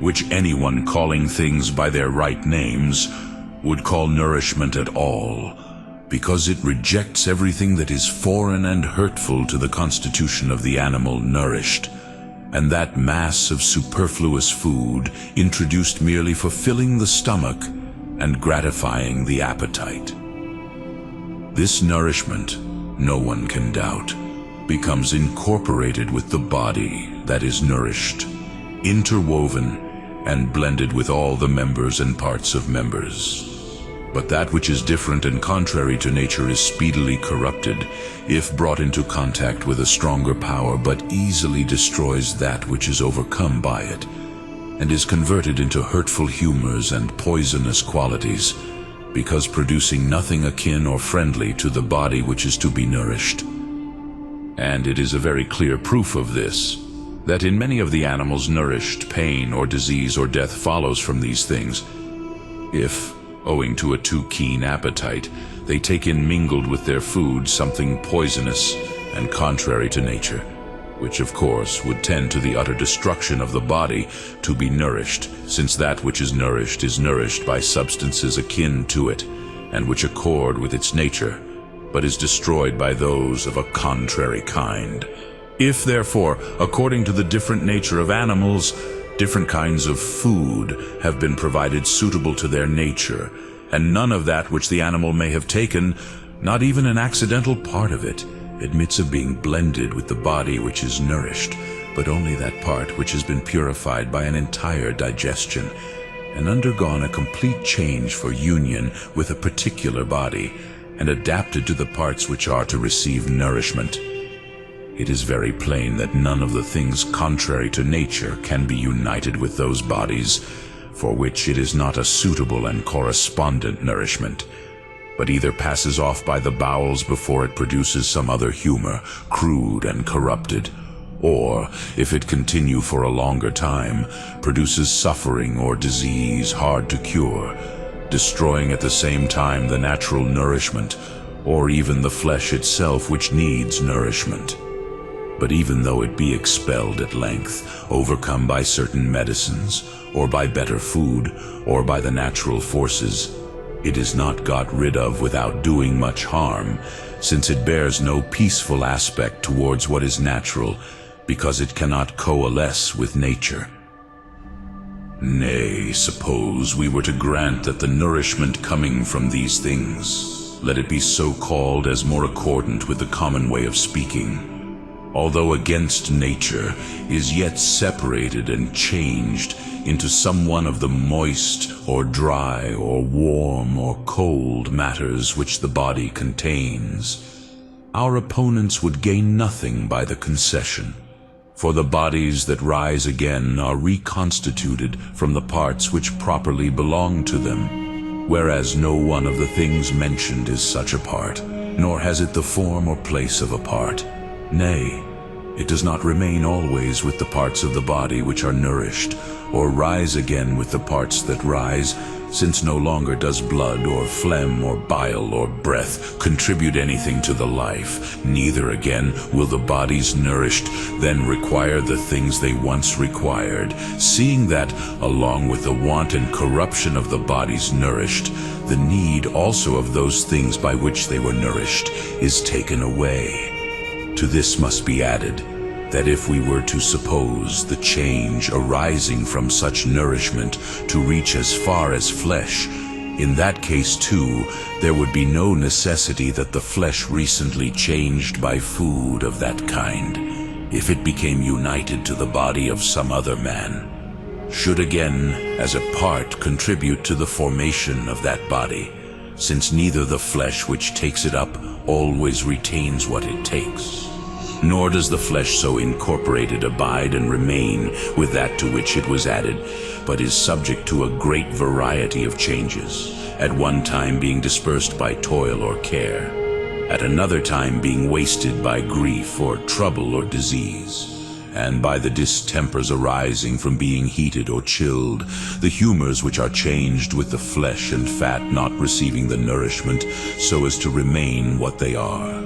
which anyone calling things by their right names would call nourishment at all, because it rejects everything that is foreign and hurtful to the constitution of the animal nourished, and that mass of superfluous food introduced merely for filling the stomach and gratifying the appetite. This nourishment, no one can doubt, becomes incorporated with the body that is nourished, interwoven and blended with all the members and parts of members. But that which is different and contrary to nature is speedily corrupted, if brought into contact with a stronger power, but easily destroys that which is overcome by it, and is converted into hurtful humors and poisonous qualities, because producing nothing akin or friendly to the body which is to be nourished. And it is a very clear proof of this, that in many of the animals nourished, pain or disease or death follows from these things, if, owing to a too keen appetite, they take in mingled with their food something poisonous and contrary to nature, which of course would tend to the utter destruction of the body to be nourished, since that which is nourished by substances akin to it, and which accord with its nature, but is destroyed by those of a contrary kind. If, therefore, according to the different nature of animals, different kinds of food have been provided suitable to their nature, and none of that which the animal may have taken, not even an accidental part of it, admits of being blended with the body which is nourished, but only that part which has been purified by an entire digestion, and undergone a complete change for union with a particular body, and adapted to the parts which are to receive nourishment. It is very plain that none of the things contrary to nature can be united with those bodies, for which it is not a suitable and correspondent nourishment, but either passes off by the bowels before it produces some other humor, crude and corrupted, or, if it continue for a longer time, produces suffering or disease hard to cure, destroying at the same time the natural nourishment, or even the flesh itself which needs nourishment. But even though it be expelled at length, overcome by certain medicines, or by better food, or by the natural forces, it is not got rid of without doing much harm, since it bears no peaceful aspect towards what is natural, because it cannot coalesce with nature. Nay, suppose we were to grant that the nourishment coming from these things, let it be so called as more accordant with the common way of speaking, although against nature, is yet separated and changed into some one of the moist or dry or warm or cold matters which the body contains, our opponents would gain nothing by the concession, for the bodies that rise again are reconstituted from the parts which properly belong to them, whereas no one of the things mentioned is such a part, nor has it the form or place of a part. Nay, it does not remain always with the parts of the body which are nourished, or rise again with the parts that rise, since no longer does blood or phlegm or bile or breath contribute anything to the life, neither again will the bodies nourished then require the things they once required, seeing that, along with the want and corruption of the bodies nourished, the need also of those things by which they were nourished is taken away. To this must be added, that if we were to suppose the change arising from such nourishment to reach as far as flesh, in that case too there would be no necessity that the flesh recently changed by food of that kind, if it became united to the body of some other man, should again as a part contribute to the formation of that body, since neither the flesh which takes it up always retains what it takes, nor does the flesh so incorporated abide and remain with that to which it was added, but is subject to a great variety of changes, at one time being dispersed by toil or care, at another time being wasted by grief or trouble or disease, and by the distempers arising from being heated or chilled, the humors which are changed with the flesh and fat not receiving the nourishment so as to remain what they are.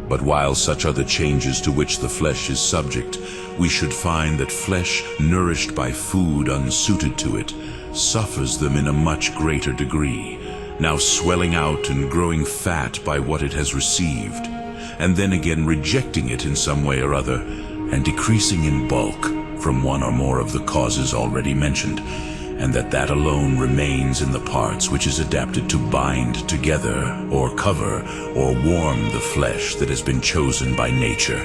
But while such are the changes to which the flesh is subject, we should find that flesh nourished by food unsuited to it suffers them in a much greater degree, now swelling out and growing fat by what it has received, and then again rejecting it in some way or other, and decreasing in bulk from one or more of the causes already mentioned, and that alone remains in the parts which is adapted to bind together, or cover, or warm the flesh that has been chosen by nature,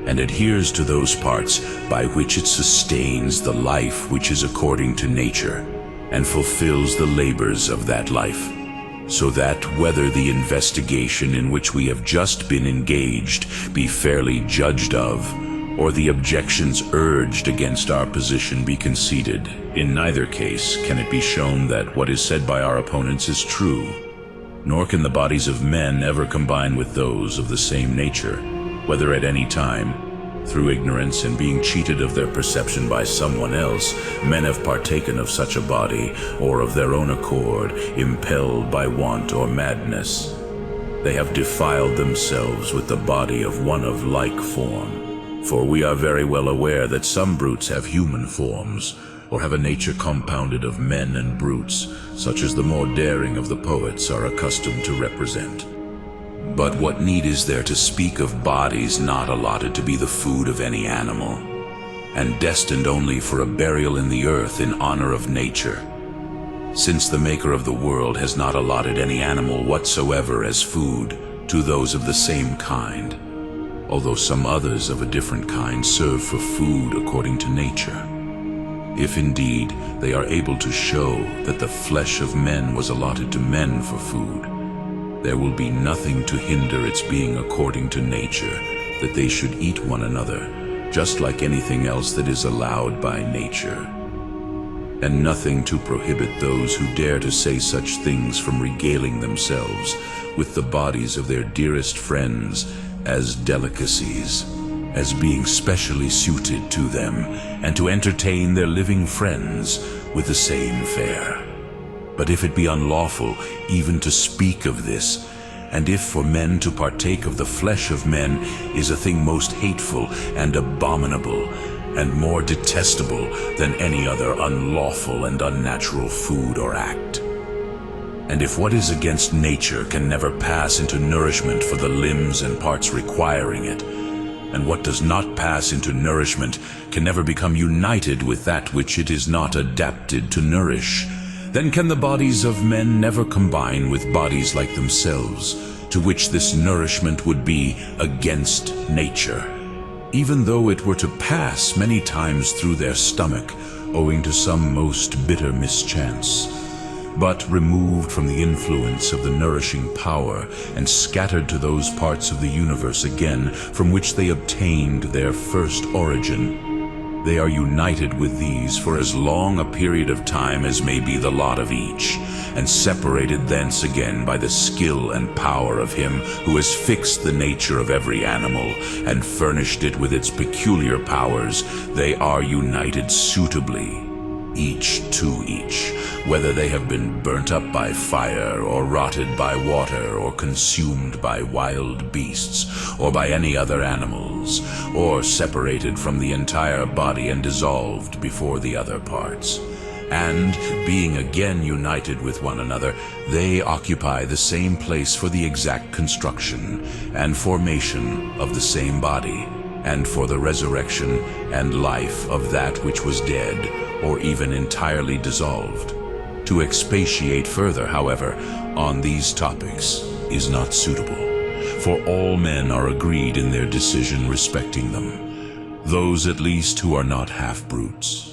and adheres to those parts by which it sustains the life which is according to nature, and fulfills the labors of that life, so that whether the investigation in which we have just been engaged be fairly judged of, or the objections urged against our position be conceded, in neither case can it be shown that what is said by our opponents is true, nor can the bodies of men ever combine with those of the same nature, whether at any time, through ignorance and being cheated of their perception by someone else, men have partaken of such a body, or of their own accord, impelled by want or madness. They have defiled themselves with the body of one of like form. For we are very well aware that some brutes have human forms, or have a nature compounded of men and brutes, such as the more daring of the poets are accustomed to represent. But what need is there to speak of bodies not allotted to be the food of any animal, and destined only for a burial in the earth in honor of nature? since the Maker of the world has not allotted any animal whatsoever as food to those of the same kind, although some others of a different kind serve for food according to nature. If indeed they are able to show that the flesh of men was allotted to men for food, there will be nothing to hinder its being according to nature that they should eat one another, just like anything else that is allowed by nature, and nothing to prohibit those who dare to say such things from regaling themselves with the bodies of their dearest friends as delicacies, as being specially suited to them, and to entertain their living friends with the same fare. But if it be unlawful even to speak of this, and if for men to partake of the flesh of men is a thing most hateful and abominable, and more detestable than any other unlawful and unnatural food or act, and if what is against nature can never pass into nourishment for the limbs and parts requiring it, and what does not pass into nourishment can never become united with that which it is not adapted to nourish, then can the bodies of men never combine with bodies like themselves, to which this nourishment would be against nature, even though it were to pass many times through their stomach, owing to some most bitter mischance, but removed from the influence of the nourishing power, and scattered to those parts of the universe again from which they obtained their first origin. They are united with these for as long a period of time as may be the lot of each, and separated thence again by the skill and power of him who has fixed the nature of every animal, and furnished it with its peculiar powers, they are united suitably, each to each, whether they have been burnt up by fire, or rotted by water, or consumed by wild beasts, or by any other animals, or separated from the entire body and dissolved before the other parts. And, being again united with one another, they occupy the same place for the exact construction and formation of the same body, and for the resurrection and life of that which was dead, or even entirely dissolved. To expatiate further, however, on these topics is not suitable, for all men are agreed in their decision respecting them, those at least who are not half-brutes.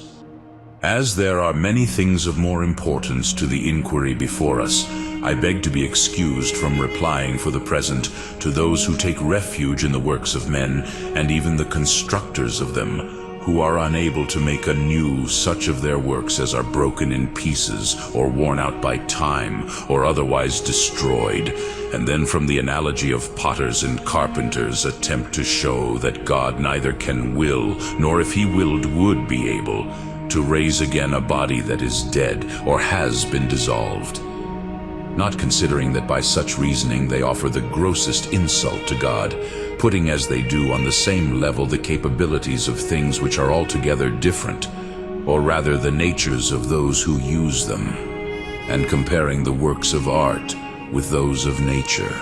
As there are many things of more importance to the inquiry before us, I beg to be excused from replying for the present to those who take refuge in the works of men, and even the constructors of them, who are unable to make anew such of their works as are broken in pieces, or worn out by time, or otherwise destroyed, and then from the analogy of potters and carpenters attempt to show that God neither can will, nor if he willed would be able, to raise again a body that is dead, or has been dissolved, not considering that by such reasoning they offer the grossest insult to God, putting as they do on the same level the capabilities of things which are altogether different, or rather the natures of those who use them, and comparing the works of art with those of nature.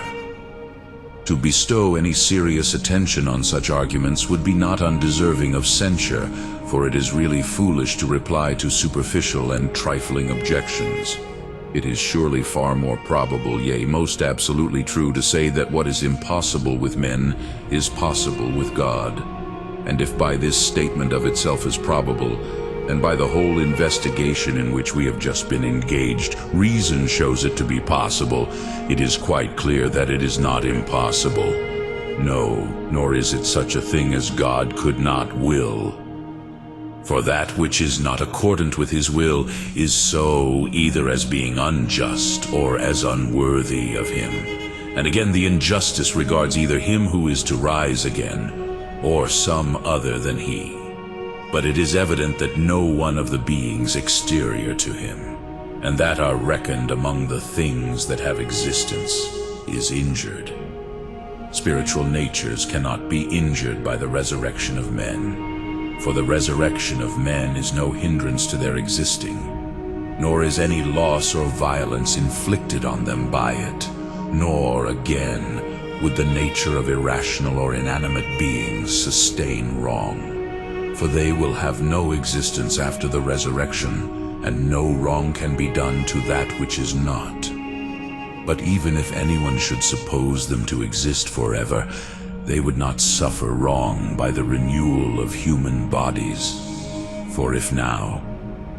To bestow any serious attention on such arguments would be not undeserving of censure, for it is really foolish to reply to superficial and trifling objections. It is surely far more probable, yea, most absolutely true, to say that what is impossible with men is possible with God. And if by this statement of itself is probable, and by the whole investigation in which we have just been engaged, reason shows it to be possible, it is quite clear that it is not impossible. No, nor is it such a thing as God could not will. For that which is not accordant with his will is so either as being unjust or as unworthy of him. And again, the injustice regards either him who is to rise again, or some other than he. But it is evident that no one of the beings exterior to him, and that are reckoned among the things that have existence, is injured. Spiritual natures cannot be injured by the resurrection of men. For the resurrection of men is no hindrance to their existing, nor is any loss or violence inflicted on them by it, nor, again, would the nature of irrational or inanimate beings sustain wrong. For they will have no existence after the resurrection, and no wrong can be done to that which is not. But even if anyone should suppose them to exist forever, they would not suffer wrong by the renewal of human bodies. For if now,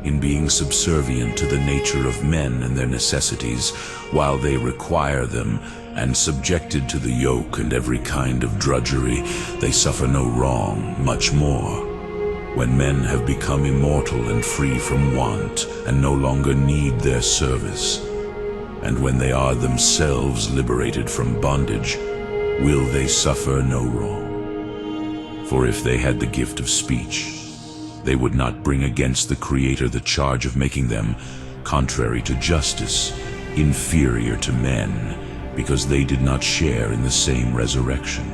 in being subservient to the nature of men and their necessities, while they require them, and subjected to the yoke and every kind of drudgery, they suffer no wrong, much more, when men have become immortal and free from want, and no longer need their service, and when they are themselves liberated from bondage, will they suffer no wrong? For if they had the gift of speech, they would not bring against the Creator the charge of making them, contrary to justice, inferior to men, because they did not share in the same resurrection.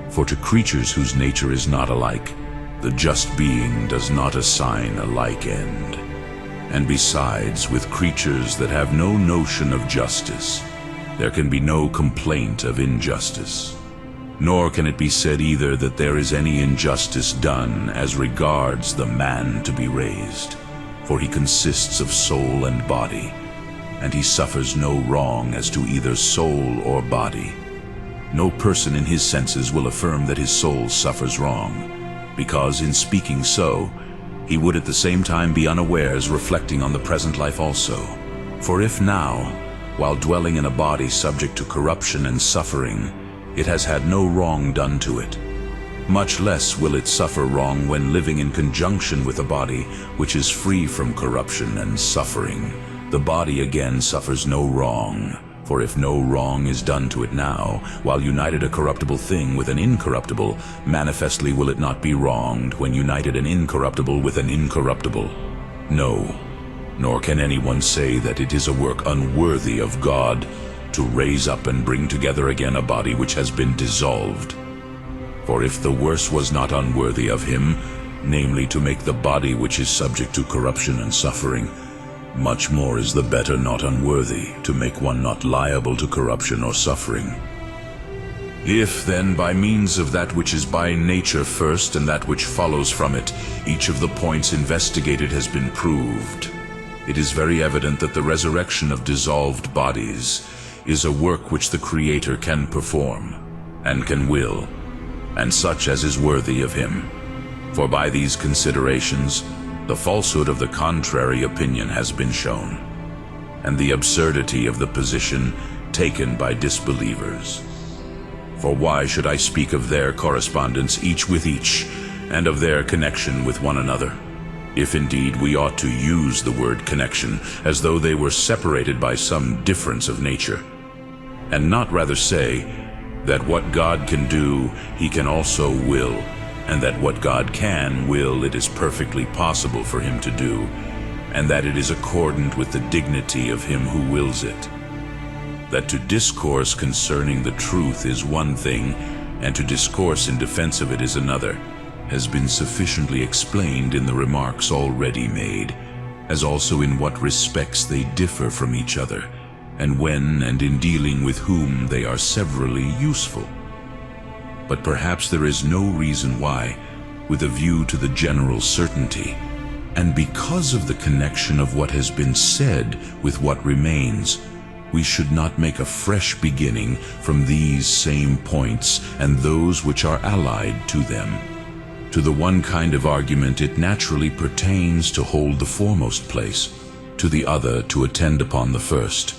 For to creatures whose nature is not alike, the just being does not assign a like end. And besides, with creatures that have no notion of justice, there can be no complaint of injustice. Nor can it be said either that there is any injustice done as regards the man to be raised, for he consists of soul and body, and he suffers no wrong as to either soul or body. No person in his senses will affirm that his soul suffers wrong, because in speaking so, he would at the same time be unawares reflecting on the present life also. For if now, while dwelling in a body subject to corruption and suffering, it has had no wrong done to it, much less will it suffer wrong when living in conjunction with a body which is free from corruption and suffering. The body again suffers no wrong, for if no wrong is done to it now, while united a corruptible thing with an incorruptible, manifestly will it not be wronged when united an incorruptible with an incorruptible. No, nor can anyone say that it is a work unworthy of God to raise up and bring together again a body which has been dissolved. For if the worse was not unworthy of him, namely to make the body which is subject to corruption and suffering, much more is the better not unworthy to make one not liable to corruption or suffering. If then by means of that which is by nature first and that which follows from it, each of the points investigated has been proved, it is very evident that the resurrection of dissolved bodies is a work which the Creator can perform, and can will, and such as is worthy of him. For by these considerations, the falsehood of the contrary opinion has been shown, and the absurdity of the position taken by disbelievers. For why should I speak of their correspondence each with each, and of their connection with one another? If indeed we ought to use the word connection as though they were separated by some difference of nature, and not rather say that what God can do, he can also will, and that what God can will, it is perfectly possible for him to do, and that it is accordant with the dignity of him who wills it. That to discourse concerning the truth is one thing, and to discourse in defense of it is another, has been sufficiently explained in the remarks already made, as also in what respects they differ from each other, and when and in dealing with whom they are severally useful. But perhaps there is no reason why, with a view to the general certainty, and because of the connection of what has been said with what remains, we should not make a fresh beginning from these same points and those which are allied to them. To the one kind of argument it naturally pertains to hold the foremost place, to the other to attend upon the first,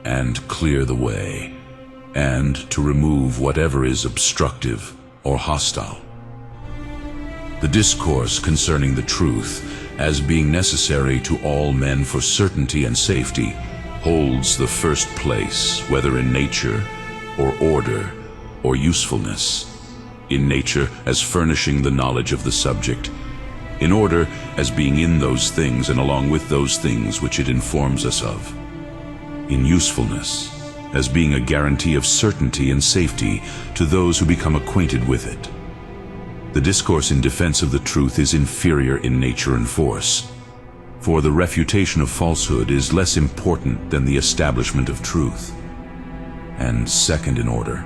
and clear the way, and to remove whatever is obstructive or hostile. The discourse concerning the truth, as being necessary to all men for certainty and safety, holds the first place, whether in nature, or order, or usefulness. In nature, as furnishing the knowledge of the subject; in order, as being in those things and along with those things which it informs us of; in usefulness, as being a guarantee of certainty and safety to those who become acquainted with it. The discourse in defense of the truth is inferior in nature and force, for the refutation of falsehood is less important than the establishment of truth, and second in order,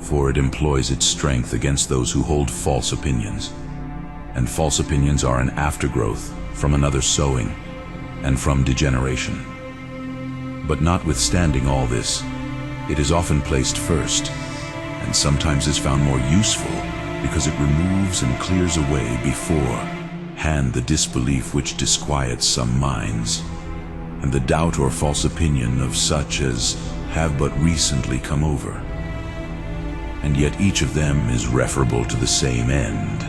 for it employs its strength against those who hold false opinions, and false opinions are an aftergrowth from another sowing, and from degeneration. But notwithstanding all this, it is often placed first, and sometimes is found more useful because it removes and clears away beforehand the disbelief which disquiets some minds, and the doubt or false opinion of such as have but recently come over. And yet each of them is referable to the same end.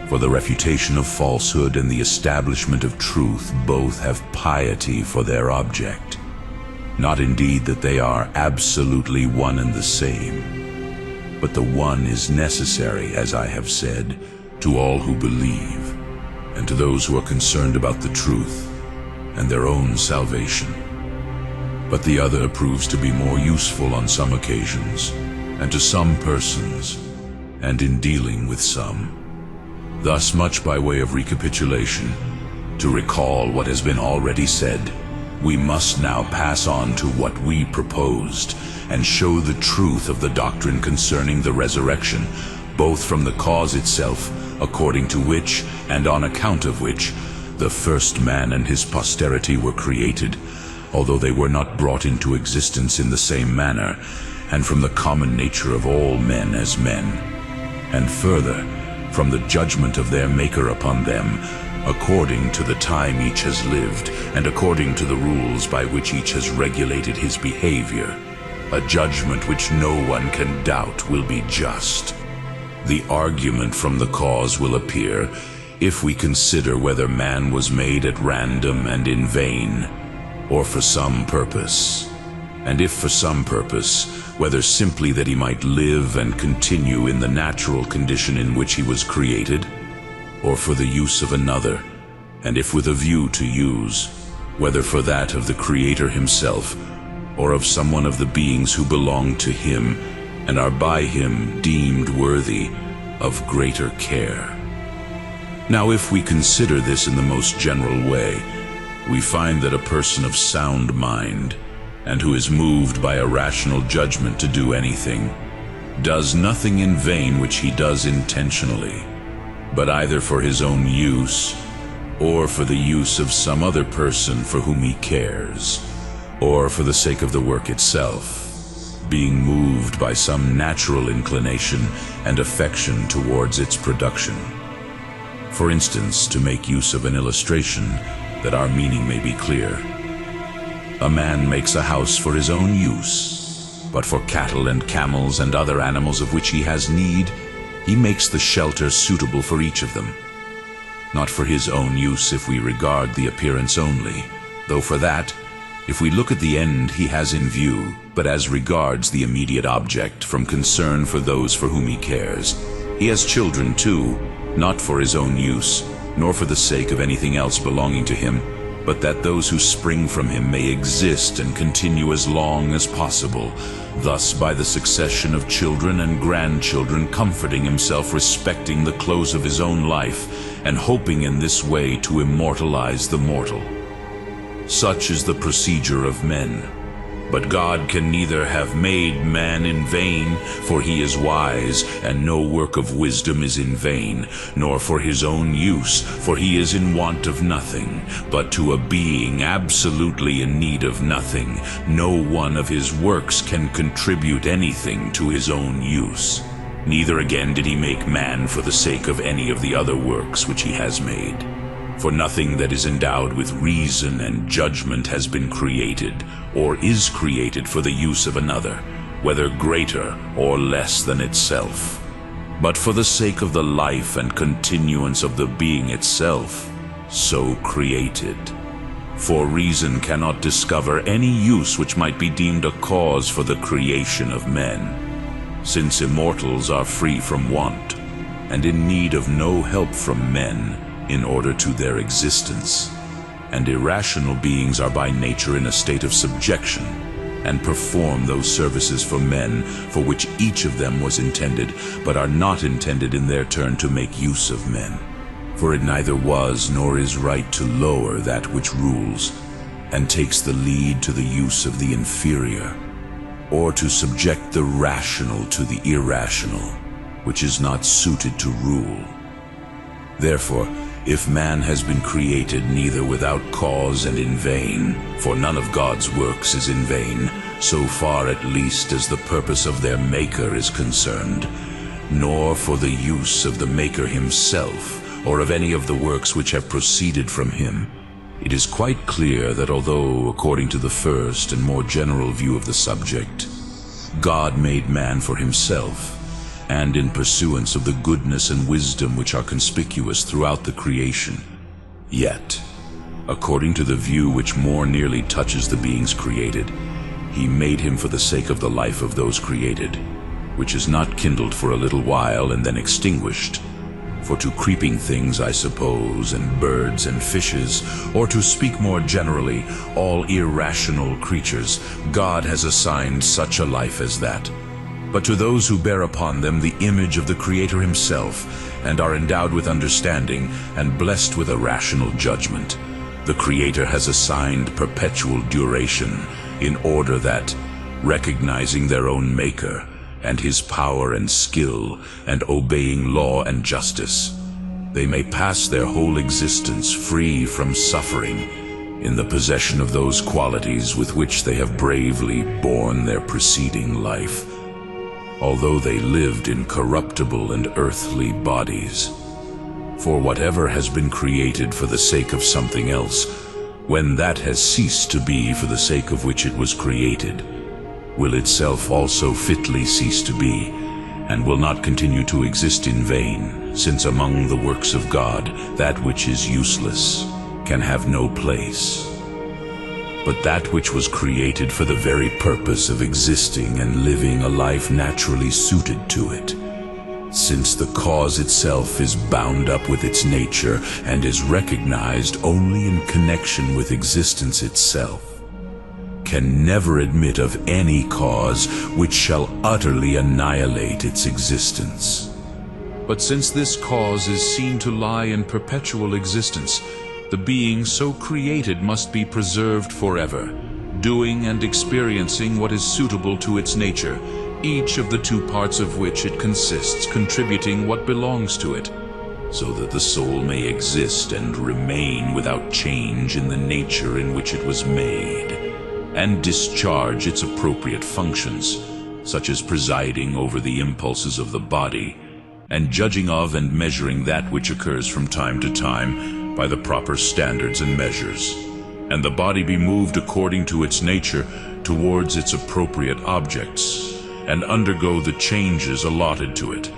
For the refutation of falsehood and the establishment of truth both have piety for their object. Not indeed that they are absolutely one and the same, but the one is necessary, as I have said, to all who believe, and to those who are concerned about the truth and their own salvation. But the other proves to be more useful on some occasions, and to some persons, and in dealing with some. Thus much by way of recapitulation, to recall what has been already said, we must now pass on to what we proposed, and show the truth of the doctrine concerning the resurrection, both from the cause itself, according to which, and on account of which, the first man and his posterity were created, although they were not brought into existence in the same manner, and from the common nature of all men as men, and further, from the judgment of their Maker upon them, according to the time each has lived, and according to the rules by which each has regulated his behavior, a judgment which no one can doubt will be just. The argument from the cause will appear, if we consider whether man was made at random and in vain, or for some purpose. And if for some purpose, whether simply that he might live and continue in the natural condition in which he was created, or for the use of another, and if with a view to use, whether for that of the Creator himself, or of someone of the beings who belong to him, and are by him deemed worthy of greater care. Now if we consider this in the most general way, we find that a person of sound mind, and who is moved by a rational judgment to do anything, does nothing in vain which he does intentionally, but either for his own use, or for the use of some other person for whom he cares, or for the sake of the work itself, being moved by some natural inclination and affection towards its production. For instance, to make use of an illustration, that our meaning may be clear, a man makes a house for his own use, but for cattle and camels and other animals of which he has need, he makes the shelter suitable for each of them. Not for his own use if we regard the appearance only, though for that, if we look at the end he has in view, but as regards the immediate object, from concern for those for whom he cares. He has children too, not for his own use, nor for the sake of anything else belonging to him, but that those who spring from him may exist and continue as long as possible, thus by the succession of children and grandchildren comforting himself respecting the close of his own life, and hoping in this way to immortalize the mortal. Such is the procedure of men. But God can neither have made man in vain, for he is wise, and no work of wisdom is in vain, nor for his own use, for he is in want of nothing, but to a being absolutely in need of nothing, no one of his works can contribute anything to his own use. Neither again did he make man for the sake of any of the other works which he has made. For nothing that is endowed with reason and judgment has been created, or is created for the use of another, whether greater or less than itself, but for the sake of the life and continuance of the being itself, so created. For reason cannot discover any use which might be deemed a cause for the creation of men, since immortals are free from want, and in need of no help from men, in order to their existence, and irrational beings are by nature in a state of subjection, and perform those services for men for which each of them was intended, but are not intended in their turn to make use of men. For it neither was nor is right to lower that which rules, and takes the lead to the use of the inferior, or to subject the rational to the irrational, which is not suited to rule. Therefore, If man has been created neither without cause and in vain, for none of God's works is in vain, so far at least as the purpose of their Maker is concerned, nor for the use of the Maker himself, or of any of the works which have proceeded from him, it is quite clear that although, according to the first and more general view of the subject, God made man for himself, and in pursuance of the goodness and wisdom which are conspicuous throughout the creation, yet, according to the view which more nearly touches the beings created, he made him for the sake of the life of those created, which is not kindled for a little while and then extinguished. For to creeping things, I suppose, and birds and fishes, or to speak more generally, all irrational creatures, God has assigned such a life as that. But to those who bear upon them the image of the Creator himself, and are endowed with understanding, and blessed with a rational judgment, the Creator has assigned perpetual duration, in order that, recognizing their own Maker, and his power and skill, and obeying law and justice, they may pass their whole existence free from suffering, in the possession of those qualities with which they have bravely borne their preceding life, although they lived in corruptible and earthly bodies. For whatever has been created for the sake of something else, when that has ceased to be for the sake of which it was created, will itself also fitly cease to be, and will not continue to exist in vain, since among the works of God that which is useless can have no place. But that which was created for the very purpose of existing and living a life naturally suited to it, since the cause itself is bound up with its nature and is recognized only in connection with existence itself, can never admit of any cause which shall utterly annihilate its existence. But since this cause is seen to lie in perpetual existence, the being so created must be preserved forever, doing and experiencing what is suitable to its nature, each of the two parts of which it consists contributing what belongs to it, so that the soul may exist and remain without change in the nature in which it was made, and discharge its appropriate functions, such as presiding over the impulses of the body, and judging of and measuring that which occurs from time to time by the proper standards and measures, and the body be moved according to its nature towards its appropriate objects, and undergo the changes allotted to it,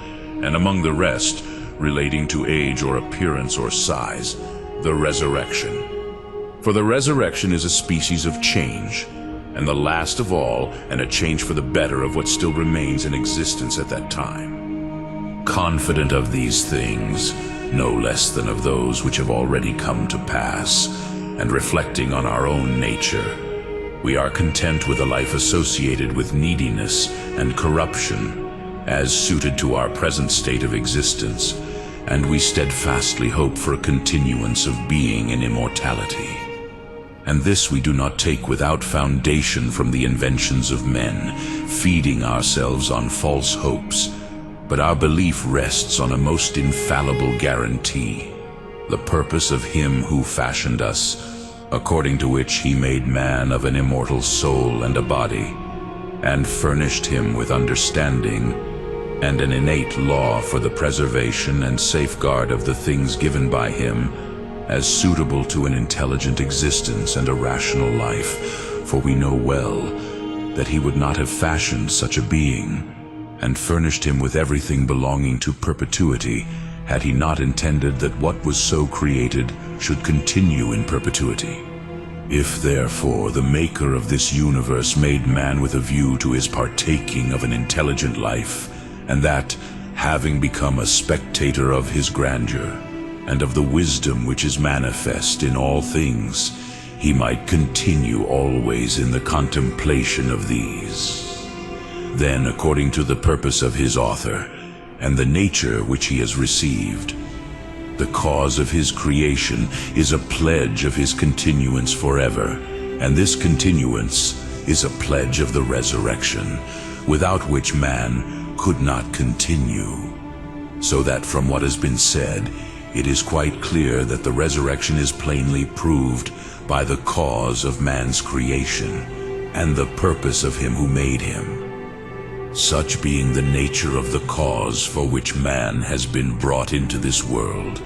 and among the rest, relating to age or appearance or size, the resurrection. For the resurrection is a species of change, and the last of all, and a change for the better of what still remains in existence at that time. Confident of these things, no less than of those which have already come to pass, and reflecting on our own nature, we are content with a life associated with neediness and corruption, as suited to our present state of existence, and we steadfastly hope for a continuance of being in immortality. And this we do not take without foundation from the inventions of men, feeding ourselves on false hopes, but our belief rests on a most infallible guarantee, the purpose of him who fashioned us, according to which he made man of an immortal soul and a body, and furnished him with understanding and an innate law for the preservation and safeguard of the things given by him, as suitable to an intelligent existence and a rational life, for we know well that he would not have fashioned such a being, and furnished him with everything belonging to perpetuity, had he not intended that what was so created should continue in perpetuity. If therefore the Maker of this universe made man with a view to his partaking of an intelligent life, and that, having become a spectator of his grandeur, and of the wisdom which is manifest in all things, he might continue always in the contemplation of these, then according to the purpose of his author, and the nature which he has received, the cause of his creation is a pledge of his continuance forever, and this continuance is a pledge of the resurrection, without which man could not continue. So that from what has been said, it is quite clear that the resurrection is plainly proved by the cause of man's creation and the purpose of him who made him. Such being the nature of the cause for which man has been brought into this world,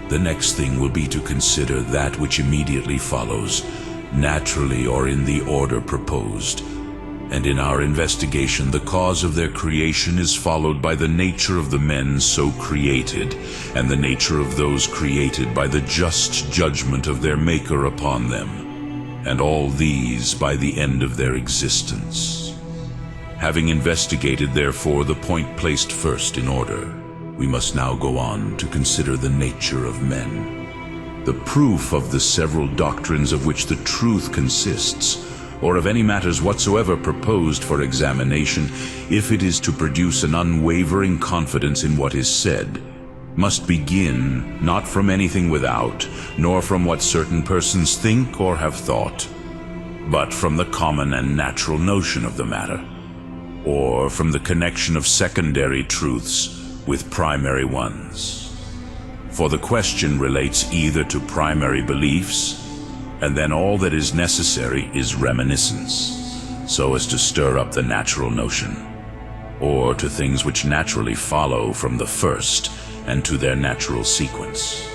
the next thing will be to consider that which immediately follows, naturally or in the order proposed. And in our investigation, the cause of their creation is followed by the nature of the men so created, and the nature of those created by the just judgment of their Maker upon them, and all these by the end of their existence. Having investigated, therefore, the point placed first in order, we must now go on to consider the nature of men. The proof of the several doctrines of which the truth consists, or of any matters whatsoever proposed for examination, if it is to produce an unwavering confidence in what is said, must begin not from anything without, nor from what certain persons think or have thought, but from the common and natural notion of the matter, or from the connection of secondary truths with primary ones. For the question relates either to primary beliefs, and then all that is necessary is reminiscence, so as to stir up the natural notion, or to things which naturally follow from the first and to their natural sequence.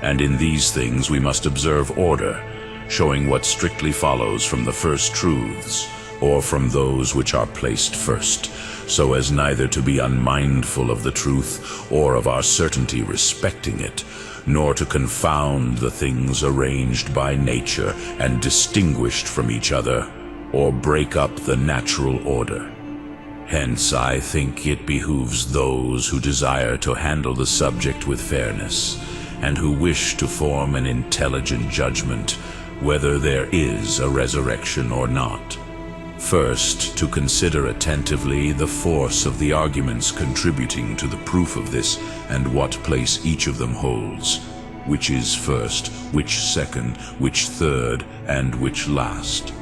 And in these things we must observe order, showing what strictly follows from the first truths, or from those which are placed first, so as neither to be unmindful of the truth or of our certainty respecting it, nor to confound the things arranged by nature and distinguished from each other, or break up the natural order. Hence, I think it behooves those who desire to handle the subject with fairness, and who wish to form an intelligent judgment whether there is a resurrection or not, first to consider attentively the force of the arguments contributing to the proof of this, and what place each of them holds, which is first, which second, which third, and which last.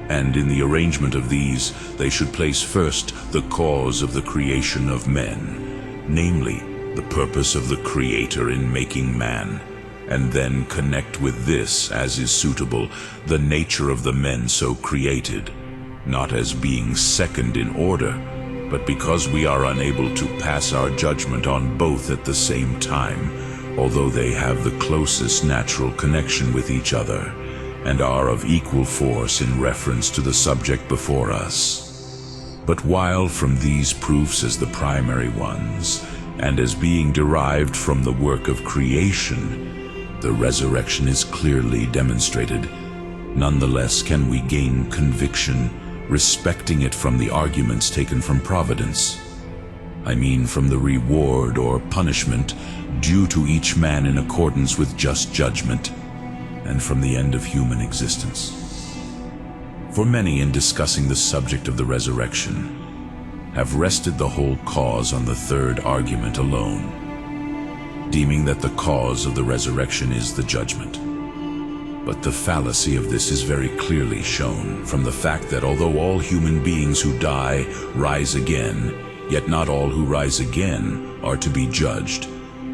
And in the arrangement of these, they should place first the cause of the creation of men, namely, the purpose of the Creator in making man, and then connect with this, as is suitable, the nature of the men so created, not as being second in order, but because we are unable to pass our judgment on both at the same time, although they have the closest natural connection with each other, and are of equal force in reference to the subject before us. But while from these proofs as the primary ones, and as being derived from the work of creation, the resurrection is clearly demonstrated, nonetheless can we gain conviction respecting it from the arguments taken from providence. I mean from the reward or punishment due to each man in accordance with just judgment, and from the end of human existence. For many, in discussing the subject of the resurrection, have rested the whole cause on the third argument alone, deeming that the cause of the resurrection is the judgment. But the fallacy of this is very clearly shown from the fact that although all human beings who die rise again, yet not all who rise again are to be judged.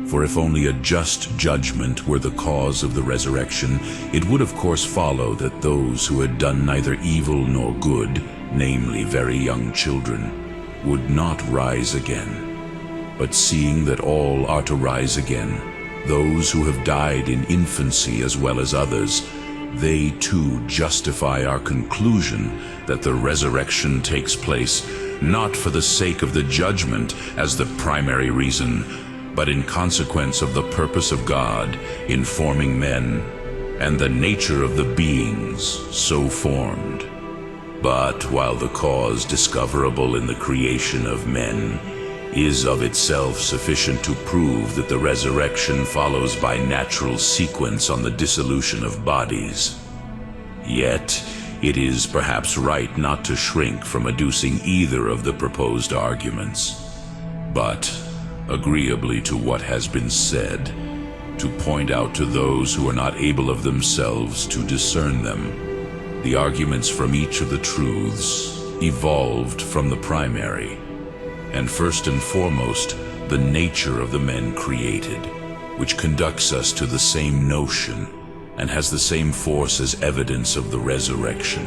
For if only a just judgment were the cause of the resurrection, it would of course follow that those who had done neither evil nor good, namely very young children, would not rise again. But seeing that all are to rise again, those who have died in infancy as well as others, they too justify our conclusion that the resurrection takes place not for the sake of the judgment as the primary reason, but in consequence of the purpose of God in forming men and the nature of the beings so formed. But while the cause discoverable in the creation of men is of itself sufficient to prove that the resurrection follows by natural sequence on the dissolution of bodies, yet it is perhaps right not to shrink from adducing either of the proposed arguments, but, agreeably to what has been said, to point out to those who are not able of themselves to discern them, the arguments from each of the truths evolved from the primary, and first and foremost, the nature of the men created, which conducts us to the same notion and has the same force as evidence of the resurrection.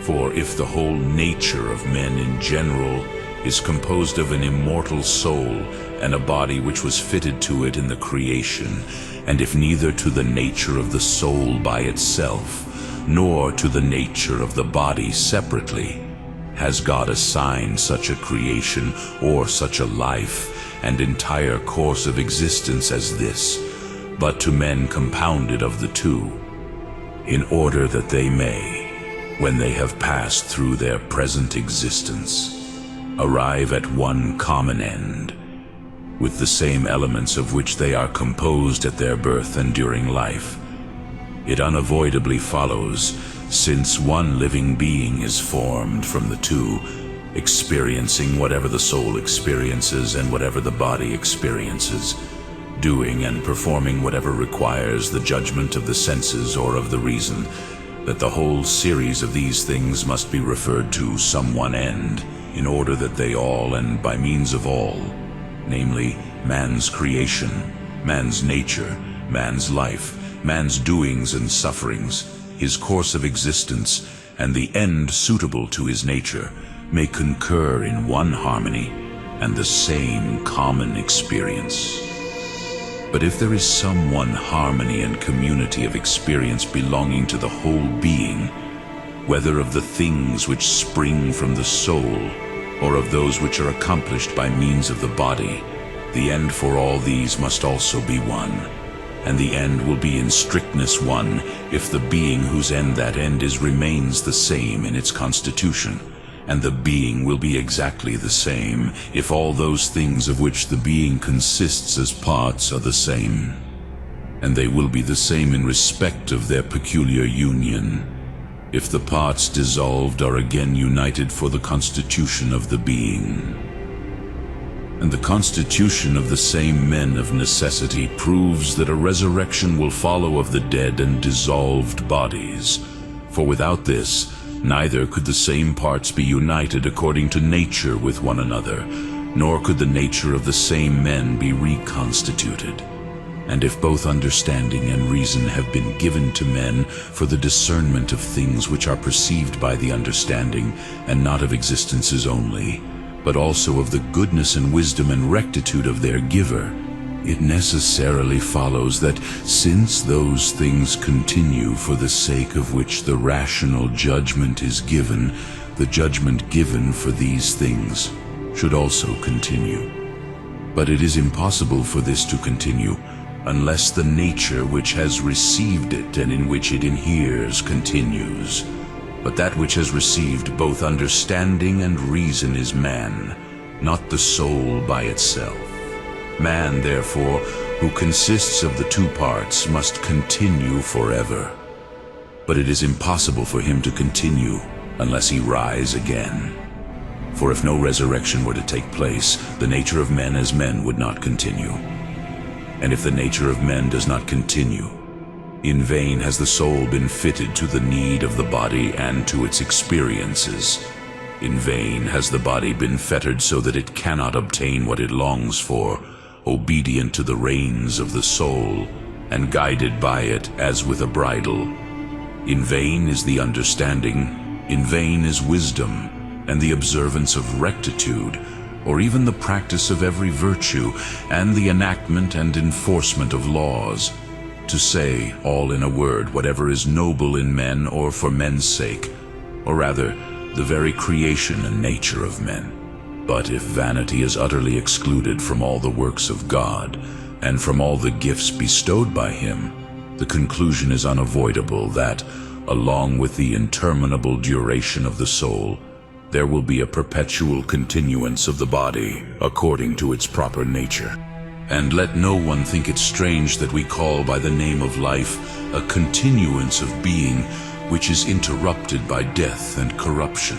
For if the whole nature of men in general is composed of an immortal soul and a body which was fitted to it in the creation, and if neither to the nature of the soul by itself, nor to the nature of the body separately, has God assigned such a creation or such a life and entire course of existence as this, but to men compounded of the two, in order that they may, when they have passed through their present existence, arrive at one common end, with the same elements of which they are composed at their birth and during life. It unavoidably follows, since one living being is formed from the two, experiencing whatever the soul experiences and whatever the body experiences, doing and performing whatever requires the judgment of the senses or of the reason, that the whole series of these things must be referred to some one end, in order that they all, and by means of all, namely, man's creation, man's nature, man's life, man's doings and sufferings, his course of existence, and the end suitable to his nature, may concur in one harmony and the same common experience. But if there is some one harmony and community of experience belonging to the whole being, whether of the things which spring from the soul, or of those which are accomplished by means of the body, the end for all these must also be one, and the end will be in strictness one, if the being whose end that end is remains the same in its constitution, and the being will be exactly the same, if all those things of which the being consists as parts are the same. And they will be the same in respect of their peculiar union, if the parts dissolved are again united for the constitution of the being. And the constitution of the same men of necessity proves that a resurrection will follow of the dead and dissolved bodies, for without this, neither could the same parts be united according to nature with one another, nor could the nature of the same men be reconstituted. And if both understanding and reason have been given to men for the discernment of things which are perceived by the understanding, and not of existences only, but also of the goodness and wisdom and rectitude of their giver, it necessarily follows that since those things continue for the sake of which the rational judgment is given, the judgment given for these things should also continue. But it is impossible for this to continue unless the nature which has received it and in which it inheres continues. But that which has received both understanding and reason is man, not the soul by itself. Man, therefore, who consists of the two parts, must continue forever. But it is impossible for him to continue unless he rise again. For if no resurrection were to take place, the nature of men as men would not continue. And if the nature of men does not continue, in vain has the soul been fitted to the need of the body and to its experiences. In vain has the body been fettered so that it cannot obtain what it longs for, obedient to the reins of the soul, and guided by it as with a bridle. In vain is the understanding, in vain is wisdom, and the observance of rectitude, or even the practice of every virtue, and the enactment and enforcement of laws, to say, all in a word, whatever is noble in men or for men's sake, or rather, the very creation and nature of men. But if vanity is utterly excluded from all the works of God, and from all the gifts bestowed by Him, the conclusion is unavoidable that, along with the interminable duration of the soul, there will be a perpetual continuance of the body according to its proper nature. And let no one think it strange that we call by the name of life a continuance of being which is interrupted by death and corruption.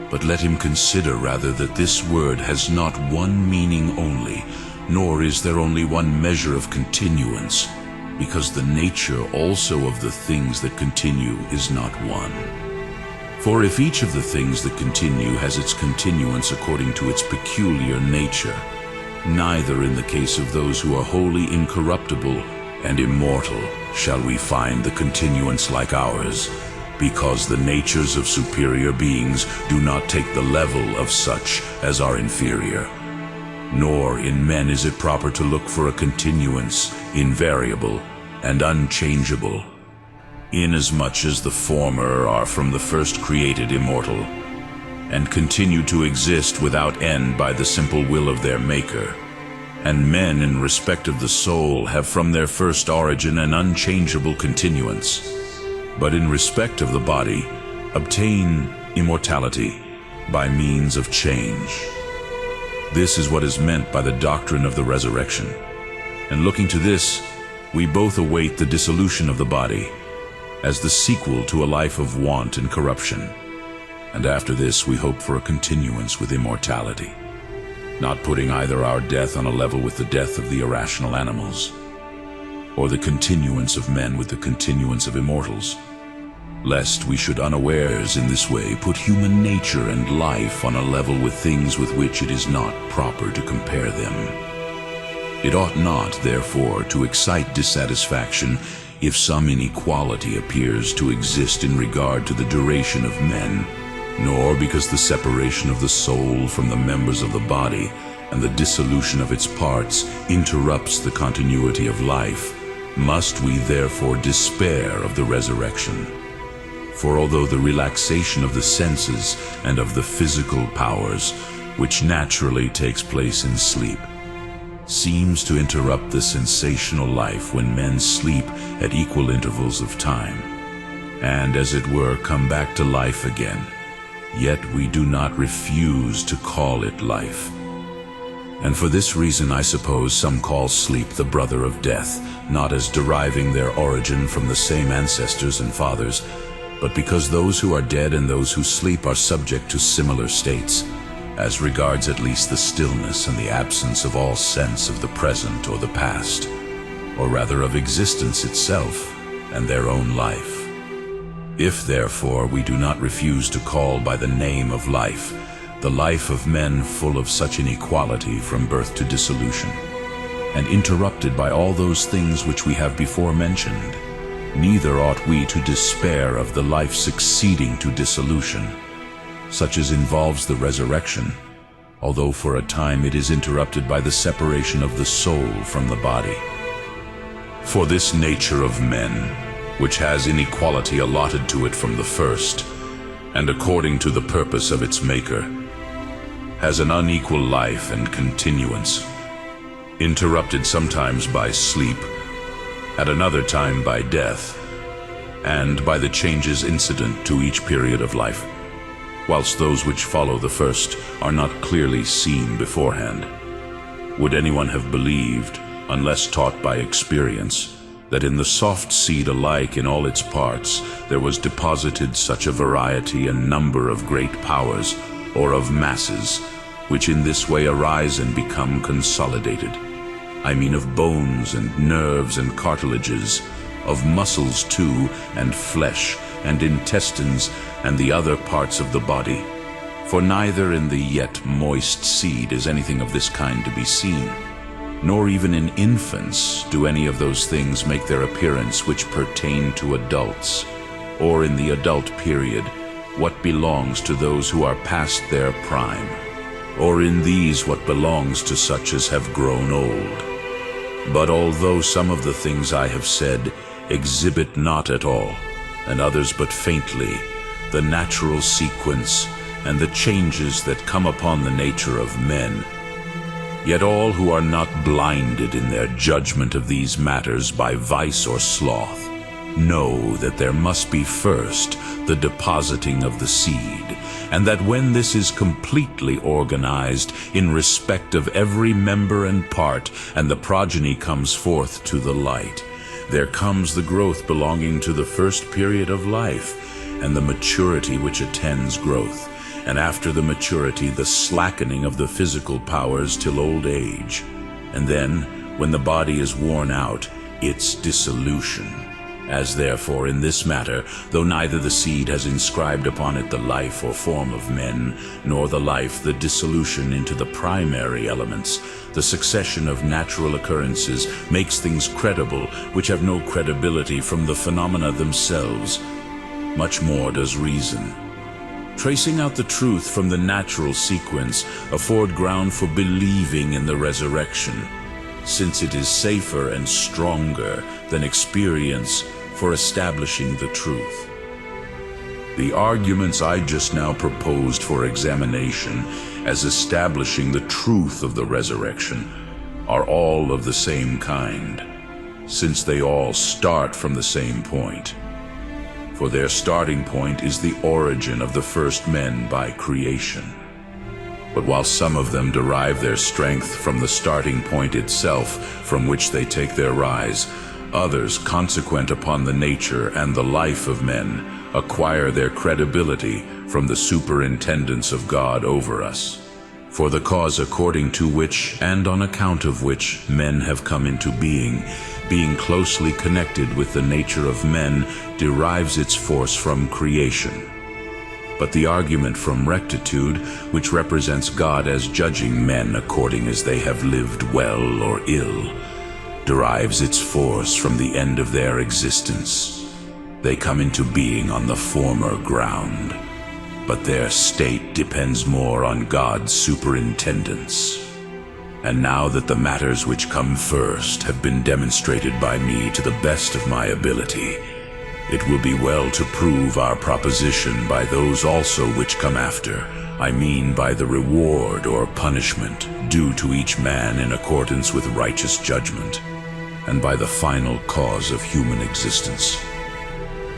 But let him consider rather that this word has not one meaning only, nor is there only one measure of continuance, because the nature also of the things that continue is not one. For if each of the things that continue has its continuance according to its peculiar nature, neither in the case of those who are wholly incorruptible and immortal shall we find the continuance like ours, because the natures of superior beings do not take the level of such as are inferior. Nor in men is it proper to look for a continuance invariable and unchangeable, inasmuch as the former are from the first created immortal, and continue to exist without end by the simple will of their Maker. And men in respect of the soul have from their first origin an unchangeable continuance, but in respect of the body obtain immortality by means of change. This is what is meant by the doctrine of the resurrection. And looking to this, we both await the dissolution of the body, as the sequel to a life of want and corruption. And after this we hope for a continuance with immortality, not putting either our death on a level with the death of the irrational animals, or the continuance of men with the continuance of immortals, lest we should unawares in this way put human nature and life on a level with things with which it is not proper to compare them. It ought not, therefore, to excite dissatisfaction if some inequality appears to exist in regard to the duration of men, nor because the separation of the soul from the members of the body and the dissolution of its parts interrupts the continuity of life, must we therefore despair of the resurrection. For although the relaxation of the senses and of the physical powers, which naturally takes place in sleep, seems to interrupt the sensational life when men sleep at equal intervals of time, and as it were come back to life again, yet we do not refuse to call it life. And for this reason I suppose some call sleep the brother of death, not as deriving their origin from the same ancestors and fathers, but because those who are dead and those who sleep are subject to similar states, as regards at least the stillness and the absence of all sense of the present or the past, or rather of existence itself and their own life. If therefore we do not refuse to call by the name of life the life of men full of such inequality from birth to dissolution, and interrupted by all those things which we have before mentioned, neither ought we to despair of the life succeeding to dissolution, such as involves the resurrection, although for a time it is interrupted by the separation of the soul from the body. For this nature of men, which has inequality allotted to it from the first, and according to the purpose of its Maker, has an unequal life and continuance, interrupted sometimes by sleep, at another time by death, and by the changes incident to each period of life, whilst those which follow the first are not clearly seen beforehand. Would anyone have believed, unless taught by experience, that in the soft seed alike in all its parts there was deposited such a variety and number of great powers, or of masses, which in this way arise and become consolidated? I mean of bones and nerves and cartilages, of muscles too, and flesh, and intestines, and the other parts of the body. For neither in the yet moist seed is anything of this kind to be seen, nor even in infants do any of those things make their appearance which pertain to adults, or in the adult period what belongs to those who are past their prime, or in these what belongs to such as have grown old. But although some of the things I have said exhibit not at all, and others but faintly, the natural sequence and the changes that come upon the nature of men, yet all who are not blinded in their judgment of these matters by vice or sloth know that there must be first the depositing of the seed, and that when this is completely organized in respect of every member and part, and the progeny comes forth to the light, there comes the growth belonging to the first period of life, and the maturity which attends growth, and after the maturity the slackening of the physical powers till old age, and then, when the body is worn out, its dissolution. As therefore in this matter, though neither the seed has inscribed upon it the life or form of men, nor the life the dissolution into the primary elements, the succession of natural occurrences makes things credible which have no credibility from the phenomena themselves, much more does reason, tracing out the truth from the natural sequence, afford ground for believing in the resurrection, since it is safer and stronger than experience for establishing the truth. The arguments I just now proposed for examination as establishing the truth of the resurrection are all of the same kind, since they all start from the same point. For their starting point is the origin of the first men by creation. But while some of them derive their strength from the starting point itself from which they take their rise, others, consequent upon the nature and the life of men, acquire their credibility from the superintendence of God over us. For the cause according to which and on account of which men have come into being closely connected with the nature of men, derives its force from creation. But the argument from rectitude, which represents God as judging men according as they have lived well or ill, derives its force from the end of their existence. They come into being on the former ground, but their state depends more on God's superintendence. And now that the matters which come first have been demonstrated by me to the best of my ability, it will be well to prove our proposition by those also which come after. I mean by the reward or punishment due to each man in accordance with righteous judgment, and by the final cause of human existence.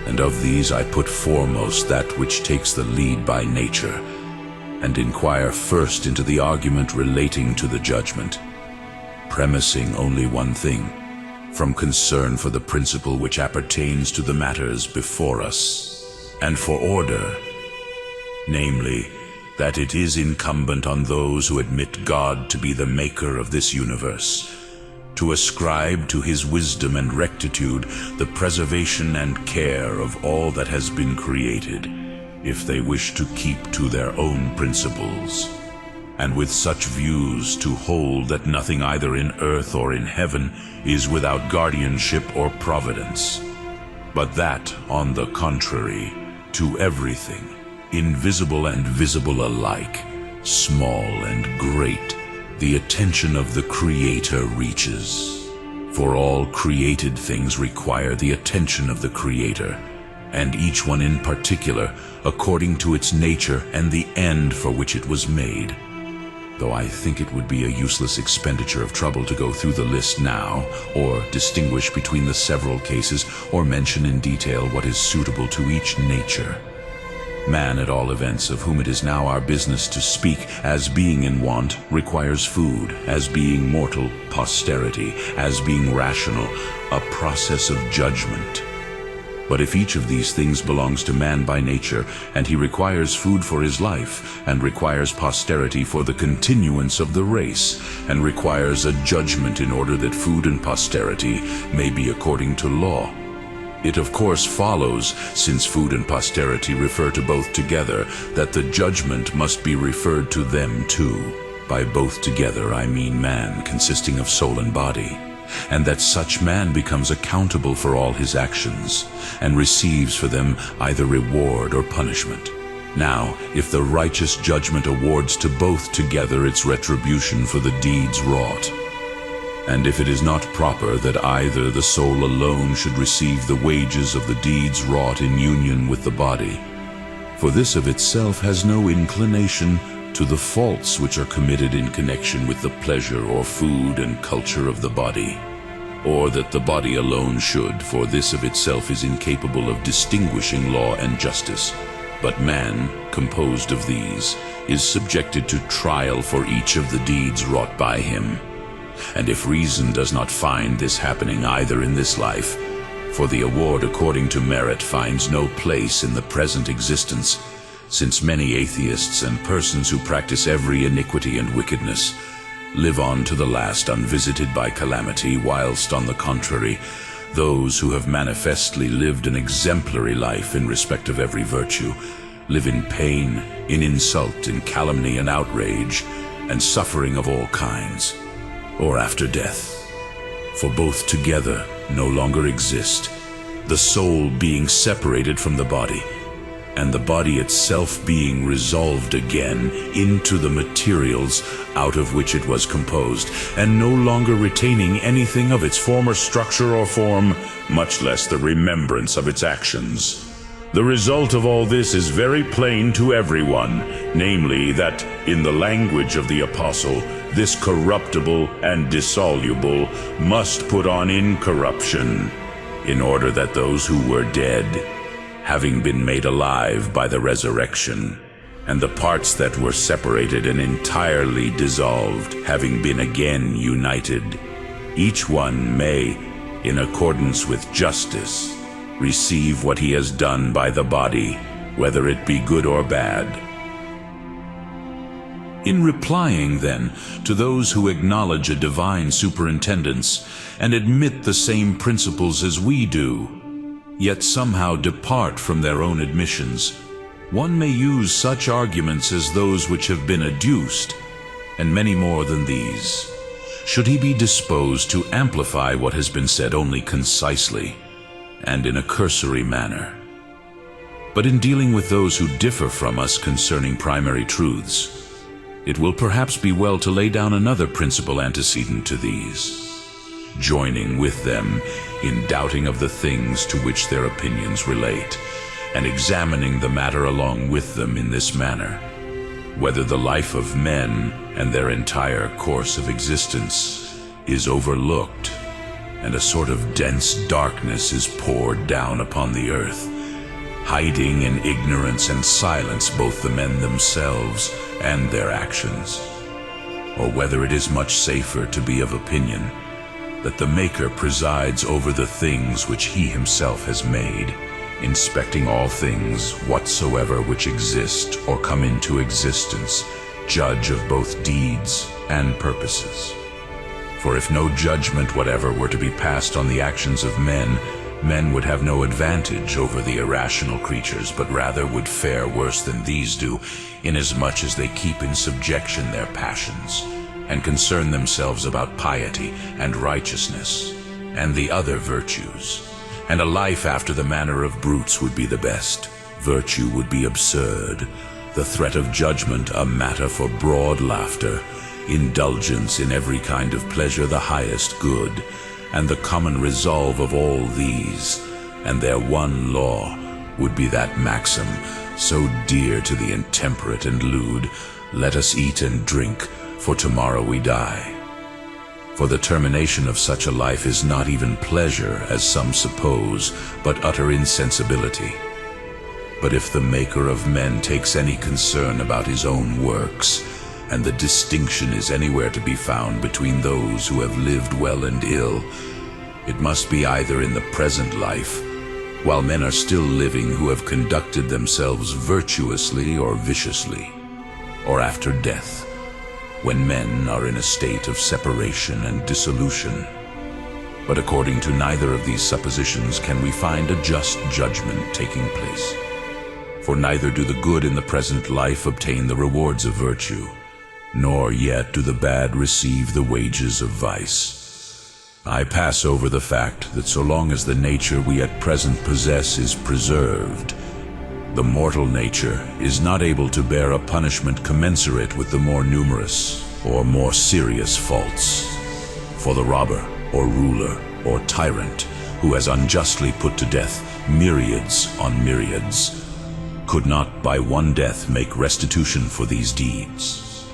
And of these I put foremost that which takes the lead by nature, and inquire first into the argument relating to the judgment, premising only one thing, from concern for the principle which appertains to the matters before us, and for order, namely, that it is incumbent on those who admit God to be the maker of this universe, to ascribe to his wisdom and rectitude the preservation and care of all that has been created, if they wish to keep to their own principles, and with such views to hold that nothing either in earth or in heaven is without guardianship or providence, but that, on the contrary, to everything, invisible and visible alike, small and great, the attention of the Creator reaches. For all created things require the attention of the Creator, and each one in particular, according to its nature and the end for which it was made. Though I think it would be a useless expenditure of trouble to go through the list now, or distinguish between the several cases, or mention in detail what is suitable to each nature. Man, at all events, of whom it is now our business to speak, as being in want, requires food, as being mortal, posterity, as being rational, a process of judgment. But if each of these things belongs to man by nature, and he requires food for his life, and requires posterity for the continuance of the race, and requires a judgment in order that food and posterity may be according to law, it of course follows, since food and posterity refer to both together, that the judgment must be referred to them too. By both together I mean man, consisting of soul and body, and that such man becomes accountable for all his actions, and receives for them either reward or punishment. Now, if the righteous judgment awards to both together its retribution for the deeds wrought, and if it is not proper that either the soul alone should receive the wages of the deeds wrought in union with the body, for this of itself has no inclination to the faults which are committed in connection with the pleasure or food and culture of the body, or that the body alone should, for this of itself is incapable of distinguishing law and justice, but man, composed of these, is subjected to trial for each of the deeds wrought by him. And if reason does not find this happening either in this life, for the award according to merit finds no place in the present existence, since many atheists and persons who practice every iniquity and wickedness live on to the last unvisited by calamity, whilst on the contrary, those who have manifestly lived an exemplary life in respect of every virtue, live in pain, in insult, in calumny and outrage, and suffering of all kinds, or after death. For both together no longer exist, the soul being separated from the body, and the body itself being resolved again into the materials out of which it was composed, and no longer retaining anything of its former structure or form, much less the remembrance of its actions. The result of all this is very plain to everyone, namely that, in the language of the apostle, this corruptible and dissoluble must put on incorruption, in order that those who were dead, having been made alive by the resurrection, and the parts that were separated and entirely dissolved, having been again united, each one may, in accordance with justice, receive what he has done by the body, whether it be good or bad. In replying, then, to those who acknowledge a divine superintendence and admit the same principles as we do, yet somehow depart from their own admissions, one may use such arguments as those which have been adduced, and many more than these, should he be disposed to amplify what has been said only concisely and in a cursory manner. But in dealing with those who differ from us concerning primary truths, it will perhaps be well to lay down another principle antecedent to these, joining with them in doubting of the things to which their opinions relate, and examining the matter along with them in this manner, whether the life of men and their entire course of existence is overlooked, and a sort of dense darkness is poured down upon the earth, hiding in ignorance and silence both the men themselves and their actions, or whether it is much safer to be of opinion that the Maker presides over the things which he himself has made, inspecting all things whatsoever which exist or come into existence, judge of both deeds and purposes. For if no judgment whatever were to be passed on the actions of men, men would have no advantage over the irrational creatures, but rather would fare worse than these do, inasmuch as they keep in subjection their passions, and concern themselves about piety and righteousness, and the other virtues. And a life after the manner of brutes would be the best. Virtue would be absurd, the threat of judgment a matter for broad laughter, indulgence in every kind of pleasure the highest good, and the common resolve of all these, and their one law, would be that maxim, so dear to the intemperate and lewd, let us eat and drink, for tomorrow we die. For the termination of such a life is not even pleasure, as some suppose, but utter insensibility. But if the Maker of men takes any concern about his own works, and the distinction is anywhere to be found between those who have lived well and ill, it must be either in the present life, while men are still living who have conducted themselves virtuously or viciously, or after death, when men are in a state of separation and dissolution. But according to neither of these suppositions can we find a just judgment taking place. For neither do the good in the present life obtain the rewards of virtue, nor yet do the bad receive the wages of vice. I pass over the fact that so long as the nature we at present possess is preserved, the mortal nature is not able to bear a punishment commensurate with the more numerous or more serious faults. For the robber or ruler or tyrant who has unjustly put to death myriads on myriads could not by one death make restitution for these deeds.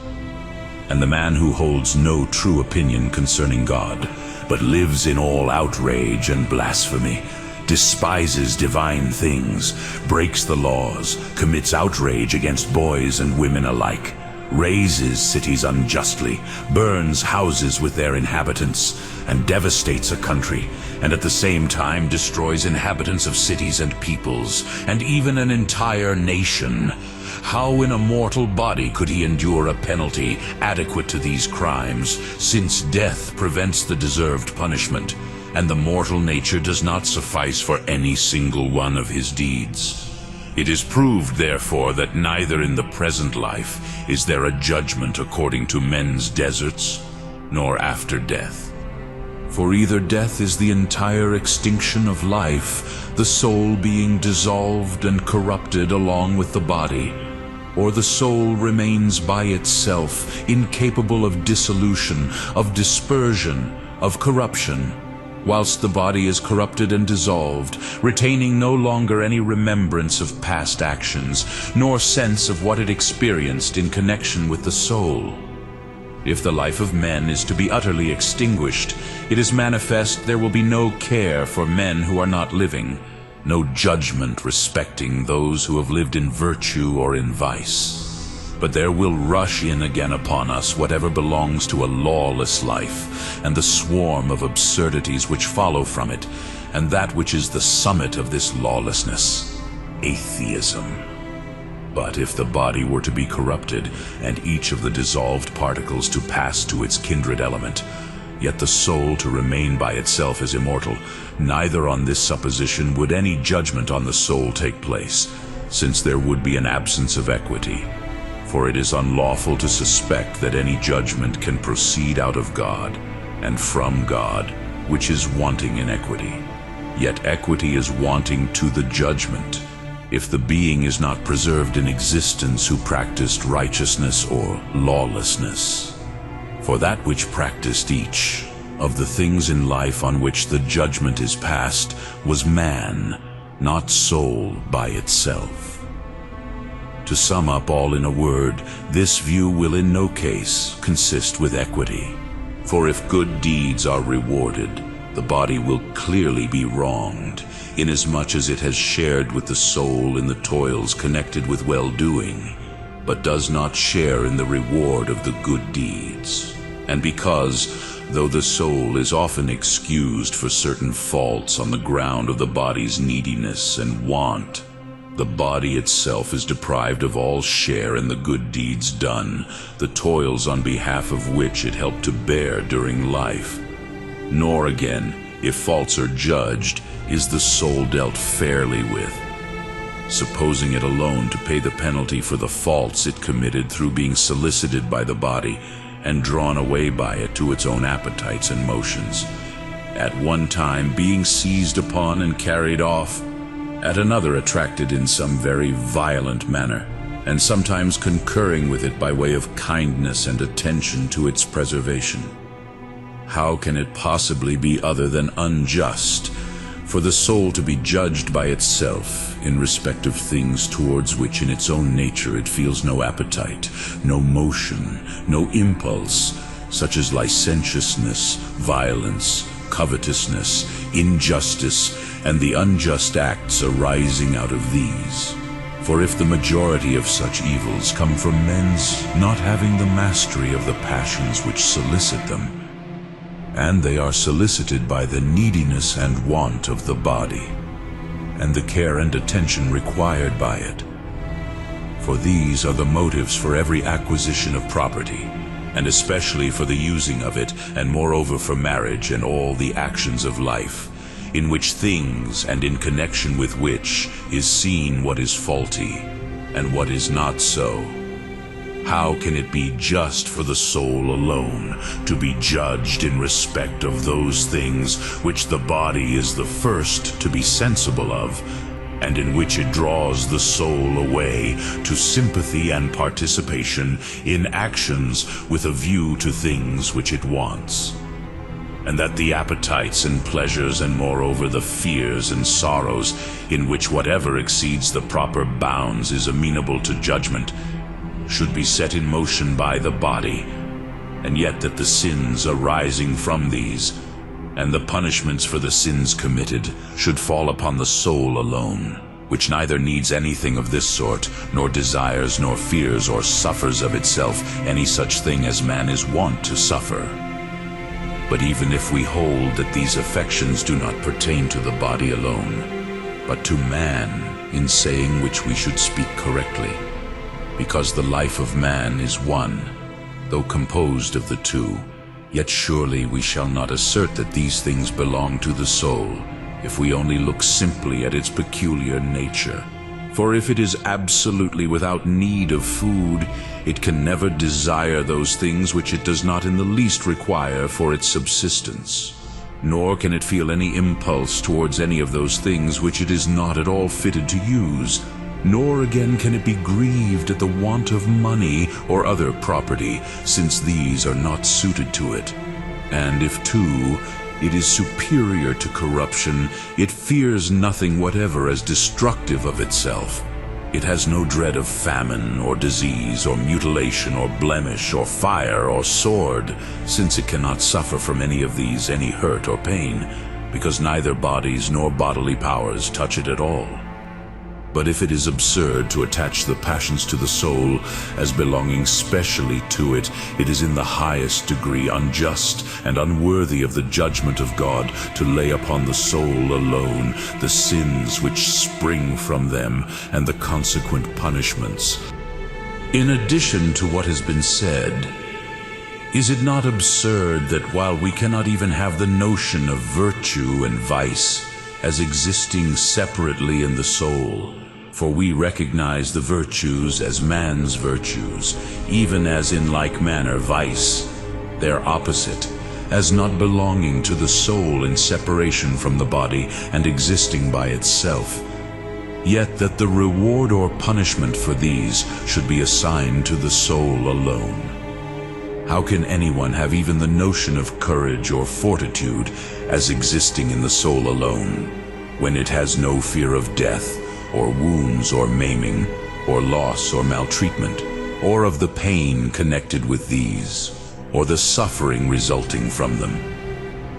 And the man who holds no true opinion concerning God, but lives in all outrage and blasphemy, despises divine things, breaks the laws, commits outrage against boys and women alike, razes cities unjustly, burns houses with their inhabitants, and devastates a country, and at the same time destroys inhabitants of cities and peoples, and even an entire nation. How in a mortal body could he endure a penalty adequate to these crimes, since death prevents the deserved punishment, and the mortal nature does not suffice for any single one of his deeds. It is proved, therefore, that neither in the present life is there a judgment according to men's deserts, nor after death. For either death is the entire extinction of life, the soul being dissolved and corrupted along with the body, or the soul remains by itself, incapable of dissolution, of dispersion, of corruption, whilst the body is corrupted and dissolved, retaining no longer any remembrance of past actions, nor sense of what it experienced in connection with the soul. If the life of men is to be utterly extinguished, it is manifest there will be no care for men who are not living, no judgment respecting those who have lived in virtue or in vice. But there will rush in again upon us whatever belongs to a lawless life, and the swarm of absurdities which follow from it, and that which is the summit of this lawlessness, atheism. But if the body were to be corrupted, and each of the dissolved particles to pass to its kindred element, yet the soul to remain by itself as immortal, neither on this supposition would any judgment on the soul take place, since there would be an absence of equity. For it is unlawful to suspect that any judgment can proceed out of God, and from God, which is wanting in equity. Yet equity is wanting to the judgment, if the being is not preserved in existence who practiced righteousness or lawlessness. For that which practiced each of the things in life on which the judgment is passed was man, not soul by itself. To sum up all in a word, this view will in no case consist with equity. For if good deeds are rewarded, the body will clearly be wronged, inasmuch as it has shared with the soul in the toils connected with well-doing, but does not share in the reward of the good deeds. And because, though the soul is often excused for certain faults on the ground of the body's neediness and want, the body itself is deprived of all share in the good deeds done, the toils on behalf of which it helped to bear during life. Nor again, if faults are judged, is the soul dealt fairly with, supposing it alone to pay the penalty for the faults it committed through being solicited by the body and drawn away by it to its own appetites and motions, at one time being seized upon and carried off, at another attracted in some very violent manner, and sometimes concurring with it by way of kindness and attention to its preservation. How can it possibly be other than unjust for the soul to be judged by itself in respect of things towards which in its own nature it feels no appetite, no motion, no impulse, such as licentiousness, violence, covetousness, injustice, and the unjust acts arising out of these? For if the majority of such evils come from men's not having the mastery of the passions which solicit them, and they are solicited by the neediness and want of the body, and the care and attention required by it, for these are the motives for every acquisition of property, and especially for the using of it, and moreover for marriage and all the actions of life, in which things and in connection with which is seen what is faulty and what is not so. How can it be just for the soul alone to be judged in respect of those things which the body is the first to be sensible of, and in which it draws the soul away to sympathy and participation in actions with a view to things which it wants? And that the appetites and pleasures, and moreover the fears and sorrows, in which whatever exceeds the proper bounds is amenable to judgment, should be set in motion by the body, and yet that the sins arising from these, and the punishments for the sins committed, should fall upon the soul alone, which neither needs anything of this sort, nor desires, nor fears, or suffers of itself any such thing as man is wont to suffer. But even if we hold that these affections do not pertain to the body alone, but to man, in saying which we should speak correctly, because the life of man is one, though composed of the two, Yet surely we shall not assert that these things belong to the soul, if we only look simply at its peculiar nature. For if it is absolutely without need of food, it can never desire those things which it does not in the least require for its subsistence. Nor can it feel any impulse towards any of those things which it is not at all fitted to use. Nor again can it be grieved at the want of money or other property, since these are not suited to it. And if too it is superior to corruption, it fears nothing whatever as destructive of itself. It has no dread of famine or disease or mutilation or blemish or fire or sword, since it cannot suffer from any of these any hurt or pain, because neither bodies nor bodily powers touch it at all. But if it is absurd to attach the passions to the soul as belonging specially to it, it is in the highest degree unjust and unworthy of the judgment of God to lay upon the soul alone the sins which spring from them and the consequent punishments. In addition to what has been said, is it not absurd that while we cannot even have the notion of virtue and vice as existing separately in the soul, for we recognize the virtues as man's virtues, even as in like manner vice, their opposite, as not belonging to the soul in separation from the body and existing by itself, yet that the reward or punishment for these should be assigned to the soul alone? How can anyone have even the notion of courage or fortitude as existing in the soul alone, when it has no fear of death, or wounds or maiming, or loss or maltreatment, or of the pain connected with these, or the suffering resulting from them?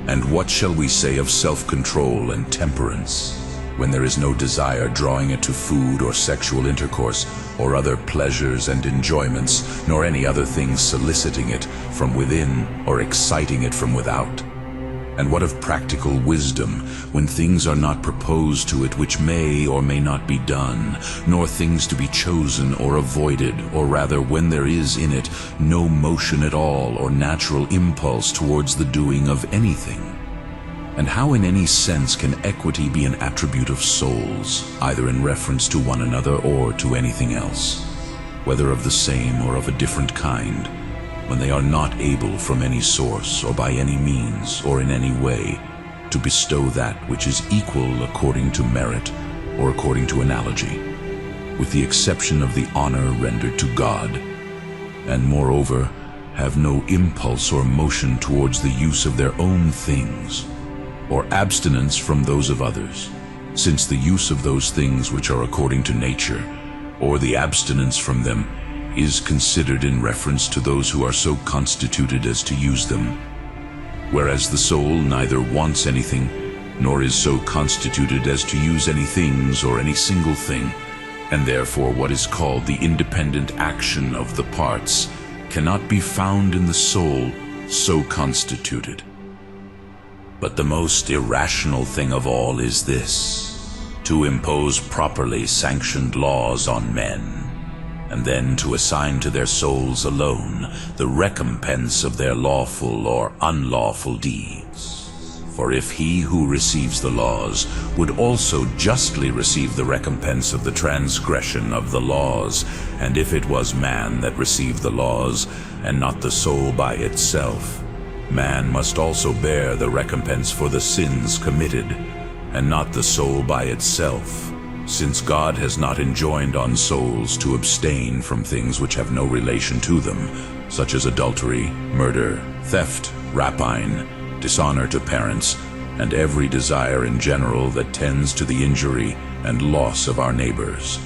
And what shall we say of self-control and temperance, when there is no desire drawing it to food or sexual intercourse, or other pleasures and enjoyments, nor any other things soliciting it from within or exciting it from without? And what of practical wisdom, when things are not proposed to it which may or may not be done, nor things to be chosen or avoided, or rather when there is in it no motion at all or natural impulse towards the doing of anything? And how in any sense can equity be an attribute of souls, either in reference to one another or to anything else, whether of the same or of a different kind, when they are not able from any source or by any means or in any way to bestow that which is equal according to merit or according to analogy, with the exception of the honor rendered to God, and moreover have no impulse or motion towards the use of their own things, or abstinence from those of others, since the use of those things which are according to nature, or the abstinence from them, is considered in reference to those who are so constituted as to use them, whereas the soul neither wants anything, nor is so constituted as to use any things or any single thing, and therefore what is called the independent action of the parts cannot be found in the soul so constituted. But the most irrational thing of all is this: to impose properly sanctioned laws on men, and then to assign to their souls alone the recompense of their lawful or unlawful deeds. For if he who receives the laws would also justly receive the recompense of the transgression of the laws, and if it was man that received the laws, and not the soul by itself, man must also bear the recompense for the sins committed, and not the soul by itself, since God has not enjoined on souls to abstain from things which have no relation to them, such as adultery, murder, theft, rapine, dishonor to parents, and every desire in general that tends to the injury and loss of our neighbors.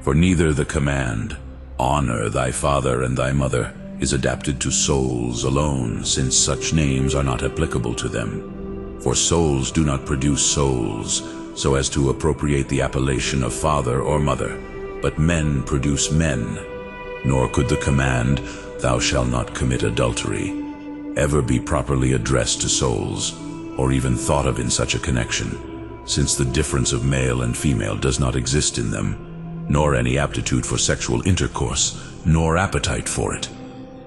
For neither the command, "Honor thy father and thy mother," is adapted to souls alone, since such names are not applicable to them. For souls do not produce souls, so as to appropriate the appellation of father or mother, but men produce men. Nor could the command, "Thou shalt not commit adultery," ever be properly addressed to souls, or even thought of in such a connection, since the difference of male and female does not exist in them, nor any aptitude for sexual intercourse, nor appetite for it.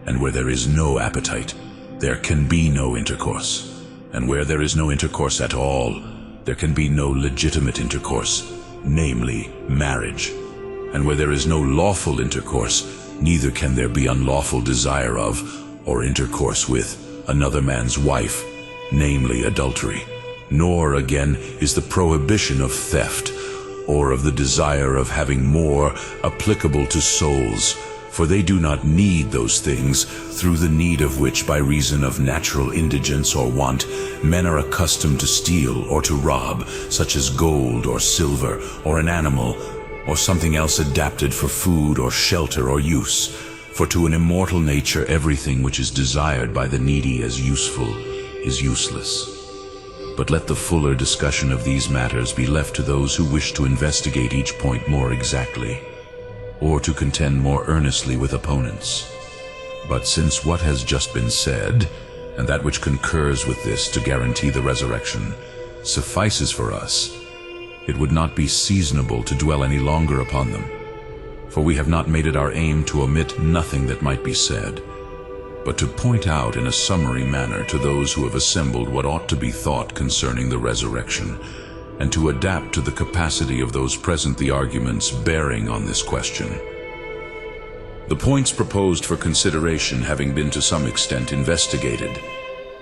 And where there is no appetite, there can be no intercourse. And where there is no intercourse at all, there can be no legitimate intercourse, namely marriage. And where there is no lawful intercourse, neither can there be unlawful desire of, or intercourse with, another man's wife, namely adultery. Nor, again, is the prohibition of theft, or of the desire of having more, applicable to souls, for they do not need those things, through the need of which, by reason of natural indigence or want, men are accustomed to steal or to rob, such as gold or silver, or an animal, or something else adapted for food or shelter or use. For to an immortal nature everything which is desired by the needy as useful is useless. But let the fuller discussion of these matters be left to those who wish to investigate each point more exactly, or to contend more earnestly with opponents. But since what has just been said, and that which concurs with this to guarantee the resurrection, suffices for us, it would not be seasonable to dwell any longer upon them. For we have not made it our aim to omit nothing that might be said, but to point out in a summary manner to those who have assembled what ought to be thought concerning the resurrection, and to adapt to the capacity of those present the arguments bearing on this question. The points proposed for consideration having been to some extent investigated,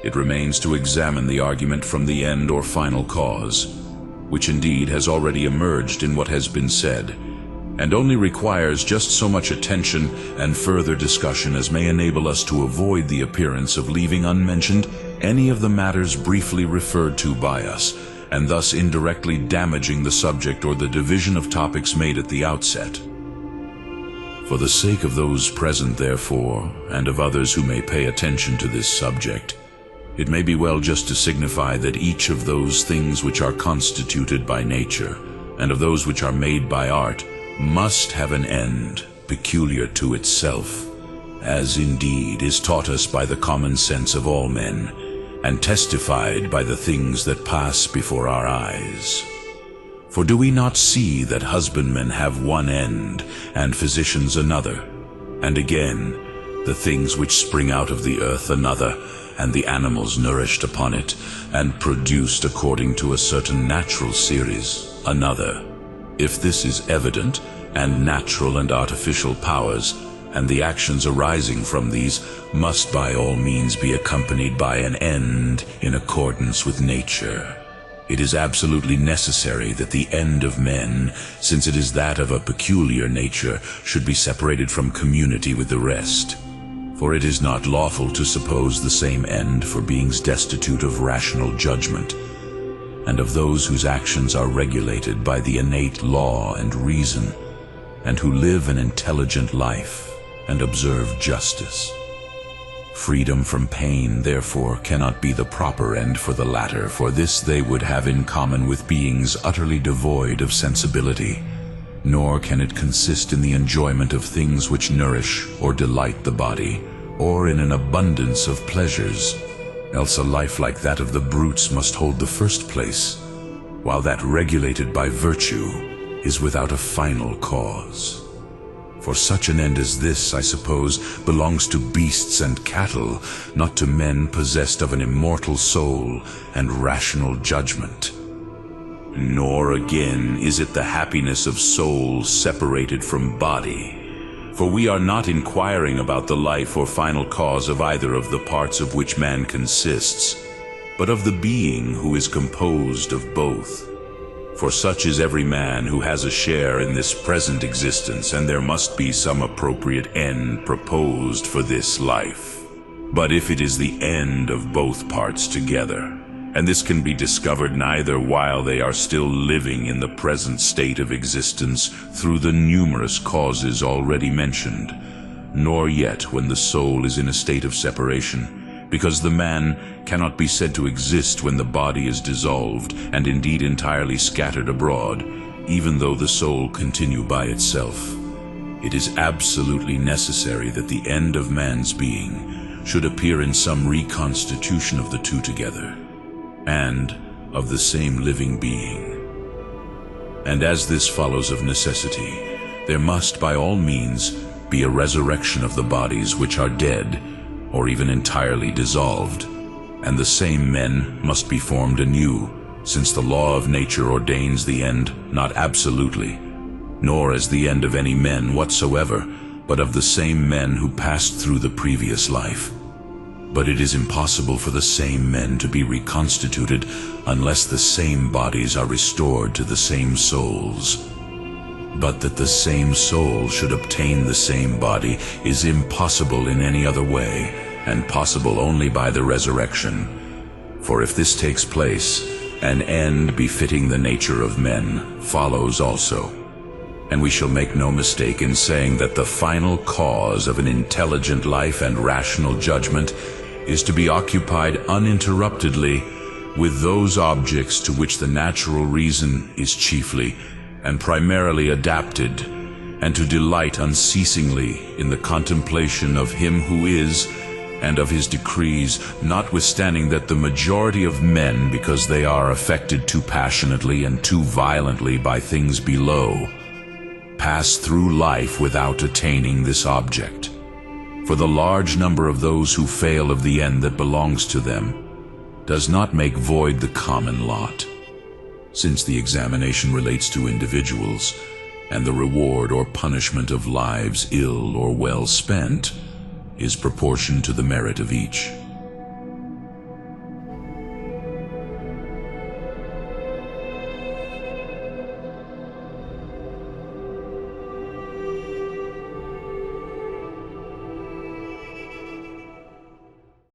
it remains to examine the argument from the end or final cause, which indeed has already emerged in what has been said, and only requires just so much attention and further discussion as may enable us to avoid the appearance of leaving unmentioned any of the matters briefly referred to by us, and thus indirectly damaging the subject or the division of topics made at the outset. For the sake of those present, therefore, and of others who may pay attention to this subject, it may be well just to signify that each of those things which are constituted by nature, and of those which are made by art, must have an end peculiar to itself, as indeed is taught us by the common sense of all men, and testified by the things that pass before our eyes. For do we not see that husbandmen have one end, and physicians another, and again, the things which spring out of the earth another, and the animals nourished upon it, and produced according to a certain natural series another? If this is evident, and natural and artificial powers, and the actions arising from these, must by all means be accompanied by an end in accordance with nature, it is absolutely necessary that the end of men, since it is that of a peculiar nature, should be separated from community with the rest. For it is not lawful to suppose the same end for beings destitute of rational judgment, and of those whose actions are regulated by the innate law and reason, and who live an intelligent life and observe justice. Freedom from pain, therefore, cannot be the proper end for the latter, for this they would have in common with beings utterly devoid of sensibility, nor can it consist in the enjoyment of things which nourish or delight the body, or in an abundance of pleasures. Else a life like that of the brutes must hold the first place, while that regulated by virtue is without a final cause. For such an end as this, I suppose, belongs to beasts and cattle, not to men possessed of an immortal soul and rational judgment. Nor again is it the happiness of soul separated from body. For we are not inquiring about the life or final cause of either of the parts of which man consists, but of the being who is composed of both. For such is every man who has a share in this present existence, and there must be some appropriate end proposed for this life. But if it is the end of both parts together, and this can be discovered neither while they are still living in the present state of existence through the numerous causes already mentioned, nor yet when the soul is in a state of separation, because the man cannot be said to exist when the body is dissolved and indeed entirely scattered abroad, even though the soul continue by itself. It is absolutely necessary that the end of man's being should appear in some reconstitution of the two together, and of the same living being. And as this follows of necessity, there must by all means be a resurrection of the bodies which are dead, or even entirely dissolved, and the same men must be formed anew, since the law of nature ordains the end not absolutely, nor as the end of any men whatsoever, but of the same men who passed through the previous life. But it is impossible for the same men to be reconstituted unless the same bodies are restored to the same souls. But that the same soul should obtain the same body is impossible in any other way, and possible only by the resurrection. For if this takes place, an end befitting the nature of men follows also. And we shall make no mistake in saying that the final cause of an intelligent life and rational judgment is to be occupied uninterruptedly with those objects to which the natural reason is chiefly and primarily adapted, and to delight unceasingly in the contemplation of Him who is, and of His decrees, notwithstanding that the majority of men, because they are affected too passionately and too violently by things below, pass through life without attaining this object. For the large number of those who fail of the end that belongs to them does not make void the common lot, since the examination relates to individuals, and the reward or punishment of lives ill or well spent is proportioned to the merit of each.